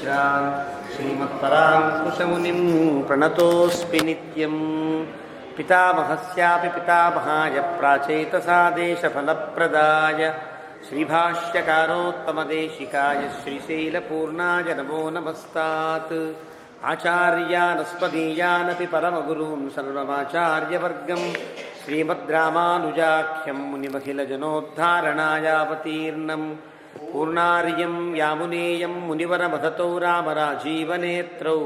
श्रीमद्वेदव्यासतीर्थमिश्रान् श्रीमत्पराङ्कुशमुनिं प्रणतोऽस्मि नित्यं। पितामहस्यापि पितामहाय प्राचेतसादेशफलप्रदाय श्रीभाष्यकारोत्तमदेशिकाय श्रीशैलपूर्णाय नमो नमस्तात्। आचार्यानस्मदीयानपि परमगुरून् सर्वमाचार्यवर्गं श्रीमद्रामानुजाख्यं मुनिमखिलजनोद्धारणायावतीर्णं पूर्णार्यं यामुनेयं मुनिवरमहतौ रामराजीवनेत्रौ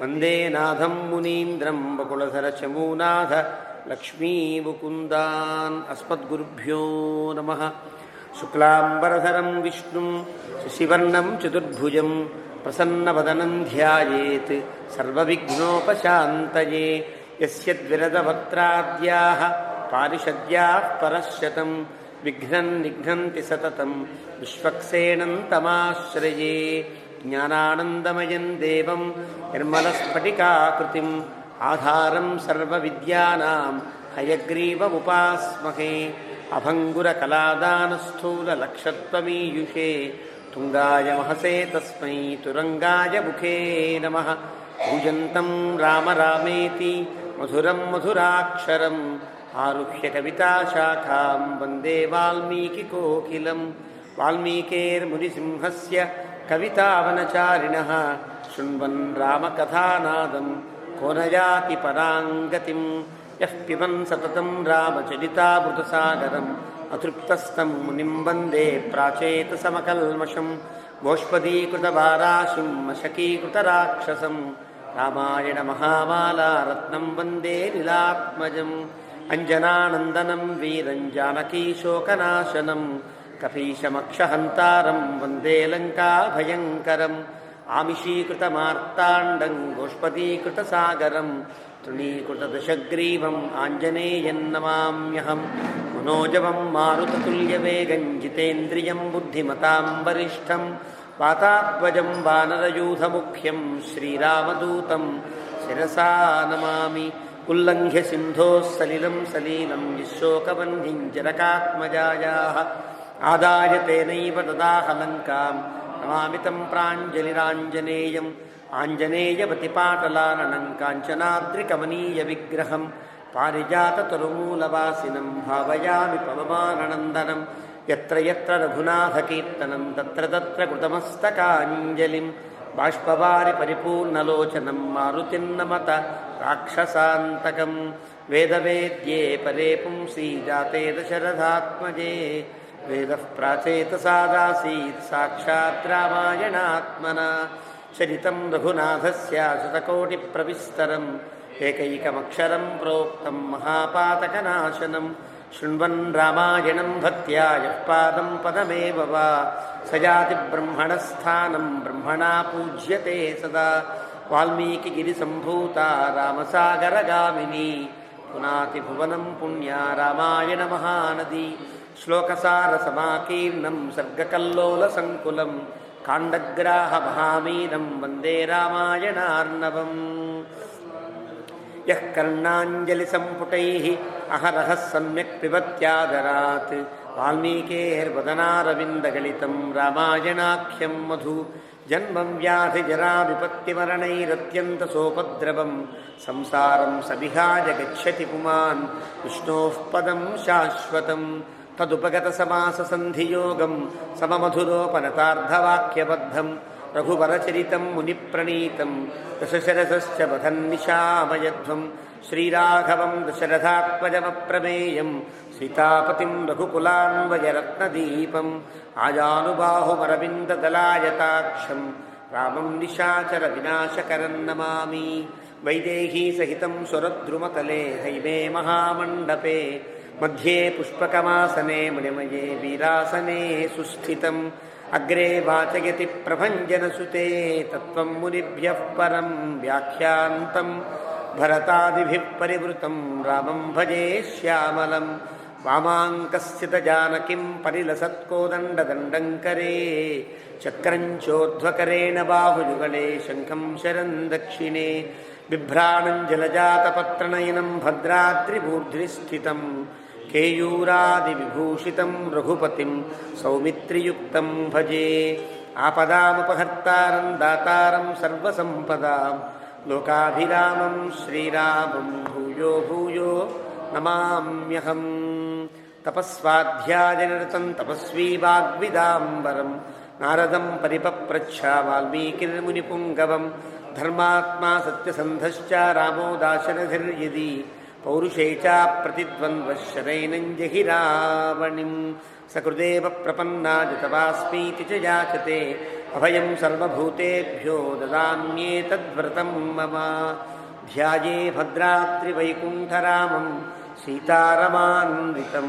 वन्दे नाथं मुनीन्द्रं बकुलधरचमूनाथ लक्ष्मीमुकुन्दान्। अस्मद्गुरुभ्यो नमः। शुक्लाम्बरधरं विष्णुं शशिवर्णं चतुर्भुजं प्रसन्नवदनं ध्यायेत् सर्वविघ्नोपशान्तये। यस्य द्विरदवक्त्राद्याः पारिषद्याः परश्शतं विघ्नं निघ्नन्ति सततं विश्वक्सेनं तमाश्रये। ज्ञानानन्दमयं देवं निर्मलस्फटिकाकृतिम् आधारं सर्वविद्यानां हयग्रीवमुपास्महे। अभङ्गुरकलादानस्थूललक्षत्वमीयुषे तुङ्गाय महसे तस्मै तुरङ्गाय मुखे नमः। पूजन्तं राम रामेति मधुरं मधुराक्षरम् आरुह्य कविताशाखां वन्दे वाल्मीकिकोकिलं। वाल्मीकेर्मुनिसिंहस्य कवितावनचारिणः शृण्वन् रामकथानादं को न याति परां गतिम्। यः पिबन् सततं रामचरितामृतसागरम् अतृप्तस्तं मुनिं वन्दे प्राचेतसमकल्मषं। गोष्पदीकृतवाराशिं मशकीकृतराक्षसं रामायणमहामाला रत्नं वन्दे लीलात्मजम्। अञ्जनानन्दनं वीरं जानकीशोकनाशनं कपीशमक्षहन्तारं वन्दे लङ्काभयङ्करम्। आमिषीकृतमार्ताण्डं गोष्पदीकृतसागरं तृणीकृतदशग्रीवम् आञ्जनेयं नमाम्यहं। मनोजवं मारुततुल्यवेगं जितेन्द्रियं बुद्धिमतां वरिष्ठं वातात्मजं वानरयूथमुख्यं श्रीरामदूतं शिरसा नमामि। उल्लङ्घ्य सिन्धोः सलिलं सलीलं विशोकवह्निं जनकात्मजायाः आदाय तेनैव ददाह लङ्कां नमामि तं प्राञ्जलिराञ्जनेयम्। आञ्जनेयवतिपाटलाननं काञ्चनाद्रिकमनीयविग्रहं पारिजाततरुमूलवासिनं भावयामि पवमाननन्दनं। यत्र यत्र रघुनाथकीर्तनं तत्र तत्र कृतमस्तकाञ्जलिं बाष्पवारि परिपूर्णलोचनं मारुतिं नमत राक्षसान्तकं। वेदवेद्ये परे पुंसी जाते दशरथात्मजे वेदः प्राचेतसादासीत् साक्षात् रामायणात्मना। चरितं रघुनाथस्य शतकोटिप्रविस्तरम् एकैकमक्षरं प्रोक्तं महापातकनाशनं। शृण्वन् रामायणं भक्त्या यः पादं पदमेव वा स याति ब्रह्मणस्थानं ब्रह्मणा पूज्यते सदा। वाल्मीकिगिरिसम्भूता रामसागरगामिनी पुनाति भुवनं पुण्या रामायणमहानदी। श्लोकसारसमाकीर्णं सर्गकल्लोलसङ्कुलं काण्डग्राहमहामीनं वन्दे रामायणार्णवम्। यः कर्णाञ्जलिसम्पुटैः अहरः सम्यक् पिबत्यादरात् वाल्मीकेर्वदनारविन्दगलितं रामायणाख्यं मधु। जन्मं व्याधिजराविपत्तिमरणैरत्यन्तसोपद्रवं संसारं सविहाय गच्छति पुमान् विष्णोः पदं शाश्वतं। तदुपगतसमाससन्धियोगं सममधुरोपनतार्धवाक्यबद्धं रघुवरचरितं मुनिप्रणीतं दशशरथश्च वधन्निशामयध्वं। श्रीराघवं दशरथात्मजमप्रमेयं सीतापतिं रघुकुलान्वयरत्नदीपम् आजानुबाहुमरविन्ददलायताक्षं रामं निशाचरविनाशकरं नमामि। वैदेहीसहितं सुरद्रुमतले हैमे महामण्डपे मध्ये पुष्पकमासने मुनिमये वीरासने सुस्थितम्। अग्रे वाचयति प्रभञ्जनसुते तत्त्वं मुनिभ्यः परं व्याख्यान्तं भरतादिभिः परिवृतं रामं भजे श्यामलं। वामाङ्कस्थितजानकीं परिलसत्कोदण्डदण्डं करे चक्रं चोर्ध्वकरेण बाहुयुगले शङ्खं शरं दक्षिणे। बिभ्राणं जलजातपत्रनयनं भद्राद्रिमूर्ध्नि स्थितं केयूरादिविभूषितं रघुपतिं सौमित्रियुक्तं भजे। ఆపదాముపహర్తారం దాతారం సర్వసంపదాం లోకాభిరామం శ్రీరామం భూయో భూయో నమామ్యహం. తపస్వాధ్యాయనిరతం తపస్వీ వాగ్విదాంబరం నారదం పరిపప్రచ్ఛ వాల్మీకిర్మునిపుంగవం. ధర్మాత్మా సత్యసంధశ్చ రామో దాశరథిర్యది పౌరుషే చ ప్రతిద్వంద్వశరైనం జహి రావణిం. సకృదేవ ప్రపన్నాజితవాస్మీతి చ యాచతే అభయం సర్వభూతేభ్యో దదామ్యేతద్వ్రతం మమ. ధ్యాయే భద్రాద్రివైకుంఠరామం సీతారమాన్వితం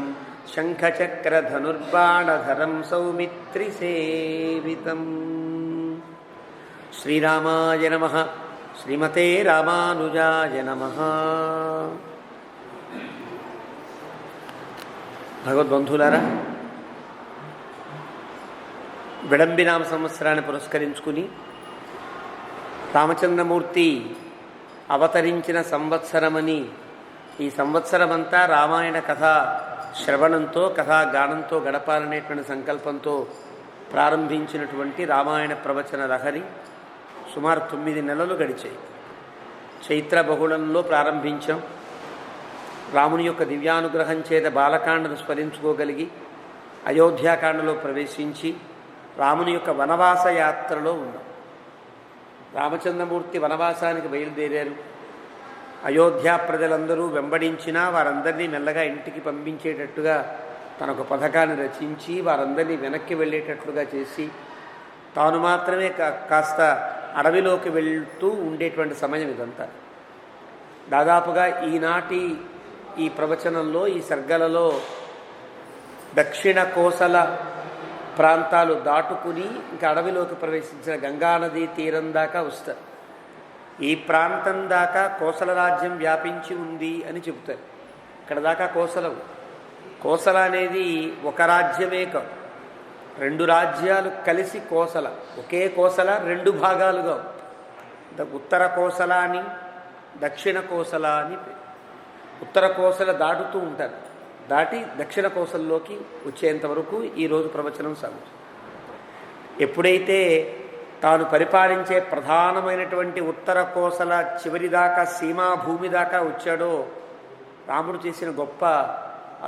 శంఖచక్రధనుర్బాణధరం సౌమిత్రిసేవితం. శ్రీరామాయ నమః. శ్రీమతే రామానుజాయ నమః. భగవద్బంధులారా, విడంబినామ సంవత్సరాన్ని పురస్కరించుకుని రామచంద్రమూర్తి అవతరించిన సంవత్సరమని ఈ సంవత్సరమంతా రామాయణ కథ శ్రవణంతో కథాగానంతో గడపాలనేటువంటి సంకల్పంతో ప్రారంభించినటువంటి రామాయణ ప్రవచన లహరి సుమారు 9 నెలలు గడిచాయి. చైత్ర బహుళంలో ప్రారంభించాం. రాముని యొక్క దివ్యానుగ్రహం చేత బాలకాండను స్మరించుకోగలిగి అయోధ్యాకాండలో ప్రవేశించి రాముని యొక్క వనవాస యాత్రలో ఉన్నాం. రామచంద్రమూర్తి వనవాసానికి బయలుదేరారు. అయోధ్యా ప్రజలందరూ వెంబడించినా వారందరినీ మెల్లగా ఇంటికి పంపించేటట్టుగా తన ఒక పథకాన్ని రచించి వారందరినీ వెనక్కి వెళ్ళేటట్లుగా చేసి తాను మాత్రమే కాస్త అడవిలోకి వెళ్తూ ఉండేటువంటి సమయం ఇదంతా. దాదాపుగా ఈనాటి ఈ ప్రవచనంలో ఈ సర్గలలో దక్షిణ కోసల ప్రాంతాలు దాటుకుని ఇంకా అడవిలోకి ప్రవేశించిన గంగానదీ తీరం దాకా వస్తారు. ఈ ప్రాంతం దాకా కోసల రాజ్యం వ్యాపించి ఉంది అని చెబుతారు. ఇక్కడ దాకా కోసలం. కోసల అనేది ఒక రాజ్యమే కాదు, 2 రాజ్యాలు కలిసి కోసల. ఒకే కోసల 2 భాగాలుగా ఉత్తర కోసల అని దక్షిణ కోసల అని. ఉత్తర కోసల దాటుతూ ఉంటారు. దాటి దక్షిణ కోసల్లోకి వచ్చేంత వరకు ఈరోజు ప్రవచనం సాగుతుంది. ఎప్పుడైతే తాను పరిపాలించే ప్రధానమైనటువంటి ఉత్తర కోసల చివరి దాకా సీమా భూమి దాకా వచ్చాడో రాముడు చేసిన గొప్ప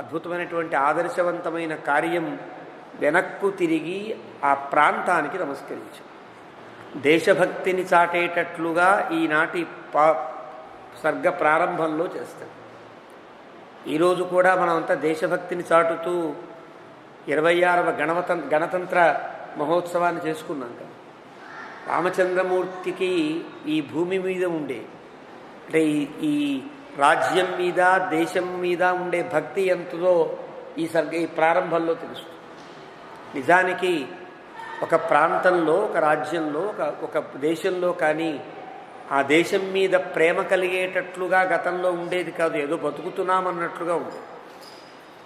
అద్భుతమైనటువంటి ఆదర్శవంతమైన కార్యం వెనక్కు తిరిగి ఆ ప్రాంతానికి నమస్కరించాడు. దేశభక్తిని చాటేటట్లుగా ఈనాటి సర్గ ప్రారంభంలో చేస్తాడు. ఈరోజు కూడా మనమంతా దేశభక్తిని చాటుతూ 26వ గణతంత్ర మహోత్సవాన్ని చేసుకున్నాం కదా. రామచంద్రమూర్తికి ఈ భూమి మీద ఉండే అంటే ఈ రాజ్యం మీద దేశం మీద ఉండే భక్తి ఎంతదో ఈ ప్రారంభంలో తెలుస్తుంది. నిజానికి ఒక ప్రాంతంలో ఒక రాజ్యంలో ఒక దేశంలో కానీ ఆ దేశం మీద ప్రేమ కలిగేటట్లుగా గతంలో ఉండేది కాదు. ఏదో బతుకుతున్నామన్నట్లుగా ఉంది.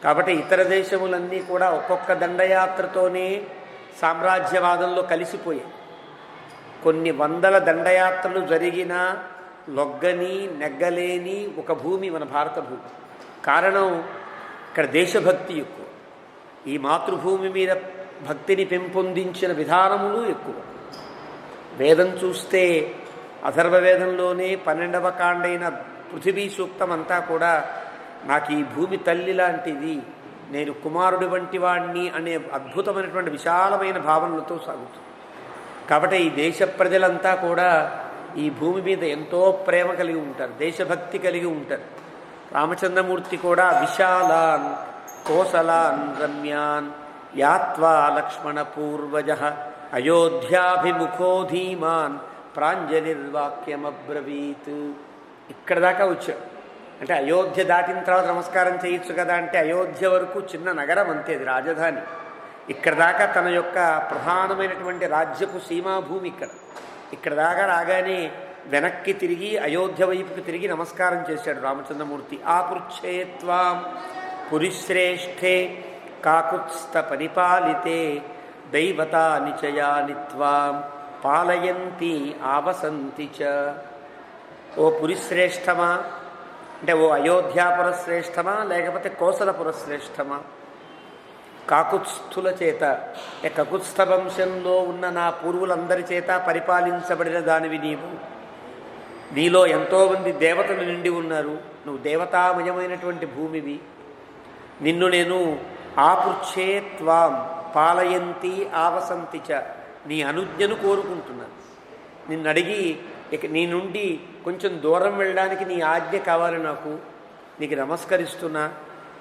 కాబట్టి ఇతర దేశములన్నీ కూడా ఒక్కొక్క దండయాత్రతోనే సామ్రాజ్యవాదంలో కలిసిపోయాయి. కొన్ని వందల దండయాత్రలు జరిగిన లొగ్గని నెగ్గలేని ఒక భూమి మన భారత భూమి. కారణం ఇక్కడ దేశభక్తి ఎక్కువ. ఈ మాతృభూమి మీద భక్తిని పెంపొందించిన విధానములు ఎక్కువ. వేదం చూస్తే అథర్వవేదంలోనే 12వ కాండైన పృథివీ సూక్తం అంతా కూడా నాకు ఈ భూమి తల్లి లాంటిది, నేను కుమారుడి వంటి వాణ్ణి అనే అద్భుతమైనటువంటి విశాలమైన భావనలతో సాగుతుంది. కాబట్టి ఈ దేశ ప్రజలంతా కూడా ఈ భూమి మీద ఎంతో ప్రేమ కలిగి ఉంటారు, దేశభక్తి కలిగి ఉంటారు. రామచంద్రమూర్తి కూడా విశాలాన్ కోసలాన్ రమ్యాన్ యాత్వా లక్ష్మణ పూర్వజ అయోధ్యాభిముఖో ధీమాన్ ప్రాంజలిర్వాక్యమబ్రవీత్. ఇక్కడ దాకా వచ్చాడు. అంటే అయోధ్య దాటిన తర్వాత నమస్కారం చేయొచ్చు కదా అంటే అయోధ్య వరకు చిన్న నగరం అంతే, అది రాజధాని. ఇక్కడ దాకా తన యొక్క ప్రధానమైనటువంటి రాజ్యపు సీమాభూమి ఇక్కడ దాకా రాగానే వెనక్కి తిరిగి అయోధ్య వైపుకి తిరిగి నమస్కారం చేశాడు రామచంద్రమూర్తి. ఆపృచ్ఛేత్వాం పురిశ్రేష్ఠే కాకుత్స్థ పరిపాలితే దైవతా నిచయాని త్వాం పాలయంతి ఆవసంతి చ. ఓ పురిశ్రేష్టమా అంటే ఓ అయోధ్యాపుర శ్రేష్టమా లేకపోతే కోసలపుర శ్రేష్టమా? కాకుత్స్థుల చేత, కకుత్స్థ వంశంలో ఉన్న నా పూర్వులందరి చేత పరిపాలించబడిన దానివి నీవు. నీలో ఎంతోమంది దేవతలు నిండి ఉన్నారు. నువ్వు దేవతామయమైనటువంటి భూమివి. నిన్ను నేను ఆపృచ్ఛే త్వాం పాలయంతి ఆవసంతి చ, నీ అనుజ్ఞను కోరుకుంటున్నాను. నిన్ను అడిగి ఇక నీ నుండి కొంచెం దూరం వెళ్ళడానికి నీ ఆజ్ఞ కావాలి. నాకు నీకు నమస్కరిస్తున్నా.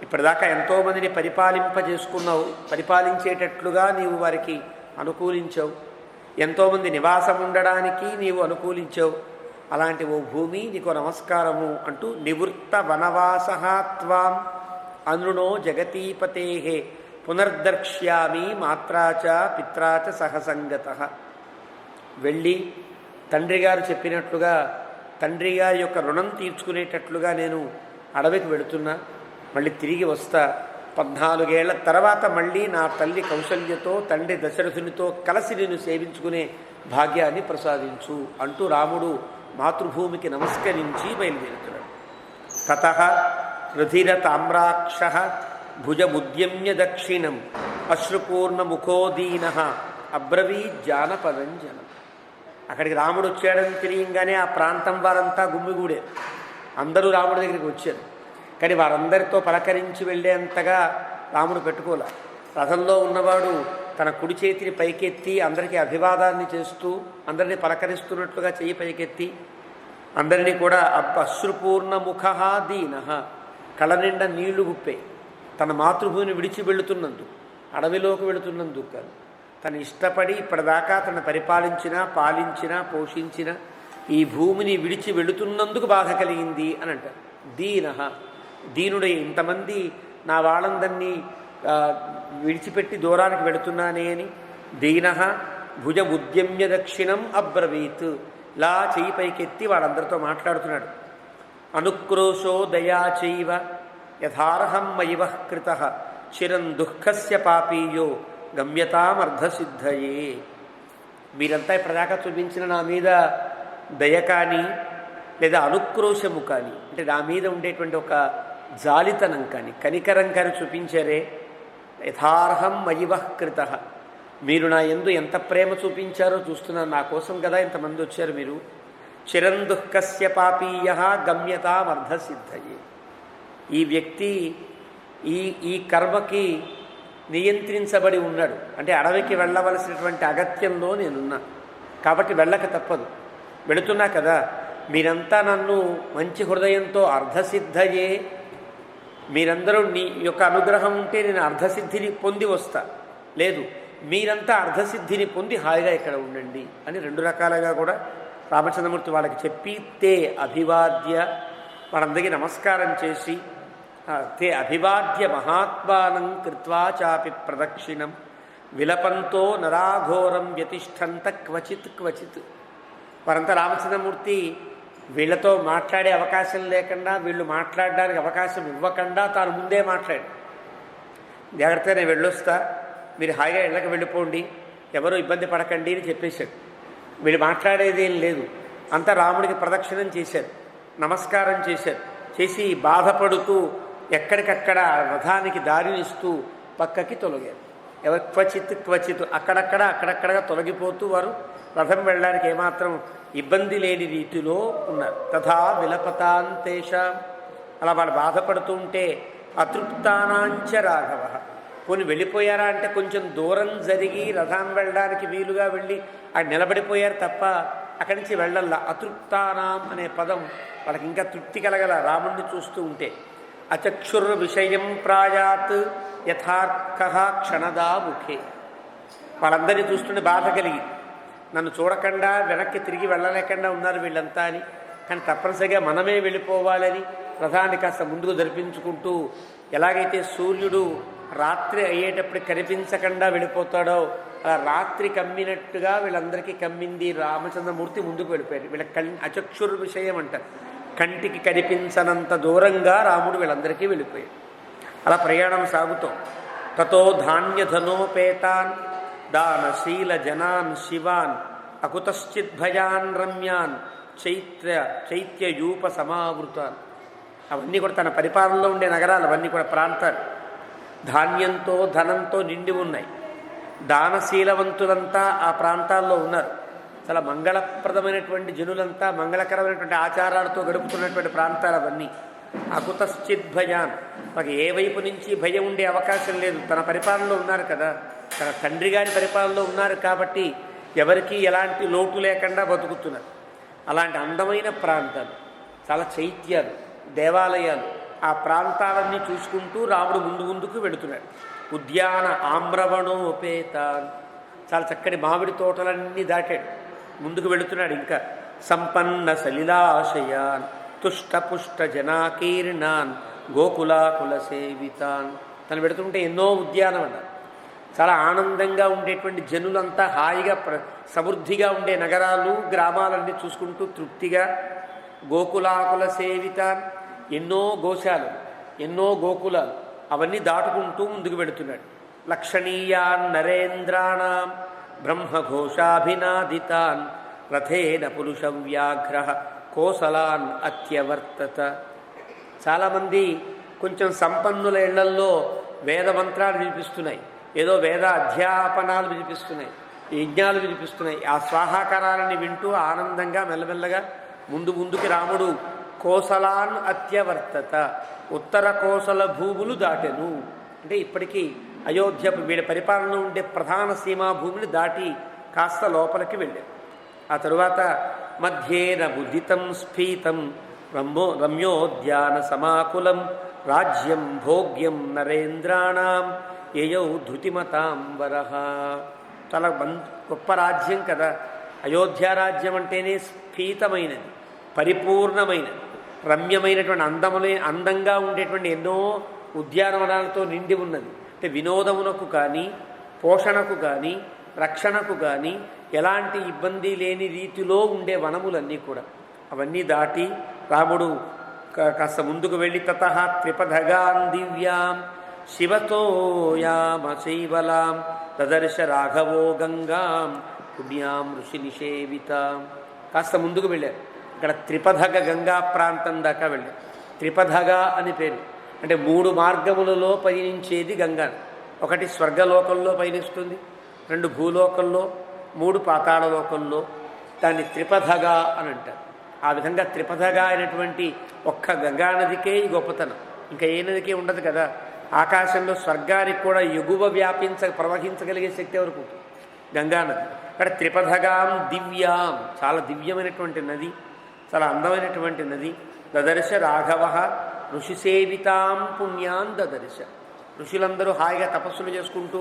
ఇప్పటిదాకా ఎంతోమందిని పరిపాలింపజేసుకున్నావు, పరిపాలించేటట్లుగా నీవు వారికి అనుకూలించావు. ఎంతోమంది నివాసం ఉండడానికి నీవు అనుకూలించావు. అలాంటి ఓ భూమి నీకు నమస్కారము అంటూ నివృత్త వనవాసత్వాం అనృణో జగతీపతే పునర్దర్క్ష్యామి మాత్రాచ పిత్రాచ సహసంగత. వెళ్ళి తండ్రి గారు చెప్పినట్లుగా తండ్రి గారి యొక్క రుణం తీర్చుకునేటట్లుగా నేను అడవికి వెళుతున్నా. మళ్ళీ తిరిగి వస్తా. 14 ఏళ్ల తర్వాత మళ్ళీ నా తల్లి కౌసల్యతో తండ్రి దశరథునితో కలిసి నేను సేవించుకునే భాగ్యాన్ని ప్రసాదించు అంటూ రాముడు మాతృభూమికి నమస్కరించి బయలుదేరుతున్నాడు. తతః రుధిర తామ్రాక్ష భుజముద్యమ్య దక్షిణం అశ్రుపూర్ణముఖోదీన అబ్రవీజ్జానపదంజనం. అక్కడికి రాముడు వచ్చాడని తెలియంగానే ఆ ప్రాంతం వారంతా గుమ్మిగూడారు. అందరూ రాముడి దగ్గరికి వచ్చారు. కానీ వారందరితో పలకరించి వెళ్ళేంతగా రాముడు పెట్టుకోలే. రథంలో ఉన్నవాడు తన కుడి చేతిని పైకెత్తి అందరికీ అభివాదాన్ని చేస్తూ అందరినీ పలకరిస్తున్నట్లుగా చెయ్యి పైకెత్తి అందరినీ కూడా అశ్రుపూర్ణ ముఖ దీన, కళ్ళ నిండా నీళ్లు గుప్పే. తన మాతృభూమిని విడిచి వెళుతున్నందుకు, అడవిలోకి వెళుతున్నందుకు కాదు, తను ఇష్టపడి ఇప్పటిదాకా తను పరిపాలించిన పాలించిన పోషించిన ఈ భూమిని విడిచి వెళుతున్నందుకు బాధ కలిగింది అని అంటారు. దీన, దీనుడై ఇంతమంది నా వాళ్ళందరినీ విడిచిపెట్టి దూరానికి వెళుతున్నానే అని దీన భుజముద్యమ్య దక్షిణం అబ్రవీత్, ఇలా చెయ్యి పైకెత్తి వాళ్ళందరితో మాట్లాడుతున్నాడు. అనుక్రోశో దయాచైవ యథార్హం మయివ కృత చిరం దుఃఖస్య పాపీయో గమ్యతామర్ధసిద్ధయే. మీరంతా ఇప్పటిదాకా చూపించిన నా మీద దయ కానీ లేదా అనుక్రోశము కానీ, అంటే నా మీద ఉండేటువంటి ఒక జాలితనం కానీ కనికరం కానీ చూపించారే. యథార్హం మయివ కృత, మీరు నా యందు ఎంత ప్రేమ చూపించారో చూస్తున్నాను. నా కోసం కదా ఇంతమంది వచ్చారు మీరు. చిరం దుఃఖస్య పాపీయ గమ్యతామర్ధసిద్ధయే. ఈ వ్యక్తి ఈ కర్మకి నియంత్రించబడి ఉన్నాడు. అంటే అడవికి వెళ్ళవలసినటువంటి అగత్యంలో నేనున్నా కాబట్టి వెళ్ళక తప్పదు. వెళుతున్నా కదా, మీరంతా నన్ను మంచి హృదయంతో అర్ధసిద్ధయే, మీరందరూ నీ యొక్క అనుగ్రహం ఉంటే నేను అర్ధసిద్ధిని పొంది వస్తా, లేదు మీరంతా అర్ధసిద్ధిని పొంది హాయిగా ఇక్కడ ఉండండి అని 2 రకాలుగా కూడా రామచంద్రమూర్తి వాళ్ళకి చెప్పి తే అభివాద్య, వాళ్ళందరికీ నమస్కారం చేసి తే అభివాద్య మహాత్మానం కృత్వా చాపి ప్రదక్షిణం విలపంతో నరాఘోరం వ్యతిష్టంత క్వచిత్ క్వచిత్. వారంతా రామచంద్రమూర్తి వీళ్ళతో మాట్లాడే అవకాశం లేకుండా, వీళ్ళు మాట్లాడడానికి అవకాశం ఇవ్వకుండా తాను ముందే మాట్లాడి, జాగ్రత్తగా నేను వెళ్ళొస్తా, మీరు హాయిగా ఇళ్ళకి వెళ్ళిపోండి, ఎవరూ ఇబ్బంది పడకండి అని చెప్పేశాడు. వీళ్ళు మాట్లాడేది ఏం లేదు. అంతా రాముడికి ప్రదక్షిణం చేశారు, నమస్కారం చేశారు. చేసి బాధపడుతూ ఎక్కడికక్కడ రథానికి దారినిస్తూ పక్కకి తొలగారు. ఎవరు క్వచిత్ క్వచిత్ అక్కడక్కడగా తొలగిపోతూ వారు రథం వెళ్ళడానికి ఏమాత్రం ఇబ్బంది లేని రీతిలో ఉన్నారు. తథా విలపతాంతేష, అలా వాళ్ళు బాధపడుతూ ఉంటే అతృప్తానాంచ రాఘవ, పోనీ వెళ్ళిపోయారా అంటే కొంచెం దూరం జరిగి రథం వెళ్ళడానికి వీలుగా వెళ్ళి అక్కడ నిలబడిపోయారు తప్ప అక్కడి నుంచి వెళ్ళల్లా. అతృప్తానాం అనే పదం వాళ్ళకి ఇంకా తృప్తి కలగల రాముడిని చూస్తూ ఉంటే. అచక్షుర్ విషయం ప్రాయాత్ యథార్థ క్షణదా ముఖే, వాళ్ళందరినీ చూస్తుంటే బాధ కలిగి నన్ను చూడకుండా వెనక్కి తిరిగి వెళ్ళలేకుండా ఉన్నారు వీళ్ళంతా అని. కానీ తప్పనిసరిగా మనమే వెళ్ళిపోవాలని రథాన్ని కాస్త ముందుకు జరిపించుకుంటూ, ఎలాగైతే సూర్యుడు రాత్రి అయ్యేటప్పుడు కనిపించకుండా వెళ్ళిపోతాడో అలా రాత్రి కమ్మినట్టుగా వీళ్ళందరికీ కమ్మింది. రామచంద్రమూర్తి ముందుకు వెళ్ళిపోయాడు. వీళ్ళ అచక్షుర్ విషయం అంటారు, కంటికి కనిపించనంత దూరంగా రాముడు వీళ్ళందరికీ వెళ్ళిపోయాడు. అలా ప్రయాణం సాగుతాం. తతో ధాన్యధనోపేతాన్ దానశీల జనాన్ శివాన్ అకుతశ్చిద్భయాన్ రమ్యాన్ చైత్యయూప సమావృతాన్. అవన్నీ కూడా తన పరిపాలనలో ఉండే నగరాలు, అవన్నీ కూడా ప్రాంతాలు. ధాన్యంతో ధనంతో నిండి ఉన్నాయి. దానశీలవంతులంతా ఆ ప్రాంతాల్లో ఉన్నారు. చాలా మంగళప్రదమైనటువంటి జనులంతా మంగళకరమైనటువంటి ఆచారాలతో గడుపుతున్నటువంటి ప్రాంతాలు అవన్నీ. అకుతశ్చిత్ భయాన్, మాకు ఏ వైపు నుంచి భయం ఉండే అవకాశం లేదు. తన పరిపాలనలో ఉన్నారు కదా, తన తండ్రి గారి పరిపాలనలో ఉన్నారు కాబట్టి ఎవరికీ ఎలాంటి లోటు లేకుండా బతుకుతున్నారు. అలాంటి అందమైన ప్రాంతాలు, చాలా చైత్యాలు, దేవాలయాలు, ఆ ప్రాంతాలన్నీ చూసుకుంటూ రాముడు ముందు ముందుకు వెళుతున్నాడు. ఉద్యాన ఆమ్రవణోపేతాన్, చాలా చక్కటి మామిడి తోటలన్నీ దాటాడు, ముందుకు వెళుతున్నాడు. ఇంకా సంపన్న సలిలాశయాన్ తుష్టపుష్ట జనాకీర్ణాన్ గోకులాకుల సేవితాన్. తను పెడుతుంటే ఎన్నో ఉద్యానవన, చాలా ఆనందంగా ఉండేటువంటి జనులంతా హాయిగా సమృద్ధిగా ఉండే నగరాలు గ్రామాలన్నీ చూసుకుంటూ తృప్తిగా గోకులాకుల సేవితాన్, ఎన్నో గోశాలు, ఎన్నో గోకులాలు, అవన్నీ దాటుకుంటూ ముందుకు వెళుతున్నాడు. లక్షణీయాన్ నరేంద్రాణం బ్రహ్మఘోషాభినాదితాన్ రథేన పురుష వ్యాఘ్ర కోసలాన్ అత్యవర్తత. చాలామంది కొంచెం సంపన్నుల ఇళ్లల్లో వేద మంత్రాలు వినిపిస్తున్నాయి, ఏదో వేద అధ్యాపనాలు వినిపిస్తున్నాయి, యజ్ఞాలు వినిపిస్తున్నాయి. ఆ స్వాహాకారాలని వింటూ ఆనందంగా మెల్లమెల్లగా ముందుకి రాముడు కోసలాన్ అత్యవర్తత, ఉత్తర కోసల భూములు దాటెను. అంటే ఇప్పటికీ అయోధ్య వీళ్ళ పరిపాలనలో ఉండే ప్రధాన సీమా భూమిని దాటి కాస్త లోపలికి వెళ్ళారు. ఆ తరువాత మధ్యేన బుద్ధితం స్ఫీతం రమ్యోద్యాన సమాకులం రాజ్యం భోగ్యం నరేంద్రాణం యయౌ ధృతిమతాంబరః. చాలా గొప్ప రాజ్యం కదా అయోధ్య రాజ్యం అంటేనే. స్ఫీతమైనది, పరిపూర్ణమైనది, రమ్యమైనటువంటి అందంగా ఉండేటువంటి ఎన్నో ఉద్యానవనాలతో నిండి ఉన్నది. అంటే వినోదమునకు కానీ, పోషణకు కానీ, రక్షణకు కానీ ఎలాంటి ఇబ్బంది లేని రీతిలో ఉండే వనములన్నీ కూడా. అవన్నీ దాటి రాముడు కాస్త ముందుకు వెళ్ళి తతః త్రిపథగాం దివ్యాం శివతో యామశైవలాం దదర్శ రాఘవో గంగాం పుణ్యాం ఋషి నిషేవితాం. కాస్త ముందుకు వెళ్ళారు. ఇక్కడ త్రిపథగ గంగా ప్రాంతం దాకా వెళ్ళారు. త్రిపథగ అని పేరు. అంటే 3 మార్గములలో పయనించేది గంగా. ఒకటి స్వర్గలోకంలో పయనిస్తుంది, 2 భూలోకంలో, 3 పాతాళ లోకంలో. దాన్ని త్రిపథగా అని అంటారు. ఆ విధంగా త్రిపథగా అయినటువంటి ఒక్క గంగానదికే ఈ గొప్పతనం. ఇంకా ఏ నదికే ఉండదు కదా. ఆకాశంలో స్వర్గానికి కూడా ఎగువ ప్రవహించగలిగే శక్తి ఎవరికి? గంగానది. ఇక్కడ త్రిపథగాం దివ్యాం, చాలా దివ్యమైనటువంటి నది, చాలా అందమైనటువంటి నది. దదర్శ రాఘవ ఋషిసేవితాం పుణ్యాన్ దదర్శ. ఋషులందరూ హాయిగా తపస్సులు చేసుకుంటూ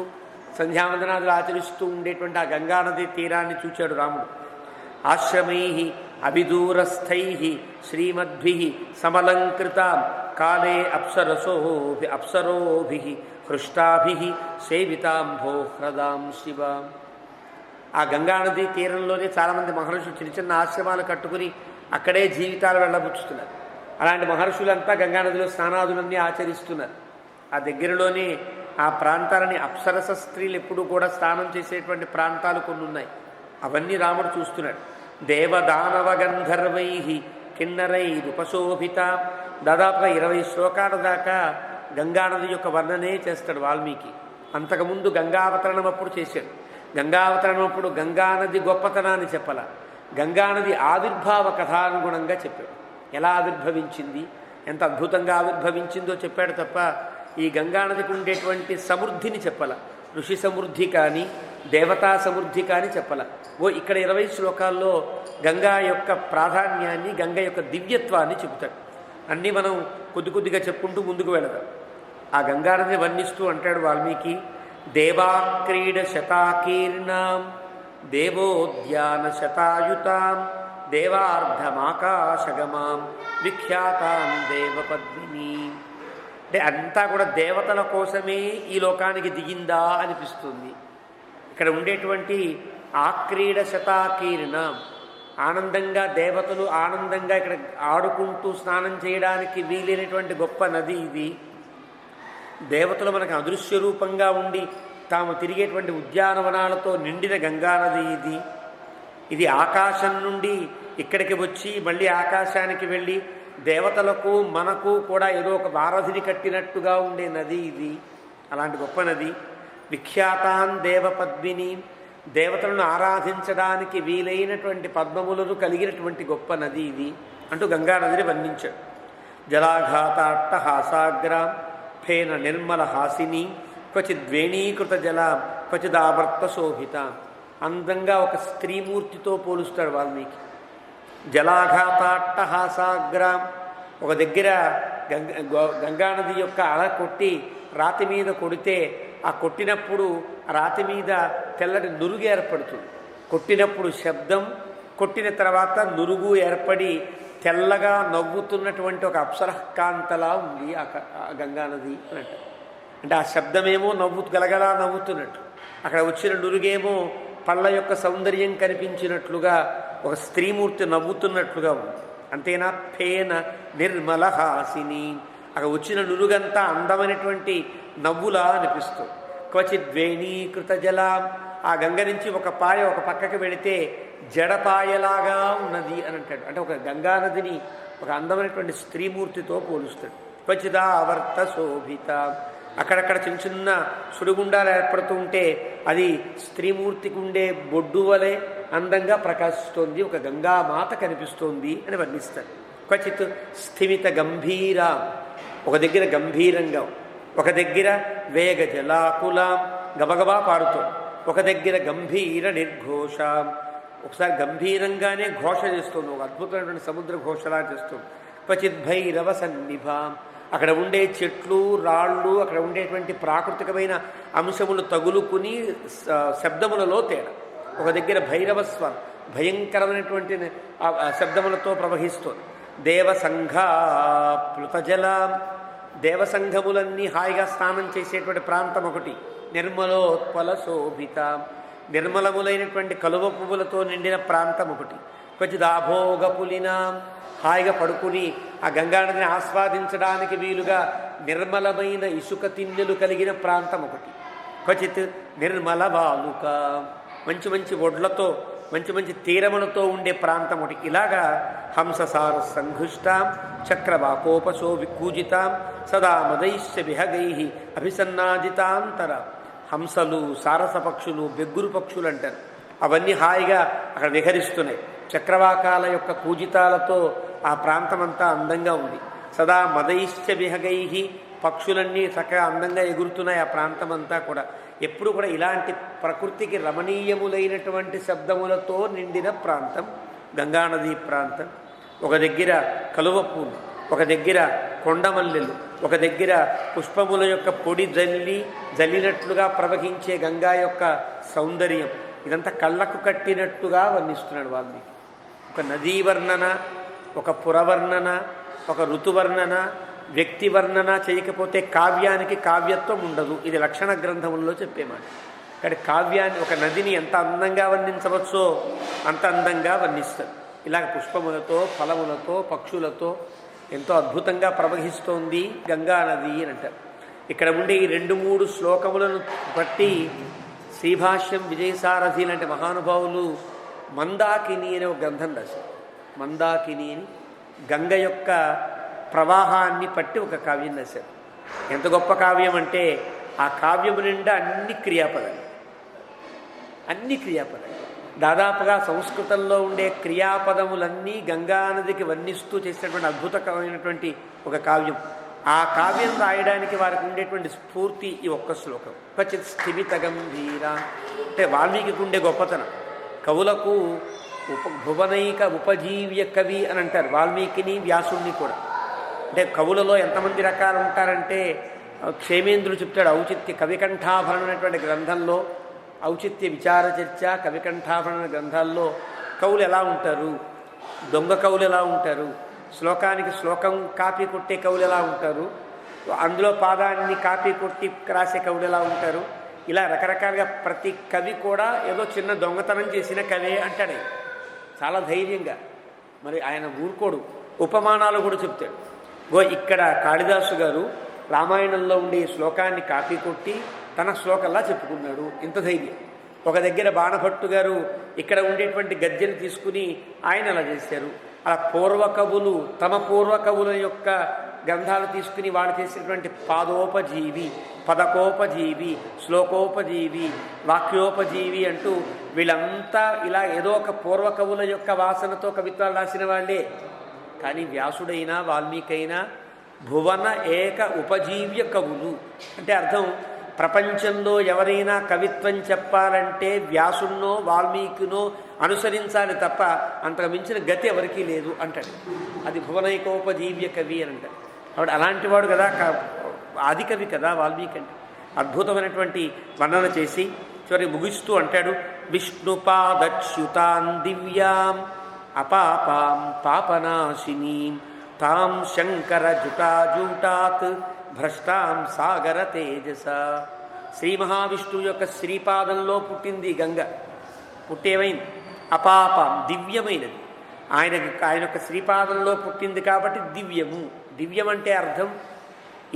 సంధ్యావందనాదులు ఆచరిస్తూ ఉండేటువంటి ఆ గంగానది తీరాన్ని చూచాడు రాముడు. ఆశ్రమై అభిదూరస్థై శ్రీమద్భి సమలంకృతాం కాలే అప్సరోభి హృష్టాభి సేవితాంభో హ్రదాం శివాం. ఆ గంగానది తీరంలోనే చాలామంది మహర్షులు చిన్న చిన్న ఆశ్రమాలు కట్టుకుని అక్కడే జీవితాలు వెళ్ళబుచ్చుతున్నారు. అలాంటి మహర్షులంతా గంగానదిలో స్నానాదులన్నీ ఆచరిస్తున్నారు. ఆ దగ్గరలోనే ఆ ప్రాంతాలని అప్సరస స్త్రీలు ఎప్పుడూ కూడా స్నానం చేసేటువంటి ప్రాంతాలు కొన్ని ఉన్నాయి. అవన్నీ రాముడు చూస్తున్నాడు. దేవదానవ గంధర్వై కిన్నరై ఉపశోభిత. దాదాపుగా 20 శ్లోకాల దాకా గంగానది యొక్క వర్ణనే చేస్తాడు వాల్మీకి. అంతకుముందు గంగావతరణం అప్పుడు చేశాడు. గంగావతరణం అప్పుడు గంగానది గొప్పతనాన్ని చెప్పాల, గంగానది ఆవిర్భావ కథానుగుణంగా చెప్పాడు. ఎలా ఆవిర్భవించింది, ఎంత అద్భుతంగా ఆవిర్భవించిందో చెప్పాడు తప్ప ఈ గంగానదికి ఉండేటువంటి సమృద్ధిని చెప్పాల. ఋషి సమృద్ధి కానీ, దేవతా సమృద్ధి కానీ చెప్పాల. ఇక్కడ 20 శ్లోకాల్లో గంగా యొక్క ప్రాధాన్యాన్ని, గంగ యొక్క దివ్యత్వాన్ని చెబుతాడు. అన్నీ మనం కొద్దిగా చెప్పుకుంటూ ముందుకు వెళదాం. ఆ గంగానదిని వర్ణిస్తూ అంటాడు వాల్మీకి, దేవాక్రీడ శతాకీర్ణాం దేవోద్యాన శతాయుతాం దేవార్ధమాకాశగమాం విఖ్యాతాం దేవపద్మిని. అంటే అంతా కూడా దేవతల కోసమే ఈ లోకానికి దిగిందా అనిపిస్తుంది. ఇక్కడ ఉండేటువంటి ఆక్రీడ శతాకీర్ణం, ఆనందంగా దేవతలు ఆనందంగా ఇక్కడ ఆడుకుంటూ స్నానం చేయడానికి వీలైనటువంటి గొప్ప నది ఇది. దేవతలు మనకు అదృశ్య రూపంగా ఉండి తాము తిరిగేటువంటి ఉద్యానవనాలతో నిండిన గంగానది ఇది. ఇది ఆకాశం నుండి ఇక్కడికి వచ్చి మళ్ళీ ఆకాశానికి వెళ్ళి దేవతలకు మనకు కూడా ఏదో ఒక వారధిని కట్టినట్టుగా ఉండే నది ఇది. అలాంటి గొప్ప నది. విఖ్యాతాన్ దేవపద్మిని, దేవతలను ఆరాధించడానికి వీలైనటువంటి పద్మములను కలిగినటువంటి గొప్ప నది ఇది అంటూ గంగానదిని వర్ణించాడు. జలాఘాతాట్టహాసాగ్రాం ఫేన నిర్మల హాసిని క్వచిద్వేణీకృత జలాం క్వచిదావర్త శోభిత. అందంగా ఒక స్త్రీమూర్తితో పోలుస్తాడు వాల్మీకి. జలాఘాతాట్టహాసాగ్రాం, ఒక దగ్గర గంగానది యొక్క అల కొట్టి రాతి మీద కొడితే ఆ కొట్టినప్పుడు ఆ రాతి మీద తెల్లటి నురుగు ఏర్పడుతుంది. కొట్టినప్పుడు శబ్దం, కొట్టిన తర్వాత నురుగు ఏర్పడి తెల్లగా నవ్వుతున్నటువంటి ఒక అప్సరకాంతలా ఉంది ఆ గంగానది అన్నట్టు. అంటే ఆ శబ్దమేమో గలగలా నవ్వుతున్నట్టు, అక్కడ వచ్చిన నురుగేమో పళ్ళ యొక్క సౌందర్యం కనిపించినట్లుగా ఒక స్త్రీమూర్తి నవ్వుతున్నట్లుగా ఉంది. అంతేనా? ఫేన నిర్మల హాసిని, అక్కడ వచ్చిన నురుగంతా అందమైనటువంటి నవ్వులా అనిపిస్తుంది. క్వచిద్వేణీకృత జలం, ఆ గంగ నుంచి ఒక పాయ ఒక పక్కకి వెళితే జడపాయలాగా ఉన్నది అని అంటాడు. అంటే ఒక గంగానదిని ఒక అందమైనటువంటి స్త్రీమూర్తితో పోలుస్తాడు. క్వచిదా ఆవర్త శోభిత, అక్కడక్కడ చిన్న చిన్న సుడిగుండాలు ఏర్పడుతూ ఉంటే అది స్త్రీమూర్తికి ఉండే బొడ్డు వలె అందంగా ప్రకాశిస్తోంది, ఒక గంగామాత కనిపిస్తోంది అని వర్ణిస్తాడు. క్వచిత్ స్థిమిత గంభీర, ఒక దగ్గర గంభీరంగా, ఒక దగ్గర వేగ జలాకులాం గబగబా పారుతోంది, ఒక దగ్గర గంభీర నిర్ఘోషం, ఒకసారి గంభీరంగానే ఘోష చేస్తుంది, ఒక అద్భుతమైనటువంటి సముద్ర ఘోషలా చేస్తుంది. క్వచిత్ భైరవ సన్నిభాం, అక్కడ ఉండే చెట్లు రాళ్ళు అక్కడ ఉండేటువంటి ప్రాకృతికమైన అంశములు తగులుకుని శబ్దములలో తేడా. ఒక దగ్గర భైరవ స్వరం భయంకరమైనటువంటి శబ్దములతో ప్రవహిస్తుంది. దేవసంఘా ప్లుతజలం, దేవసంఘములన్నీ హాయిగా స్నానం చేసేటువంటి ప్రాంతం ఒకటి. నిర్మలోత్పల శోభిత, నిర్మలములైనటువంటి కలువ పువ్వులతో నిండిన ప్రాంతం ఒకటి. క్వచిదాభోగ పులినాం, హాయిగా పడుకుని ఆ గంగానదిని ఆస్వాదించడానికి వీలుగా నిర్మలమైన ఇసుక తిన్నెలు కలిగిన ప్రాంతం ఒకటి. క్వచిత్ నిర్మల బాలుక, మంచి మంచి ఒడ్లతో మంచి మంచి తీరములతో ఉండే ప్రాంతం ఒకటి. ఇలాగా హంససార సంఘుష్టాం చక్రవాకోపశో వికూజితాం సదా మదైశ్చ విహగై అభిసన్నాదితాంతర. హంసలు, సారస పక్షులు, బెగ్గురు పక్షులు అంటారు, అవన్నీ హాయిగా అక్కడ విహరిస్తున్నాయి. చక్రవాకాల యొక్క కూజితాలతో ఆ ప్రాంతమంతా అందంగా ఉంది. సదా మదైశ్చ విహగై, పక్షులన్నీ చక్కగా అందంగా ఎగురుతున్నాయి ఆ ప్రాంతమంతా కూడా. ఎప్పుడు కూడా ఇలాంటి ప్రకృతికి రమణీయములైనటువంటి శబ్దములతో నిండిన ప్రాంతం గంగానదీ ప్రాంతం. ఒక దగ్గర కలువ పూలు, ఒక దగ్గర కొండమల్లెలు, ఒక దగ్గర పుష్పముల యొక్క పొడి జల్లినట్లుగా ప్రవహించే గంగా యొక్క సౌందర్యం, ఇదంతా కళ్ళకు కట్టినట్టుగా వర్ణిస్తున్నాడు వాల్మీకి. ఒక నదీ వర్ణన, ఒక పురవర్ణన, ఒక ఋతువర్ణన, వ్యక్తి వర్ణన చేయకపోతే కావ్యానికి కావ్యత్వం ఉండదు. ఇది లక్షణ గ్రంథములలో చెప్పేమాట. కానీ కావ్యాన్ని, ఒక నదిని ఎంత అందంగా వర్ణించవచ్చో అంత అందంగా వర్ణిస్తారు. ఇలాగ పుష్పములతో, ఫలములతో, పక్షులతో ఎంతో అద్భుతంగా ప్రవహిస్తోంది గంగానది అని అంటారు. ఇక్కడ ఉండే ఈ 2-3 శ్లోకములను బట్టి శ్రీభాష్యం విజయసారథి లాంటి మహానుభావులు మందాకిని అనే ఒక గ్రంథం రాశారు. మందాకిని అని గంగ యొక్క ప్రవాహాన్ని పట్టి ఒక కావ్యం రాశారు. ఎంత గొప్ప కావ్యం అంటే ఆ కావ్యము నిండా అన్ని క్రియాపదాలు. దాదాపుగా సంస్కృతంలో ఉండే క్రియాపదములన్నీ గంగానదికి వర్ణిస్తూ చేసినటువంటి అద్భుతమైనటువంటి ఒక కావ్యం. ఆ కావ్యం రాయడానికి వారికి ఉండేటువంటి స్ఫూర్తి ఈ ఒక్క శ్లోకం. క్వచిత్ స్థిమిత గంభీర అంటే వాల్మీకి ఉండే గొప్పతనం. కవులకు భువనైక ఉపజీవ్య కవి అని అంటారు వాల్మీకిని, వ్యాసుడిని కూడా. అంటే కవులలో ఎంతమంది రకాలు ఉంటారంటే క్షేమేంద్రుడు చెప్తాడు ఔచిత్య కవికంఠాభరణ అనేటువంటి గ్రంథంలో, ఔచిత్య విచార చర్చ కవికంఠాభరణ గ్రంథాల్లో కవులు ఎలా ఉంటారు, దొంగ కవులు ఎలా ఉంటారు, శ్లోకానికి శ్లోకం కాపీ కొట్టే కవులు ఎలా ఉంటారు, అందులో పాదాన్ని కాపీ కొట్టి రాసే కవులు ఎలా ఉంటారు, ఇలా రకరకాలుగా ప్రతి కవి కూడా ఏదో చిన్న దొంగతనం చేసిన కవే అంటాడు. చాలా ధైర్యంగా. మరి ఆయన ఊరుకోడు, ఉపమానాలు కూడా చెప్తాడు. ఇక్కడ కాళిదాసు గారు రామాయణంలో ఉండే ఈ శ్లోకాన్ని కాపీ కొట్టి తన శ్లోకంలా చెప్పుకున్నాడు. ఇంత ధైర్యం. ఒక దగ్గర బాణభట్టు గారు ఇక్కడ ఉండేటువంటి గద్యను తీసుకుని ఆయన అలా చేశారు. అలా పూర్వకవులు తమ పూర్వకవుల యొక్క గ్రంథాలు తీసుకుని వాళ్ళు చేసినటువంటి పాదోపజీవి, పదకోపజీవి, శ్లోకోపజీవి, వాక్యోపజీవి అంటూ వీళ్ళంతా ఇలా ఏదో ఒక పూర్వకవుల యొక్క వాసనతో కవిత్వాలు రాసిన వాళ్ళే. కానీ వ్యాసుడైనా వాల్మీకైనా భువన ఏక ఉపజీవ్య కవులు. అంటే అర్థం, ప్రపంచంలో ఎవరైనా కవిత్వం చెప్పాలంటే వ్యాసున్నో వాల్మీకినో అనుసరించాలి తప్ప అంతకు మించిన గతి ఎవరికీ లేదు అంటాడు. అది భువనైకోపజీవ్య కవి అని అంటాడు. కాబట్టి అలాంటి వాడు కదా ఆది కవి కదా వాల్మీకి అంటే. అద్భుతమైనటువంటి వర్ణన చేసి చివరి ముగిస్తూ అంటాడు, విష్ణుపాదచ్యుతాం దివ్యాం అపాపాం పాపనాశినీం తాం శంకర జుటాజూటాత్ భ్రష్టాం సాగర తేజస. శ్రీ మహావిష్ణువు యొక్క శ్రీపాదంలో పుట్టింది గంగ. పుట్టేమైంది? అపాపం, దివ్యమైనది. ఆయన యొక్క శ్రీపాదంలో పుట్టింది కాబట్టి దివ్యము. దివ్యం అంటే అర్థం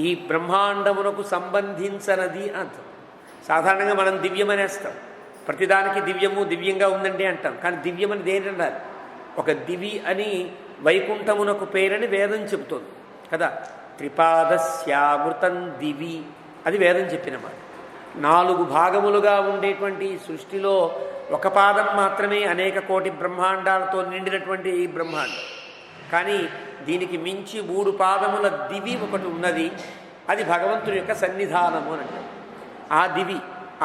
ఈ బ్రహ్మాండమునకు సంబంధించనది అర్థం. సాధారణంగా మనం దివ్యమనేస్తాం, ప్రతిదానికి దివ్యము, దివ్యంగా ఉందండి అంటాం. కానీ దివ్యమని దేనిన్నారు? ఒక దివి అని వైకుంఠమునకు పేరని వేదం చెబుతోంది కదా. త్రిపాదస్యామృతం దివి, అది వేదం చెప్పిన మాట. 4 భాగములుగా ఉండేటువంటి సృష్టిలో ఒక పాదం మాత్రమే అనేక కోటి బ్రహ్మాండాలతో నిండినటువంటి ఈ బ్రహ్మాండం. కానీ దీనికి మించి 3 పాదముల దివి ఒకటి ఉన్నది. అది భగవంతుడి యొక్క సన్నిధానము అని అంటారు.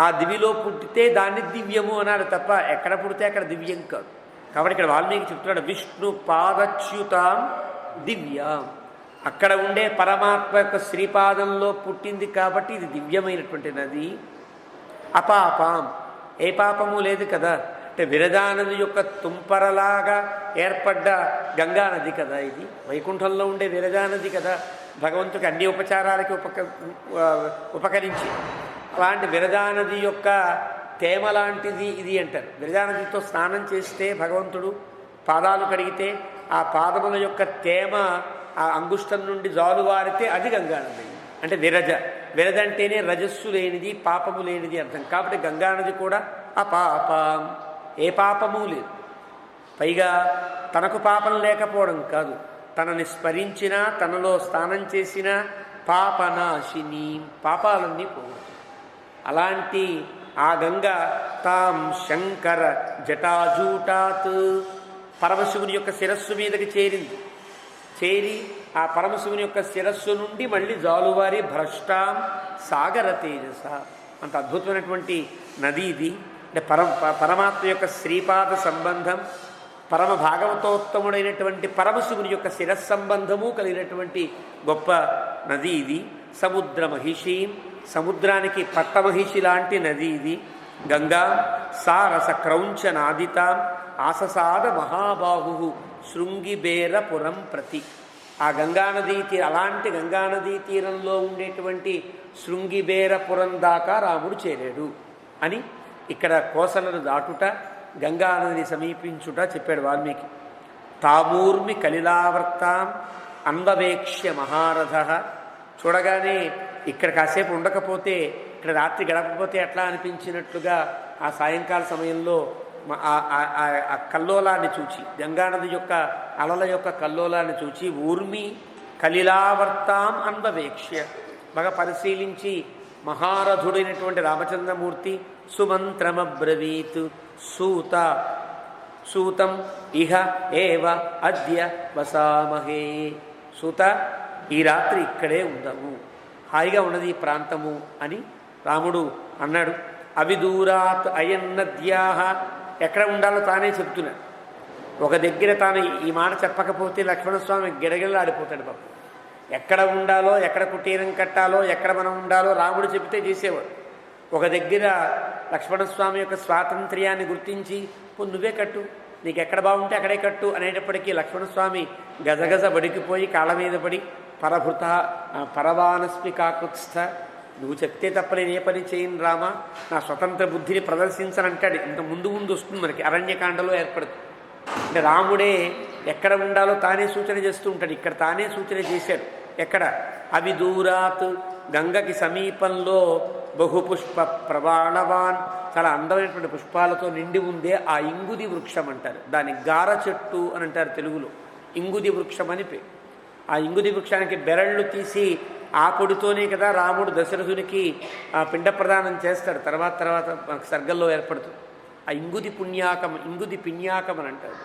ఆ దివిలో పుట్టితే దాన్ని దివ్యము అన్నాడు తప్ప ఎక్కడ పుడితే అక్కడ దివ్యం కాదు. కాబట్టి ఇక్కడ వాల్మీకి చెప్తున్నాడు, విష్ణు పాదచ్యుతాం దివ్యాం. అక్కడ ఉండే పరమాత్మ యొక్క శ్రీపాదంలో పుట్టింది కాబట్టి ఇది దివ్యమైనటువంటి నది. అపాపాం, ఏ పాపము లేదు కదా. అంటే విరజానది యొక్క తుంపరలాగా ఏర్పడ్డ గంగానది కదా ఇది. వైకుంఠంలో ఉండే విరజానది కదా, భగవంతుడికి అన్ని ఉపచారాలకి ఉపకరించి. అలాంటి విరజానది యొక్క తేమ లాంటిది ఇది అంటారు. విరజానదితో స్నానం చేస్తే భగవంతుడు పాదాలు కడిగితే ఆ పాదముల యొక్క తేమ ఆ అంగుష్టం నుండి జాలువారితే అది గంగానది. అంటే విరజ అంటేనే రజస్సు లేనిది, పాపము లేనిది అర్థం. కాబట్టి గంగానది కూడా అపాపం, ఏ పాపము లేదు. పైగా తనకు పాపం లేకపోవడం కాదు, తనని స్మరించినా తనలో స్నానం చేసినా పాపనాశిని, పాపాలన్నీ పోగొట్టు. అలాంటి ఆ గంగ తాం శంకర జటాజూటాత్, పరమశివుని యొక్క శిరస్సు మీదకి చేరి ఆ పరమశివుని యొక్క శిరస్సు నుండి మళ్ళీ జాలువారి భ్రష్టాం సాగర తేజస. అంత అద్భుతమైనటువంటి నది ఇది. అంటే పరమాత్మ యొక్క శ్రీపాద సంబంధం, పరమ భాగవతోత్తముడైనటువంటి పరమశివుని యొక్క శిరస్సంబంధము కలిగినటువంటి గొప్ప నది ఇది. సముద్ర మహిషి, సముద్రానికి పట్టమహిషి లాంటి నది ఇది. గంగా సారస క్రౌంచనాదితాం ఆససాద మహాబాహు శృంగిబేరపురం ప్రతి. ఆ గంగానదీ అలాంటి గంగానదీ తీరంలో ఉండేటువంటి శృంగిబేరపురం దాకా రాముడు చేరాడు అని ఇక్కడ కోసలను దాటుట, గంగానదిని సమీపించుట చెప్పాడు వాల్మీకి. తామూర్మి కలిలావర్తాం అన్వవేక్ష్య మహారథ. చూడగానే ఇక్కడ కాసేపు ఉండకపోతే, ఇక్కడ రాత్రి గడపకపోతే ఎట్లా అనిపించినట్లుగా ఆ సాయంకాల సమయంలో ఆ కల్లోలాన్ని చూచి, గంగానది యొక్క అలల యొక్క కల్లోలాన్ని చూచి ఊర్మి కలిలావర్తాం అన్వవేక్ష్య, బాగా పరిశీలించి మహారథుడైనటువంటి రామచంద్రమూర్తి సుమంత్రమబ్రవీత్ సూతం ఇహ ఏవ అద్య వసామహే. సూత, ఈ రాత్రి ఇక్కడే ఉందాము, హాయిగా ఉన్నది ఈ ప్రాంతము అని రాముడు అన్నాడు. అవిదూరాత్ అయన్నద్యాహ, ఎక్కడ ఉండాలో తానే చెప్తున్నాడు. ఒక దగ్గర తాను ఈ మాట చెప్పకపోతే లక్ష్మణస్వామి గిడగిడలాడిపోతాడు పాపం. ఎక్కడ ఉండాలో, ఎక్కడ కుటీరం కట్టాలో, ఎక్కడ మనం ఉండాలో రాముడు చెబితే చేసేవాడు. ఒక దగ్గర లక్ష్మణస్వామి యొక్క స్వాతంత్ర్యాన్ని గుర్తించి నువ్వే కట్టు, నీకు ఎక్కడ బాగుంటే అక్కడే కట్టు అనేటప్పటికీ లక్ష్మణస్వామి గజగజ బడికిపోయి కాళ్ళ మీద పడి పరభృత పరవానస్మి కాకుత్స్థ, నువ్వు చెప్తే తప్ప నేను ఏ పని చేయను రామా, నా స్వతంత్ర బుద్ధిని ప్రదర్శించనంటాడు. ఇంత ముందు వస్తుంది మనకి అరణ్యకాండలో ఏర్పడుతుంది. అంటే రాముడే ఎక్కడ ఉండాలో తానే సూచన చేస్తూ ఉంటాడు. ఇక్కడ తానే సూచన చేశాడు. ఎక్కడ? అవిదూరాత్, గంగకి సమీపంలో బహుపుష్ప ప్రవాణవాన్, చాలా అందమైనటువంటి పుష్పాలతో నిండి ఉందే ఆ ఇంగుది వృక్షం అంటారు. దాన్ని గార చెట్టు అని అంటారు తెలుగులో. ఇంగుది వృక్షం అని పేరు. ఆ ఇంగుది వృక్షానికి బెరళ్ళు తీసి ఆ పొడితోనే కదా రాముడు దశరథునికి పిండ ప్రదానం చేస్తాడు. తర్వాత సర్గల్లో ఏర్పడుతుంది. ఆ ఇంగుది పిన్యాకం అని అంటారు.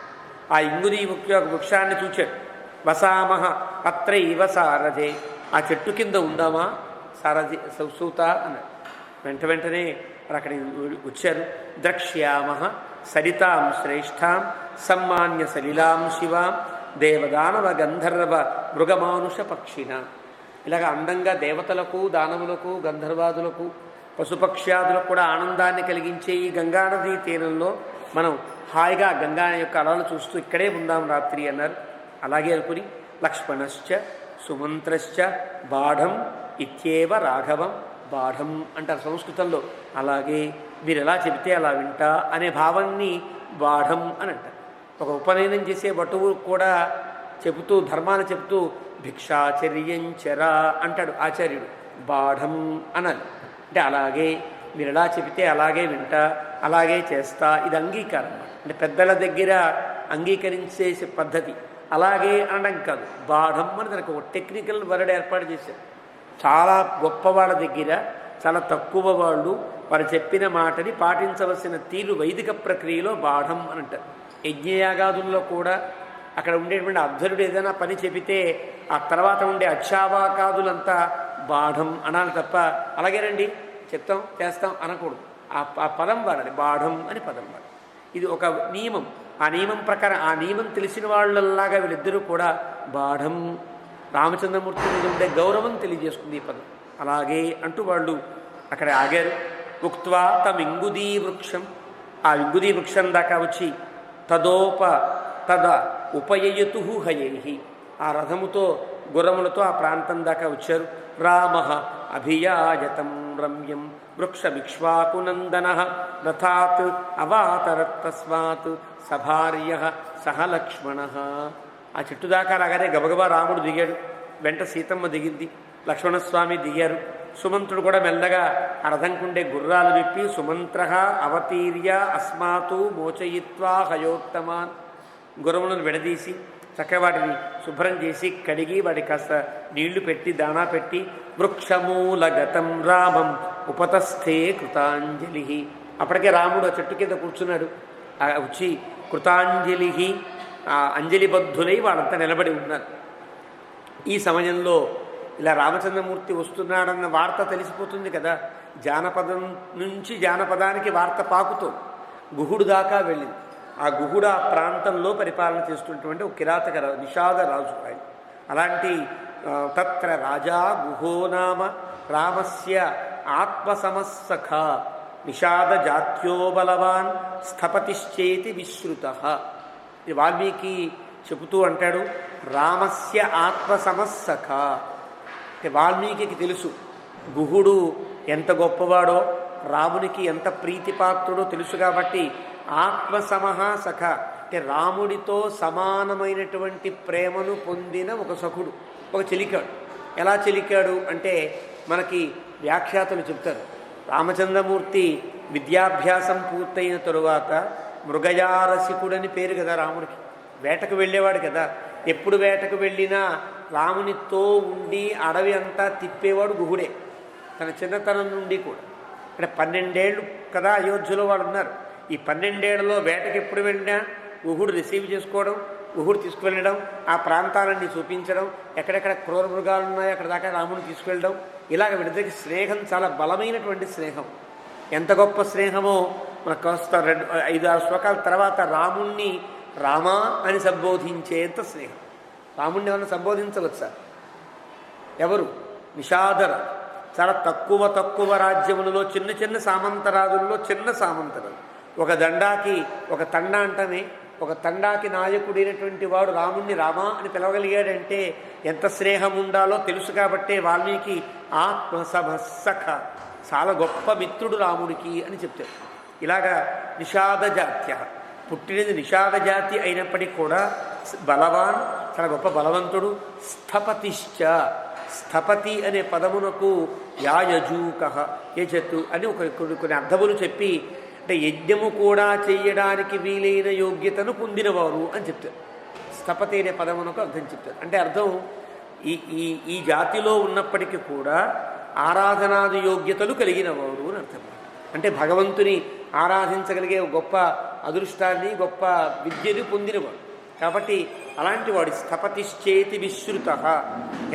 ఆ ఇంగుది వృక్షాన్ని చూచాడు. వసామహ అత్రైవ సారథే, ఆ చెట్టు కింద ఉందామా సారథి సూత అన్నాడు. వెంటనే అక్కడికి వచ్చారు. ద్రక్ష్యామహ సరితాం శ్రేష్టాం సమ్మాన్య సలిలాం శివాం దేవదానవ గంధర్వ మృగమానుష పక్షిణ. ఇలాగ అందంగా దేవతలకు, దానవులకు, గంధర్వాదులకు, పశుపక్ష్యాదులకు కూడా ఆనందాన్ని కలిగించే ఈ గంగానదీ తీరంలో మనం హాయిగా గంగా యొక్క అలలు చూస్తూ ఇక్కడే ఉందాం రాత్రి అన్నారు. అలాగే అనుకుని లక్ష్మణశ్చ సుమంత్రశ్చ బాఢం ఇత్యేవ రాఘవం. బాఢం అంటారు సంస్కృతంలో. అలాగే మీరు ఎలా చెబితే అలా వింటా అనే భావాన్ని బాఢం అని అంటారు. ఒక ఉపనయనం చేసే బటువు కూడా చెబుతూ ధర్మాన్ని చెబుతూ భిక్షాచర్యంచరా అంటాడు ఆచార్యుడు. బాఢం అనాలి. అంటే అలాగే మీరు ఎలా చెబితే అలాగే వింటా, అలాగే చేస్తా. ఇది అంగీకారం. అంటే పెద్దల దగ్గర అంగీకరించే పద్ధతి. అలాగే అనడం కాదు, బాఢం అని తనకు ఒక టెక్నికల్ వర్డ్ ఏర్పాటు చేశారు. చాలా గొప్పవాళ్ళ దగ్గర చాలా తక్కువ వాళ్ళు వారు చెప్పిన మాటని పాటించవలసిన తీరు వైదిక ప్రక్రియలో బాఢం అని అంటారు. యజ్ఞయాగాదుల్లో కూడా అక్కడ ఉండేటువంటి అధ్వరుడు ఏదైనా పని చెబితే ఆ తర్వాత ఉండే అక్షావాకాదులంతా బాఢం అనాలి తప్ప అలాగేనండి చెప్తాం చేస్తాం అనకూడదు. ఆ పదం వాడాలి, బాఢం అని పదం వాడాలి. ఇది ఒక నియమం. ఆ నియమం ప్రకారం ఆ నియమం తెలిసిన వాళ్ళలాగా వీళ్ళిద్దరూ కూడా బాఢం, రామచంద్రమూర్తి మీద ఉండే గౌరవం తెలియజేస్తుంది ఈ పదం. అలాగే అంటూ వాళ్ళు అక్కడ ఆగారు. ఉక్త్వా తమింగుదీ వృక్షం, ఆ ఇంగుదీ వృక్షం దాకా వచ్చి తద ఉపయయతు హయై, ఆ రథముతో గుర్రములతో ఆ ప్రాంతం దాకా వచ్చారు. రామ అభియాయతం రమ్యం వృక్షమిక్ష్వాకునందన రథాత్ అవాతరత్తస్మాత్ సభార్య సహ లక్ష్మణ. ఆ చెట్టు దాకా రాగానే గబగబా రాముడు దిగాడు. వెంట సీతమ్మ దిగింది, లక్ష్మణస్వామి దిగారు. సుమంత్రుడు కూడా మెల్లగా ఆ రథంకుండే గుర్రాలు విప్పి సుమంత్ర అవతీర్య అస్మాతు మోచయిత్వా హయోత్తమాన్, గుర్రములను విడదీసి చక్కగా వాటిని శుభ్రం చేసి కడిగి వాటికి కాస్త నీళ్లు పెట్టి దాణా పెట్టి వృక్షమూలగతం రామం ఉపతస్థే కృతాంజలి. అప్పటికే రాముడు ఆ చెట్టు కింద కూర్చున్నాడు. వచ్చి కృతాంజలి, అంజలిబద్ధులై వాళ్ళంతా నిలబడి ఉన్నారు. ఈ సమయంలో ఇలా రామచంద్రమూర్తి వస్తున్నాడన్న వార్త తెలిసిపోతుంది కదా. జానపదం నుంచి జానపదానికి వార్త పాకుతోంది. గుహుడు దాకా వెళ్ళింది. ఆ గుహుడు ఆ ప్రాంతంలో పరిపాలన చేస్తున్నటువంటి ఒక కిరాతక నిషాద రాజు ఆయన. అలాంటి తత్ర రాజా గుహో నామ రామస్య ఆత్మసమస్సఖ నిషాద జాత్యో బలవాన్ స్థపతిశ్చేతి విశ్రుత. ఇది వాల్మీకి చెబుతూ అంటాడు, రామస్య ఆత్మసమస్సఖ. అంటే వాల్మీకి తెలుసు గుహుడు ఎంత గొప్పవాడో, రామునికి ఎంత ప్రీతిపాత్రుడో తెలుసు. కాబట్టి ఆత్మసమహ సఖ అంటే రాముడితో సమానమైనటువంటి ప్రేమను పొందిన ఒక సఖుడు, ఒక చెలికాడు. ఎలా చెలికాడు అంటే మనకి వ్యాఖ్యాతలు చెప్తారు. రామచంద్రమూర్తి విద్యాభ్యాసం పూర్తయిన తరువాత మృగయారసికుడని పేరు కదా రాముడికి. వేటకు వెళ్ళేవాడు కదా. ఎప్పుడు వేటకు వెళ్ళినా రామునితో ఉండి అడవి అంతా తిప్పేవాడు గుహుడే, తన చిన్నతనం నుండి కూడా. ఇక్కడ 12 ఏళ్ళు కదా అయోధ్యలో వాళ్ళు ఉన్నారు. ఈ 12 ఏళ్లలో వేటకి ఎప్పుడు వెళ్ళినా గుహుడు రిసీవ్ చేసుకోవడం, గుహుడు తీసుకువెళ్ళడం, ఆ ప్రాంతాలన్నీ చూపించడం, ఎక్కడెక్కడ క్రూర మృగాలు ఉన్నాయో అక్కడ దాకా రాముని తీసుకువెళ్ళడం. ఇలాగ వీళ్ళిద్దరికి స్నేహం చాలా బలమైనటువంటి స్నేహం. ఎంత గొప్ప స్నేహమో మనకు కాస్త 5-6 శ్లోకాల తర్వాత రాముణ్ణి రామా అని సంబోధించేంత స్నేహం. రాముణ్ణి ఏమన్నా సంబోధించవచ్చా? ఎవరు? నిషాదరాజు. చాలా తక్కువ రాజ్యములలో చిన్న చిన్న సామంతరాజుల్లో చిన్న సామంతరాజు. ఒక దండాకి ఒక తండా అంటమే, ఒక తండాకి నాయకుడైనటువంటి వాడు రాముణ్ణి రామా అని పిలవగలిగాడంటే ఎంత స్నేహం ఉండాలో తెలుసు. కాబట్టే వాల్మీకి ఆత్మసమస్సఖ, చాలా గొప్ప మిత్రుడు రాముడికి అని చెప్తాడు. ఇలాగా నిషాద జాత్య, పుట్టినది నిషాద జాతి అయినప్పటికీ కూడా బలవాన్, చాలా గొప్ప బలవంతుడు. స్థపతిశ్చ, స్థపతి అనే పదమునకు యాయజూక యజతు అని కొన్ని అర్థములు చెప్పి, అంటే యజ్ఞము కూడా చేయడానికి వీలైన యోగ్యతను పొందినవారు అని చెప్తారు. స్థపతి అనే పదమునకు అర్థం చెప్తారు. అంటే అర్థం ఈ ఈ ఈ జాతిలో ఉన్నప్పటికీ కూడా ఆరాధనాది యోగ్యతలు కలిగినవాడు అని అర్థం. అంటే భగవంతుని ఆరాధించగలిగే గొప్ప అదృష్టాన్ని గొప్ప విద్యని పొందినవాడు. కాబట్టి అలాంటి వాడు స్థపతిశ్చేతి విశ్రుత,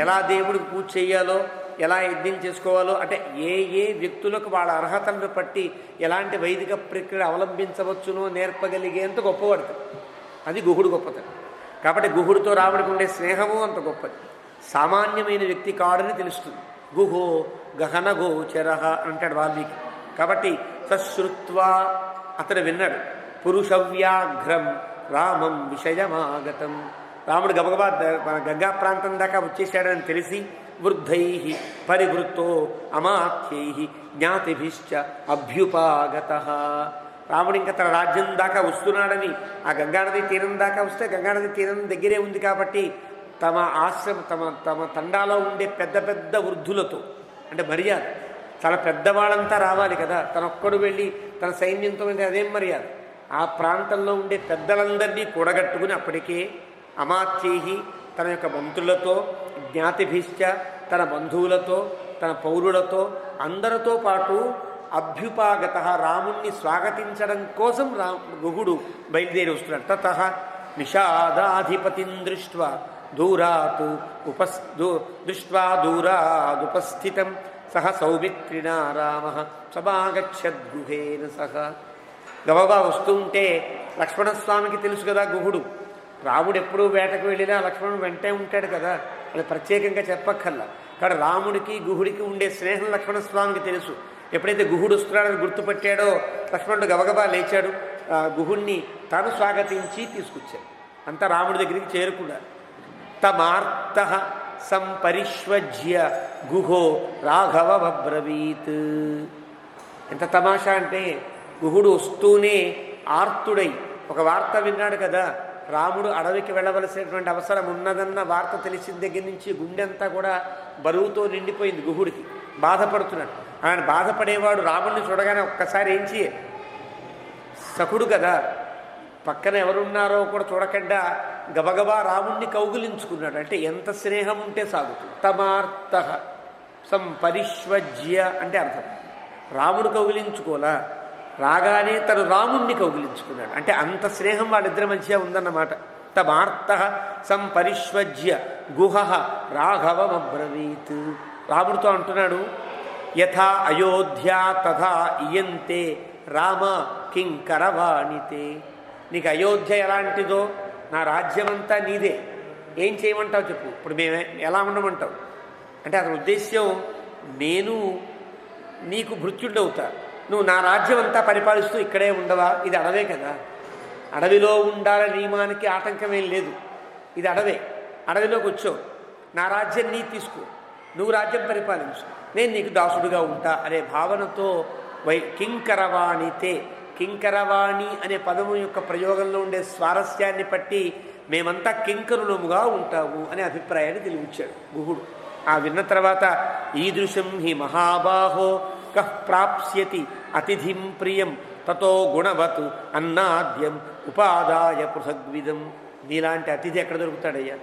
ఎలా దేవుడికి పూజ చేయాలో, ఎలా యజ్ఞం చేసుకోవాలో, అంటే ఏ ఏ వ్యక్తులకు వాళ్ళ అర్హతలను బట్టి ఎలాంటి వైదిక ప్రక్రియ అవలంబించవచ్చునో నేర్పగలిగేంత గొప్పవాడు. అది గుహుడు గొప్పతనం. కాబట్టి గుహుడితో రాముడికి ఉండే స్నేహము అంత గొప్పది. సామాన్యమైన వ్యక్తి కాడని తెలుస్తుంది. గుహో గహన గోచర అంటాడు వాల్మీకి. కాబట్టి సశ్రుత్వా అతడు విన్నాడు. పురుషవ్యాఘ్రం రామం విషయమాగతం, రాముడు గబగబా మన గంగా ప్రాంతం దాకా వచ్చేసాడని తెలిసి వృద్ధై పరివృత్తో అమాత్యై జ్ఞాతిభిశ్చ అభ్యుపాగత, రాముడు ఇంకా తన రాజ్యం దాకా వస్తున్నాడని, ఆ గంగానది తీరం దాకా వస్తే గంగానది తీరం దగ్గరే ఉంది కాబట్టి తమ ఆశ్రమ తమ తండాలో ఉండే పెద్ద పెద్ద వృద్ధులతో, అంటే మర్యాద, చాలా పెద్దవాళ్ళంతా రావాలి కదా, తనొక్కడు వెళ్ళి తన సైన్యంతో వెళ్ళి అదేం మర్యాద. ఆ ప్రాంతంలో ఉండే పెద్దలందరినీ కూడగట్టుకుని అప్పటికే అమాత్యై తన యొక్క మంత్రులతో, జ్ఞాతిభిశ్చ తన బంధువులతో, తన పౌరులతో అందరితో పాటు అభ్యుపాగత రాముణ్ణి స్వాగతించడం కోసం గుహుడు బయలుదేరి వస్తున్నాడు. తతః నిషాదాధిపతిం దృష్ట్వా దూరాత్ దూరాదుపస్థితం సహ సౌమిత్రిణా రామ సమాగచ్చద్గుహేన సహ. గబగబా వస్తుంటే లక్ష్మణస్వామికి తెలుసు కదా గుహుడు, రాముడు ఎప్పుడూ వేటకు వెళ్ళినా లక్ష్మణుడు వెంటే ఉంటాడు కదా, అది ప్రత్యేకంగా చెప్పక్కర్లా. కానీ రాముడికి గుహుడికి ఉండే స్నేహం లక్ష్మణస్వామికి తెలుసు. ఎప్పుడైతే గుహుడు వస్తున్నాడని గుర్తుపట్టాడో లక్ష్మణుడు గబగబా లేచాడు, గుహుణ్ణి తాను స్వాగతించి తీసుకొచ్చాడు. అంతా రాముడి దగ్గరికి చేరుకున్నాడు. తమార్త సంపరిష్వజ్య గుహో రాఘవ అబ్రవీత్. ఎంత తమాషా అంటే గుహుడు వస్తూనే ఆర్తుడై ఒక వార్త విన్నాడు కదా, రాముడు అడవికి వెళ్ళవలసినటువంటి అవసరం ఉన్నదన్న వార్త తెలిసిన దగ్గర నుంచి గుండెంతా కూడా బరువుతో నిండిపోయింది గుహుడికి. బాధపడుతున్నాడు. ఆయన బాధపడేవాడు రాముడిని చూడగానే ఒక్కసారి ఏం చేయ, సఖుడు కదా, పక్కన ఎవరున్నారో కూడా చూడకుండా గబగబా రాముణ్ణి కౌగులించుకున్నాడు. అంటే ఎంత స్నేహం ఉంటే సాగుతుంది. తమార్త సంపరిష్వజ్య అంటే అర్థం రాముడు కౌగిలించుకోలా, రాగానే తను రాముణ్ణి కౌగిలించుకున్నాడు. అంటే అంత స్నేహం వాళ్ళిద్దరి మధ్య ఉందన్నమాట. తమార్త సంపరిష్వజ్య గుహ రాఘవమబ్రవీత్. రాముడితో అంటున్నాడు, యథా అయోధ్యా తథా ఇయంతే రామ కింకరవాణితే. నీకు అయోధ్య ఎలాంటిదో నా రాజ్యమంతా నీదే, ఏం చేయమంటావు చెప్పు, ఇప్పుడు మేము ఎలా ఉండమంటావు అంటే అతని ఉద్దేశ్యం నేను నీకు భృత్యుడవుతా, నువ్వు నా రాజ్యం అంతా పరిపాలిస్తూ ఇక్కడే ఉండవా, ఇది అడవే కదా, అడవిలో ఉండాలనే నియమానికి ఆటంకమేం లేదు, ఇది అడవే, అడవిలోకి వచ్చావు, నా రాజ్యం నీ తీసుకో, నువ్వు రాజ్యం పరిపాలించు, నేను నీకు దాసుడుగా ఉంటా అనే భావనతో కింకరవాణితే. కింకరవాణి అనే పదము యొక్క ప్రయోగంలో ఉండే స్వారస్యాన్ని బట్టి మేమంతా కింకరులముగా ఉంటాము అనే అభిప్రాయాన్ని తెలివించాడు గుహుడు. ఆ విన్న తర్వాత ఈదృశం హి మహాబాహో కః ప్రాప్స్యతి అతిథిం ప్రియం తతో గుణవత్ అన్నాద్యం ఉపాదాయ పృథగ్విదం. నీలాంటి అతిథి ఎక్కడ దొరుకుతాడయ్యా,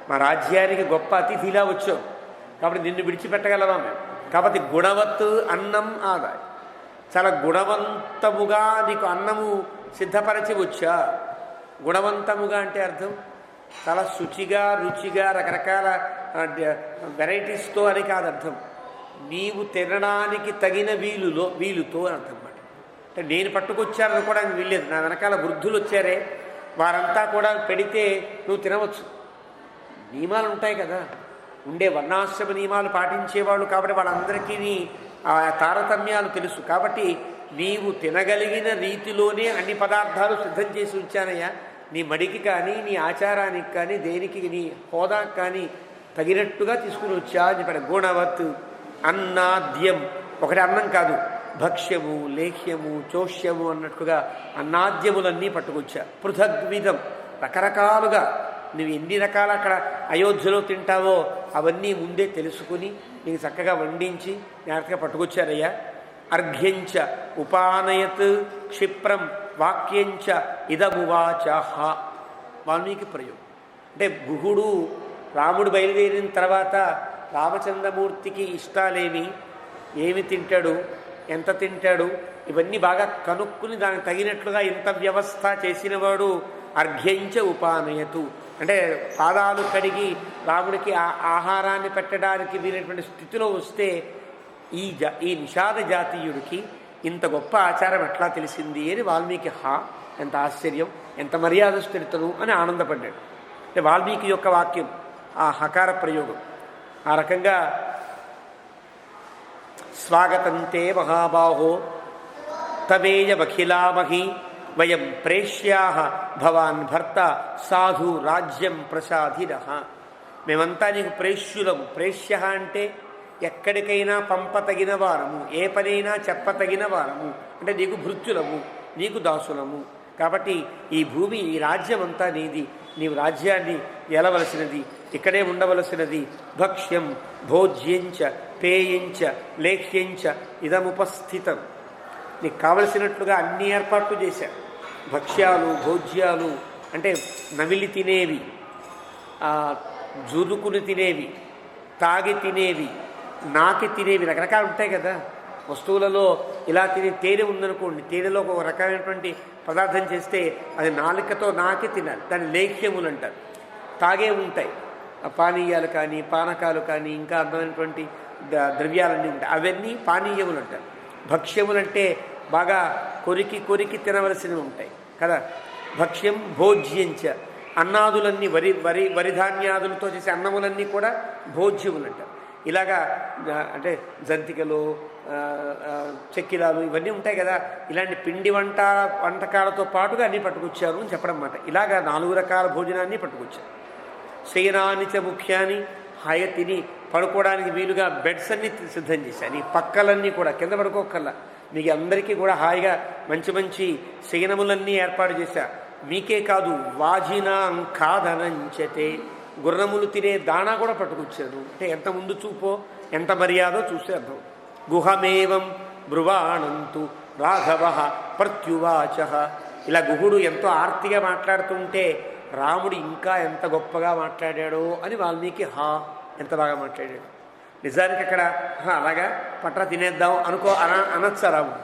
మా రాజ్యానికి గొప్ప అతిథిలా వచ్చావు కాబట్టి నిన్ను విడిచిపెట్టగలవా మేము, కాబట్టి గుణవత్ అన్నం ఆదాయ, చాలా గుణవంతముగా నీకు అన్నము సిద్ధపరచి వచ్చా. గుణవంతముగా అంటే అర్థం చాలా శుచిగా రుచిగా రకరకాల వెరైటీస్తో అని కాదు అర్థం, నీవు తినడానికి తగిన వీలుతో అని అర్థం అన్నమాట. అంటే నేను పట్టుకొచ్చానని కూడా వీల్లేదు, నా వెనకాల వృద్ధులు వచ్చారే వారంతా కూడా పెడితే నువ్వు తినవచ్చు. నియమాలు ఉంటాయి కదా, ఉండే వర్ణాశ్రమ నియమాలు పాటించేవాళ్ళు కాబట్టి వాళ్ళందరికీ ఆ తారతమ్యాలు తెలుసు. కాబట్టి నీవు తినగలిగిన రీతిలోనే అన్ని పదార్థాలు సిద్ధం చేసి ఉంచానయ్యా, నీ మడికి కానీ నీ ఆచారానికి కానీ దేనికి నీ హోదాకి కానీ తగినట్టుగా తీసుకుని వచ్చా అని చెప్పాడు. గుణవత్ అన్నాద్యం, ఒకటి అన్నం కాదు, భక్ష్యము లేహ్యము చోష్యము అన్నట్టుగా అన్నాద్యములన్నీ పట్టుకొచ్చా. పృథగ్విధం, రకరకాలుగా నువ్వు ఎన్ని రకాల అక్కడ అయోధ్యలో తింటావో అవన్నీ ముందే తెలుసుకుని నీకు చక్కగా వండించి జాగ్రత్తగా పట్టుకొచ్చారయ్యా. అర్ఘ్యంచ ఉపానయత్ క్షిప్రం వాక్యంచ ఇదమువాచ. వాల్మీకి ప్రయోగం అంటే గుహుడు రాముడు బయలుదేరిన తర్వాత రామచంద్రమూర్తికి ఇష్టాలేమి, ఏమి తింటాడు, ఎంత తింటాడు, ఇవన్నీ బాగా కనుక్కుని దానికి తగినట్లుగా ఇంత వ్యవస్థ చేసినవాడు అర్ఘ్యంచ ఉపానయతు, అంటే పాదాలు కడిగి రాముడికి ఆహారాన్ని పెట్టడానికి వీలైనటువంటి స్థితిలో వస్తే ఈ నిషాద జాతీయుడికి ఇంత గొప్ప ఆచారం ఎట్లా తెలిసింది అని వాల్మీకి ఎంత ఆశ్చర్యం, ఎంత మర్యాదస్థితను అని ఆనందపడ్డాడు. అంటే వాల్మీకి యొక్క వాక్యం ఆ హకార ప్రయోగం ఆ రకంగా స్వాగతంతే మహాబాహో తవేయమఖిలామహి వయం ప్రేష్యా భవాన్ భర్త సాధు రాజ్యం ప్రసాదిరః. మేమంతా నీకు ప్రేష్యులము. ప్రేష్య అంటే ఎక్కడికైనా పంపతగిన వారము, ఏ పనైనా చెప్పతగిన వారము, అంటే నీకు భృత్యులము, నీకు దాసులము. కాబట్టి ఈ భూమి, ఈ రాజ్యం అంతా నీది. నీవు రాజ్యాన్ని ఏలవలసినది, ఇక్కడే ఉండవలసినది. భక్ష్యం భోజ్యంచ పేయంచ లేఖ్యంచ ఇదముపస్థితం. నీకు కావలసినట్లుగా అన్ని ఏర్పాట్లు చేశారు. భక్ష్యాలు భోజ్యాలు అంటే నమిలి తినేవి, జురుకుని తినేవి, తాగి తినేవి, నాకి తినేవి, రకరకాలు ఉంటాయి కదా వస్తువులలో. ఇలా తినే తేనె ఉందనుకోండి, తేనెలో ఒక రకమైనటువంటి పదార్థం చేస్తే అది నాలుకతో నాకి తినాలి, దాన్ని లేఖ్యములు అంటారు. తాగే ఉంటాయి పానీయాలు కానీ పానకాలు కానీ ఇంకా అందమైనటువంటి ద్రవ్యాలన్నీ ఉంటాయి, అవన్నీ పానీయములు అంటారు. భక్ష్యములంటే బాగా కొరికి కొరికి తినవలసినవి ఉంటాయి కదా. భక్ష్యం భోజ్యంచ అన్నాదులన్నీ వరిధాన్యాదులతో చేసే అన్నములన్నీ కూడా భోజ్యములు అంటారు. ఇలాగా అంటే జంతికలు చెక్కిలాలు ఇవన్నీ ఉంటాయి కదా. ఇలాంటి పిండి వంటకాలతో పాటుగా అన్నీ పట్టుకొచ్చారు అని చెప్పడం అన్నమాట. ఇలాగా 4 రకాల భోజనాన్ని పట్టుకొచ్చారు. శయనాన్ని చ ముఖ్యాన్ని, హాయిగా తిని పడుకోవడానికి వీలుగా బెడ్స్ అన్నీ సిద్ధం చేశాను. ఈ పక్కలన్నీ కూడా కింద పడుకోకల్లా మీకు అందరికీ కూడా హాయిగా మంచి మంచి శయనములన్నీ ఏర్పాటు చేశా. మీకే కాదు వాజినాం ఖాదనంచతే, గుర్రములు తినే దాణా కూడా పట్టుకొచ్చాను. అంటే ఎంత ముందు చూపో, ఎంత మర్యాదో చూస్తే అర్థం. గుహమేవం బ్రువాణంతు రాఘవ ప్రత్యువాచ. ఇలా గుహుడు ఎంతో ఆర్తిగా మాట్లాడుతుంటే రాముడు ఇంకా ఎంత గొప్పగా మాట్లాడాడో అని వాల్మీకి ఎంత బాగా మాట్లాడాడు. నిజానికి అక్కడ అలాగా పట్రా తినేద్దాం అనొచ్చా రాముడు?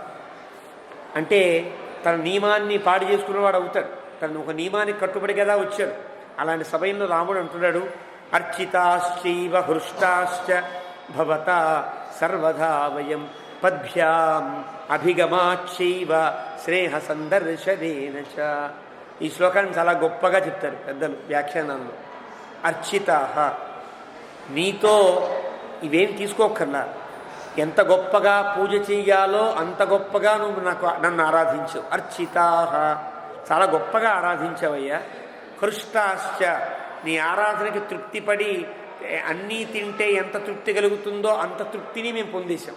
అంటే తన నియమాన్ని పాడు చేసుకున్నవాడు అవుతాడు. తను ఒక నియమానికి కట్టుబడి కదా వచ్చాడు. అలాంటి సమయంలో రాముడు అంటున్నాడు, అర్చితాశ్చైవ హృష్టాశ్చ భవతా సర్వదా వయం పద్భ్యాం అభిగమాచ్చైవ స్నేహ సందర్శనేన చ. ఈ శ్లోకాన్ని చాలా గొప్పగా చెప్తారు పెద్దలు వ్యాఖ్యానాల్లో. అర్చితాః, నీతో ఇవేం తీసుకోకర్లా, ఎంత గొప్పగా పూజ చెయ్యాలో అంత గొప్పగా నువ్వు నన్ను ఆరాధించు. అర్చితాః, చాలా గొప్పగా ఆరాధించవయ్యా. హృష్టాశ్చ, నీ ఆరాధనకి తృప్తిపడి అన్నీ తింటే ఎంత తృప్తి కలుగుతుందో అంత తృప్తిని మేము పొందేశాం.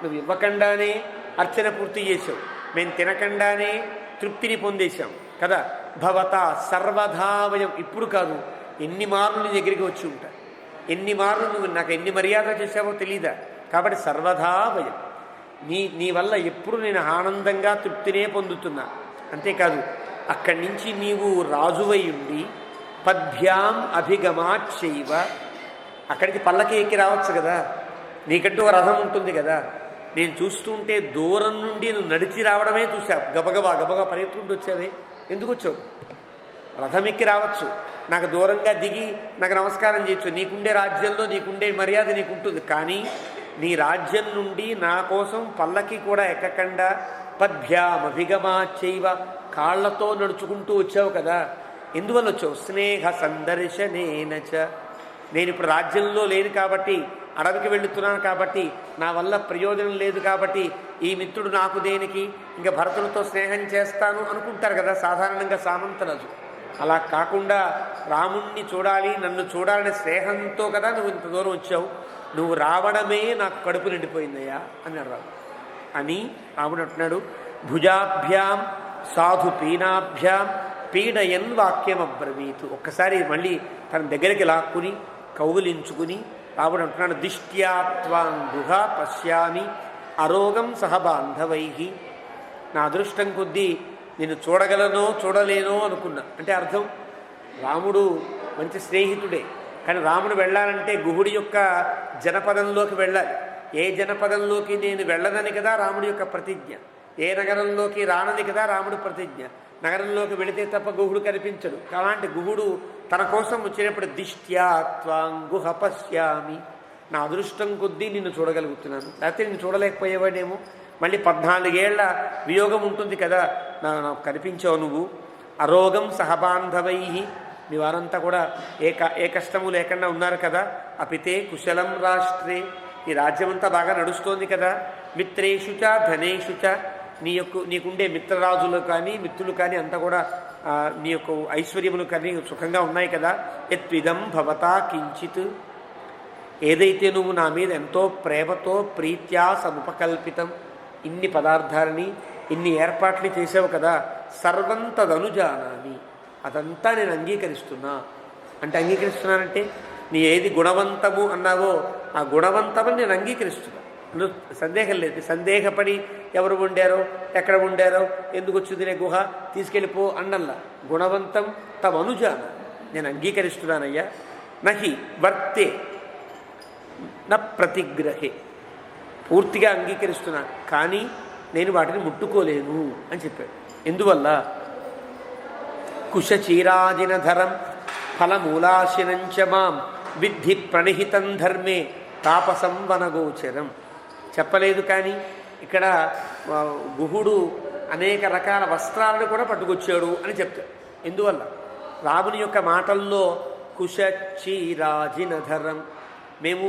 నువ్వు ఇవ్వకుండానే అర్చన పూర్తి చేసావు, మేము తినకుండానే తృప్తిని పొందేశాం కదా. భవత సర్వధావయం, ఇప్పుడు కాదు ఎన్ని మార్లు నీ దగ్గరికి వచ్చి ఉంటా, ఎన్ని మార్లు నువ్వు నాకు ఎన్ని మర్యాద చేసావో తెలీదా. కాబట్టి సర్వధావయం, నీ వల్ల ఎప్పుడు నేను ఆనందంగా తృప్తినే పొందుతున్నా. అంతేకాదు అక్కడి నుంచి నీవు రాజువై ఉండి పద్భ్యాం అభిగమాచ్చైవ, అక్కడికి పల్లకి ఎక్కి రావచ్చు కదా, నీకంటూ ఒక రథం ఉంటుంది కదా. నేను చూస్తుంటే దూరం నుండి నువ్వు నడిచి రావడమే చూసావు, గబగబా పరిగెత్తుకుంటూ వచ్చావే, ఎందుకు వచ్చావు? రథం ఎక్కి రావచ్చు, నాకు దూరంగా దిగి నాకు నమస్కారం చేయొచ్చు, నీకుండే రాజ్యంలో నీకుండే మర్యాద నీకుంటుంది. కానీ నీ రాజ్యం నుండి నా కోసం పల్లకి కూడా ఎక్కకుండా పద్భ్యాం అభిగమాచ్చైవ, కాళ్లతో నడుచుకుంటూ వచ్చావు కదా. ఎందువల్ల వచ్చావు? స్నేహ సందర్శనేన చ. నేను ఇప్పుడు రాజ్యంలో లేను కాబట్టి, అడవికి వెళుతున్నాను కాబట్టి, నా వల్ల ప్రయోజనం లేదు కాబట్టి ఈ మిత్రుడు నాకు దేనికి, ఇంకా భరతునితో స్నేహం చేస్తాను అనుకుంటారు కదా సాధారణంగా సామంతరాజు. అలా కాకుండా రాముణ్ణి చూడాలి, నన్ను చూడాలనే స్నేహంతో కదా నువ్వు ఇంత దూరం వచ్చావు. నువ్వు రావడమే నాకు కడుపు నిండిపోయిందయ్యా అన్నాడు రాము. అని రాముడు అంటున్నాడు, భుజాభ్యాం సాధు పీనాభ్యాం పీడయన్ వాక్యం అబ్రవీతు. ఒక్కసారి మళ్ళీ తన దగ్గరికి లాక్కుని కౌగులించుకుని రాముడు అంటున్నాడు, దిష్ట్యాత్వాం గుహ పశ్యామి అరోగం సహబాంధవై. నా అదృష్టం కొద్దీ నేను చూడగలనో చూడలేనో అనుకున్నా. అంటే అర్థం రాముడు మంచి స్నేహితుడే, కానీ రాముడు వెళ్ళాలంటే గుహుడి యొక్క జనపదంలోకి వెళ్ళాలి. ఏ జనపదంలోకి నేను వెళ్ళదని కదా రాముడి యొక్క ప్రతిజ్ఞ. ఏ నగరంలోకి రానని కదా రాముడు ప్రతిజ్ఞ. నగరంలోకి వెళితే తప్ప గుహుడు కనిపించడు. అలాంటి గుహుడు తన కోసం వచ్చినప్పుడు దిష్ట్యా త్వాం గుహ పశ్యామి, నా అదృష్టం కొద్దీ నిన్ను చూడగలుగుతున్నాను, లేకపోతే నిన్ను చూడలేకపోయేవాడేమో. మళ్ళీ 14 ఏళ్ల వియోగం ఉంటుంది కదా, నాకు కనిపించావు నువ్వు. అరోగం సహబాంధవై, మీ వారంతా కూడా ఏ కష్టము లేకుండా ఉన్నారు కదా. అపితే కుశలం రాష్ట్రే, ఈ రాజ్యమంతా బాగా నడుస్తోంది కదా. మిత్రేషుచ ధనేషుచ, నీకుండే మిత్రరాజులు కానీ మిత్రులు కానీ అంతా కూడా నీ యొక్క ఐశ్వర్యములు కానీ సుఖంగా ఉన్నాయి కదా. యత్విదం భవతా కించిత్, ఏదైతే నువ్వు నా మీద ఎంతో ప్రేమతో ప్రీత్యా సముపకల్పితం, ఇన్ని పదార్థాలని ఇన్ని ఏర్పాట్లు చేసావు కదా. సర్వం తదనుజానామి, అదంతా నేను అంగీకరిస్తున్నా. అంటే అంగీకరిస్తున్నానంటే నీ ఏది గుణవంతము అన్నావో ఆ గుణవంతమని నేను అంగీకరిస్తున్నా. సందేహం లేదు. సందేహపడి ఎవరు ఉండారో ఎక్కడ ఉండారో ఎందుకు వచ్చింది గుహ తీసుకెళ్ళిపో అన్నల్లా. గుణవంతం తమనుజాన, నేను అంగీకరిస్తున్నానయ్యా. నహి వర్తే నా ప్రతిగ్రహే, పూర్తిగా అంగీకరిస్తున్నాను కానీ నేను వాటిని ముట్టుకోలేను అని చెప్పాడు. ఎందువల్ల? కుశచీరాజినధరం ఫలమూలాశినంచ మాం విద్ధి ప్రణిహితం ధర్మే తాపసం వనగోచరం. చెప్పలేదు కానీ ఇక్కడ గుహుడు అనేక రకాల వస్త్రాలను కూడా పట్టుకొచ్చాడు అని చెప్తాడు. ఎందువల్ల? రాముని యొక్క మాటల్లో కుశచీరాజినధరం, మేము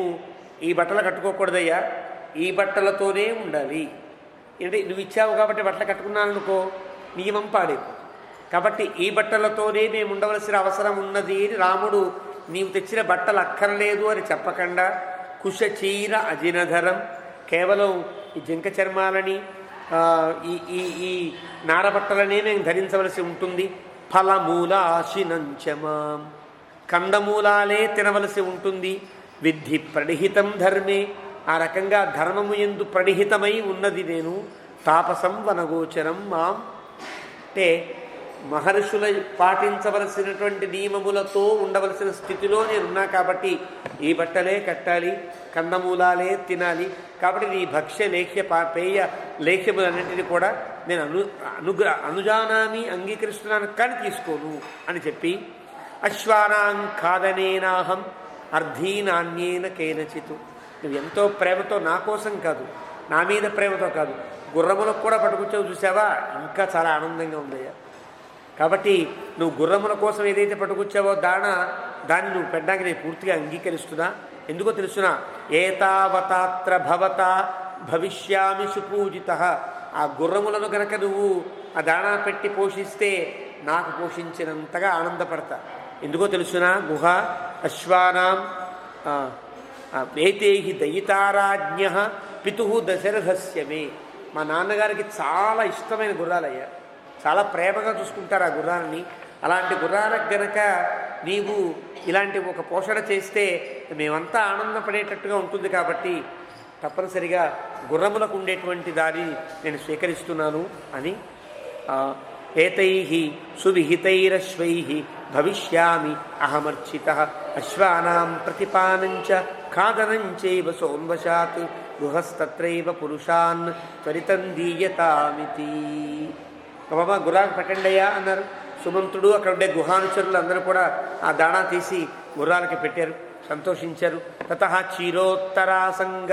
ఈ బట్టలు కట్టుకోకూడదయ్యా, ఈ బట్టలతోనే ఉండాలి. అంటే నువ్వు ఇచ్చావు కాబట్టి బట్టలు కట్టుకున్నాను అనుకో, నియమం పాడైపో. కాబట్టి ఈ బట్టలతోనే మేము ఉండవలసిన అవసరం ఉన్నది అని రాముడు నీవు తెచ్చిన బట్టలు అక్కర్లేదు అని చెప్పకుండా కుశచీర అజినధరం, కేవలం ఈ జింక చర్మాలని ఈ నారబట్టలనే మేము ధరించవలసి ఉంటుంది. ఫలమూలాశినంచమాం, కందమూలాలే తినవలసి ఉంటుంది. విద్ధి ప్రణిహితం ధర్మే, ఆ రకంగా ధర్మము యందు ప్రణిహితమై ఉన్నది నేను. తాపసం వనగోచరం మాం, అంటే మహర్షుల పాటించవలసినటువంటి నియమములతో ఉండవలసిన స్థితిలో నేనున్నా కాబట్టి ఈ బట్టలే కట్టాలి, కందమూలాలే తినాలి. కాబట్టి నీ భక్ష్య లేఖ్య పేయ లేఖ్యములన్నింటినీ కూడా నేను అనుజానామి, అంగీకరిస్తున్నాను కానీ తీసుకోను అని చెప్పి అశ్వానాం ఖాదనేనాహం అర్ధీనాన్యేన కేనచితు, నువ్వు ఎంతో ప్రేమతో నా కోసం కాదు, నా మీద ప్రేమతో కాదు, గుర్రములకు కూడా పట్టుకొచ్చావు చూసావా, ఇంకా చాలా ఆనందంగా ఉందయ్యా. కాబట్టి నువ్వు గుర్రముల కోసం ఏదైతే పట్టుకొచ్చావో దాన్ని నువ్వు పెట్టడానికి నేను పూర్తిగా అంగీకరిస్తున్నా. ఎందుకో తెలుసునా? ఏతావతాత్ర భవత భవిష్యామి సుపూజిత, ఆ గుర్రములను కనుక నువ్వు ఆ దాణా పెట్టి పోషిస్తే నాకు పోషించినంతగా ఆనందపడతా. ఎందుకో తెలుసునా? గుహ అశ్వానాం ఏతేహి దయితారాజ్ఞ పితు దశరథస్యమే, మా నాన్నగారికి చాలా ఇష్టమైన గుర్రాలయ్యా, చాలా ప్రేమగా చూసుకుంటారు ఆ గుర్రాలని. అలాంటి గుర్రాలకు గనక నీవు ఇలాంటి ఒక పోషణ చేస్తే మేమంతా ఆనందపడేటట్టుగా ఉంటుంది. కాబట్టి తప్పనిసరిగా గుర్రములకు ఉండేటువంటి దాన్ని నేను స్వీకరిస్తున్నాను అని. ఏతై సువిహితైరశ్వై భవిష్యామి అహమర్చిత అశ్వానాం ప్రతిపానంచ ఖాదనంచైవ సోన్వశాత్ గుహస్తత్రైవ పురుషాన్ త్వరితం దీయతామితి. బాబా గుర్రాన్ని పెట్టండి అయ్యా అన్నారు. సుమంతుడు అక్కడ ఉండే గుహానుచరులు అందరూ కూడా ఆ దాణా తీసి గుర్రాలకి పెట్టారు, సంతోషించారు. తతః క్షీరోత్తరాసంగ,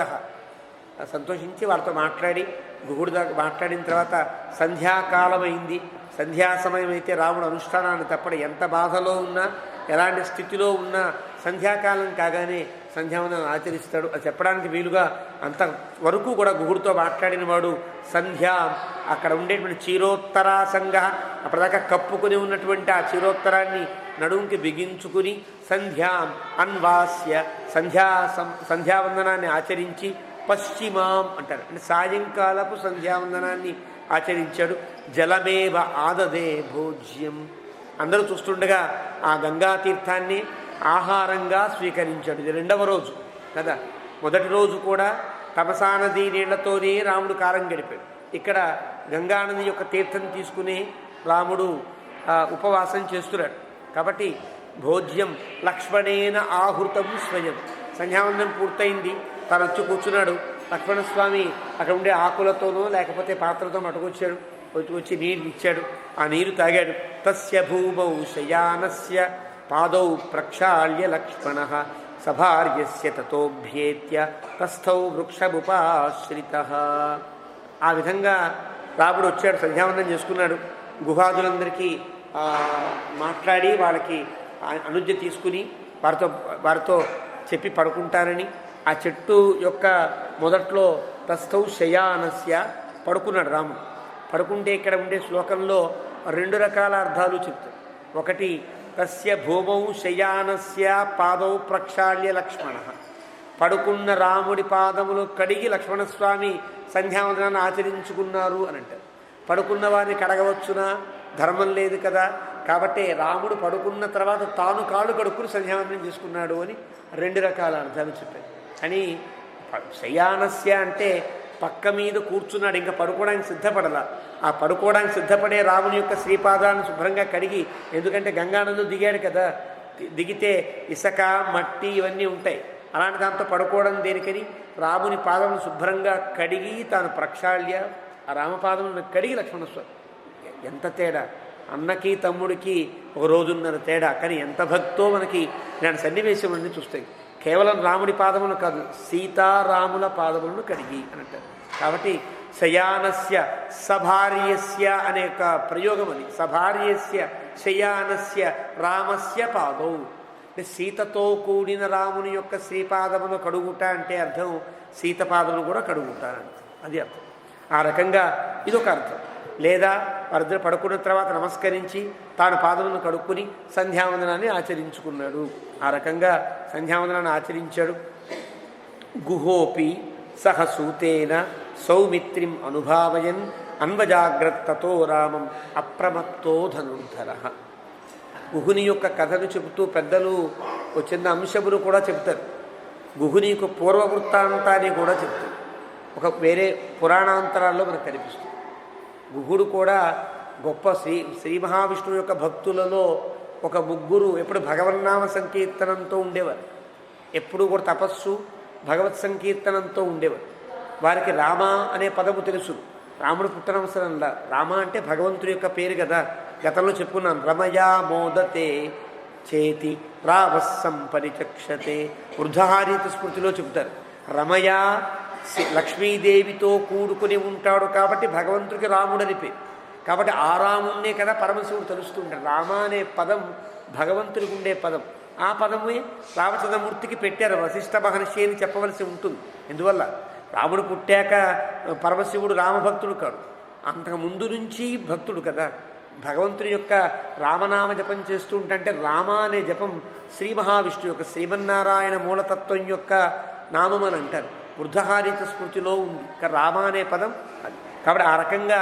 సంతోషించి వాళ్ళతో మాట్లాడి గుహుడు దాకా మాట్లాడిన తర్వాత సంధ్యాకాలం అయింది. సంధ్యా సమయం అయితే రాముడు అనుష్ఠానాన్ని తప్పడు. ఎంత బాధలో ఉన్నా ఎలాంటి స్థితిలో ఉన్నా సంధ్యాకాలం కాగానే సంధ్యావందనం ఆచరిస్తాడు. అది చెప్పడానికి వీలుగా అంతవరకు కూడా గుహుడితో మాట్లాడిన వాడు సంధ్యా, అక్కడ ఉండేటువంటి చీరోత్తరాసంగ, అప్పటిదాకా కప్పుకొని ఉన్నటువంటి ఆ చీరోత్తరాన్ని నడుంకి బిగించుకుని సంధ్యాం అన్వాస్య, సంధ్యావందనాన్ని ఆచరించి పశ్చిమాం అంటారు, అంటే సాయంకాలపు సంధ్యావందనాన్ని ఆచరించాడు. జలమేవ ఆదదే భోజ్యం, అందరూ చూస్తుండగా ఆ గంగా తీర్థాన్ని ఆహారంగా స్వీకరించాడు. ఇది 2వ రోజు కదా. మొదటి రోజు కూడా తమసానది నీళ్లతోనే రాముడు కాలం గడిపాడు. ఇక్కడ గంగానది యొక్క తీర్థం తీసుకుని రాముడు ఉపవాసం చేస్తున్నాడు. కాబట్టి భోజ్యం లక్ష్మణేన ఆహృతం స్వయం. సంధ్యావందనం పూర్తయింది, తను వచ్చి కూర్చున్నాడు. లక్ష్మణస్వామి అక్కడ ఉండే ఆకులతోనో లేకపోతే పాత్రతో మటుకొచ్చాడు, వచ్చి నీరు ఇచ్చాడు. ఆ నీరు తాగాడు. తస్య భూమౌ శయానస్య పాదౌ ప్రక్షాళ్య లక్ష్మణ సభార్యస్య తతోభ్యేత్య తస్థౌ వృక్షముపాశ్రిత. ఆ విధంగా రాముడు వచ్చాడు, సంధ్యావందనం చేసుకున్నాడు. గుహాదులందరికీ మాట్లాడి వాళ్ళకి అనుజ్ఞ తీసుకుని వారితో చెప్పి పడుకుంటారని ఆ చెట్టు యొక్క మొదట్లో తస్థౌ శయానస్య పడుకున్నాడు రాముడు. పడుకుంటే ఇక్కడ ఉండే శ్లోకంలో 2 రకాల అర్థాలు చెప్తారు. ఒకటి, తస్య భూమౌ శయానస్య పాదౌ ప్రక్షాళ్య లక్ష్మణ. పడుకున్న రాముడి పాదములు కడిగి లక్ష్మణస్వామి సంధ్యావందనాన్ని ఆచరించుకున్నారు అని అంటారు. పడుకున్న వారిని కడగవచ్చునా? ధర్మం లేదు కదా. కాబట్టి రాముడు పడుకున్న తర్వాత తాను కాళ్ళు కడుక్కుని సంధ్యావందనం చేసుకున్నాడు అని 2 రకాల అర్థాలు చెప్పారు. అని శయానస్య అంటే పక్క మీద కూర్చున్నాడు, ఇంకా పడుకోవడానికి సిద్ధపడలా. ఆ పడుకోవడానికి సిద్ధపడే రాముని యొక్క శ్రీపాదాలను శుభ్రంగా కడిగి, ఎందుకంటే గంగానదులు దిగాడు కదా, దిగితే ఇసుక మట్టి ఇవన్నీ ఉంటాయి. అలాంటి దాంతో పడుకోవడం దేనికని రాముని పాదమును శుభ్రంగా కడిగి తాను ప్రక్షాళ్య ఆ రామపాదములను కడిగి లక్ష్మణస్వామి. ఎంత తేడా! అన్నకి తమ్ముడికి 1 రోజున్నర తేడా, కానీ ఎంత భక్తో మనకి ఇలాంటి సన్నివేశం అన్నీ చూస్తాయి. కేవలం రాముడి పాదములు కాదు, సీతారాముల పాదములను కడిగి అని అంటారు. కాబట్టి శయానస్య సభార్యస్య అనే ఒక ప్రయోగం అది. సభార్యస్య శయానస్య రామస్య పాదౌ. సీతతో కూడిన రాముని యొక్క శ్రీపాదమును కడుగుట అంటే అర్థం సీత పాదమును కూడా కడుగుట అది అర్థం. ఆ రకంగా ఇదొక అర్థం. లేదా వారిద్దరు పడుకున్న తర్వాత నమస్కరించి తాను పాదములను కడుక్కుని సంధ్యావందనాన్ని ఆచరించుకున్నాడు. ఆ రకంగా సంధ్యావందనాన్ని ఆచరించాడు. గుహోపి సహ సూతేన సౌమిత్రిం అనుభావయన్ అన్వజాగ్రత్తతో రామం అప్రమత్తో ధనుర్ధర. గుహుని యొక్క కథను చెబుతూ పెద్దలు చిన్న అంశములు కూడా చెప్తారు. గుహుని యొక్క పూర్వవృత్తాంతాన్ని కూడా చెప్తారు. ఒక వేరే పురాణాంతరాల్లో మనకు కనిపిస్తుంది. గుహుడు కూడా గొప్ప శ్రీ మహావిష్ణువు యొక్క భక్తులలో ఒక 3 ఎప్పుడు భగవన్నామ సంకీర్తనంతో ఉండేవారు. ఎప్పుడు కూడా తపస్సు భగవత్ సంకీర్తనంతో ఉండేవారు. వారికి రామ అనే పదము తెలుసు. రాముడు పుట్టనవసరంలా. రామ అంటే భగవంతుడి యొక్క పేరు కదా. గతంలో చెప్పుకున్నాను. రమయా మోదతే చేతి రావస్సం పరిచక్షతే. వృద్ధహారీత స్మృతిలో చెబుతారు. రమయా లక్ష్మీదేవితో కూడుకుని ఉంటాడు కాబట్టి భగవంతుడికి రాముడని పేరు. కాబట్టి ఆ రాముణ్ణే కదా పరమశివుడు తెలుస్తుంటాడు. రామ అనే పదం భగవంతుడికి ఉండే పదం. ఆ పదమే రామచంద్రమూర్తికి పెట్టారు. వశిష్ఠ మహర్షి అని చెప్పవలసి ఉంటుంది. ఎందువల్ల రాముడు పుట్టాక పరమశివుడు రామభక్తుడు కాడు, అంతకు ముందు నుంచి భక్తుడు కదా. భగవంతుని యొక్క రామనామ జపం చేస్తూ ఉంటే రామ అనే జపం శ్రీ మహావిష్ణువు యొక్క శ్రీమన్నారాయణ మూలతత్వం యొక్క నామం అని అంటారు. వృద్ధహారిత స్మృతిలో ఉంది రామ అనే పదం అది. కాబట్టి ఆ రకంగా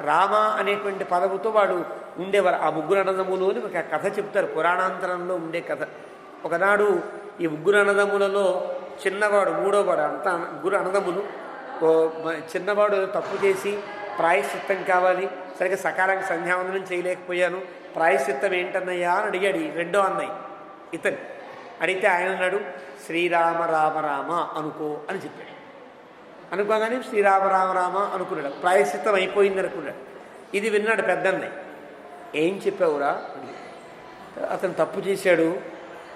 రామ అనేటువంటి పదముతో వాడు ఉండేవారు. ఆ 3 అన్నదమ్ములు ఒక కథ చెప్తారు. పురాణాంతరంలో ఉండే కథ. ఒకనాడు ఈ 3 అన్నదమ్ములలో చిన్నవాడు 3వ వాడు, అంతా 3 అన్నదమ్ములు. చిన్నవాడు తప్పు చేసి ప్రాయశ్చిత్తం కావాలి, సరిగ్గా సకాలంగా సంధ్యావందనం చేయలేకపోయాను, ప్రాయశ్చిత్తం ఏంటన్నయ్యా అని అడిగాడు 2వ అన్నయ్య ఇతను. అడిగితే ఆయన అన్నాడు, శ్రీరామ రామ రామ అనుకో అని చెప్పాడు. అనుకోగానే శ్రీరామ రామ రామ అనుకున్నాడు. ప్రాయశ్చిత్తం అయిపోయింది అనుకున్నాడు. ఇది విన్నాడు పెద్దన్నయ్య. ఏం చెప్పావురా? అతను తప్పు చేశాడు,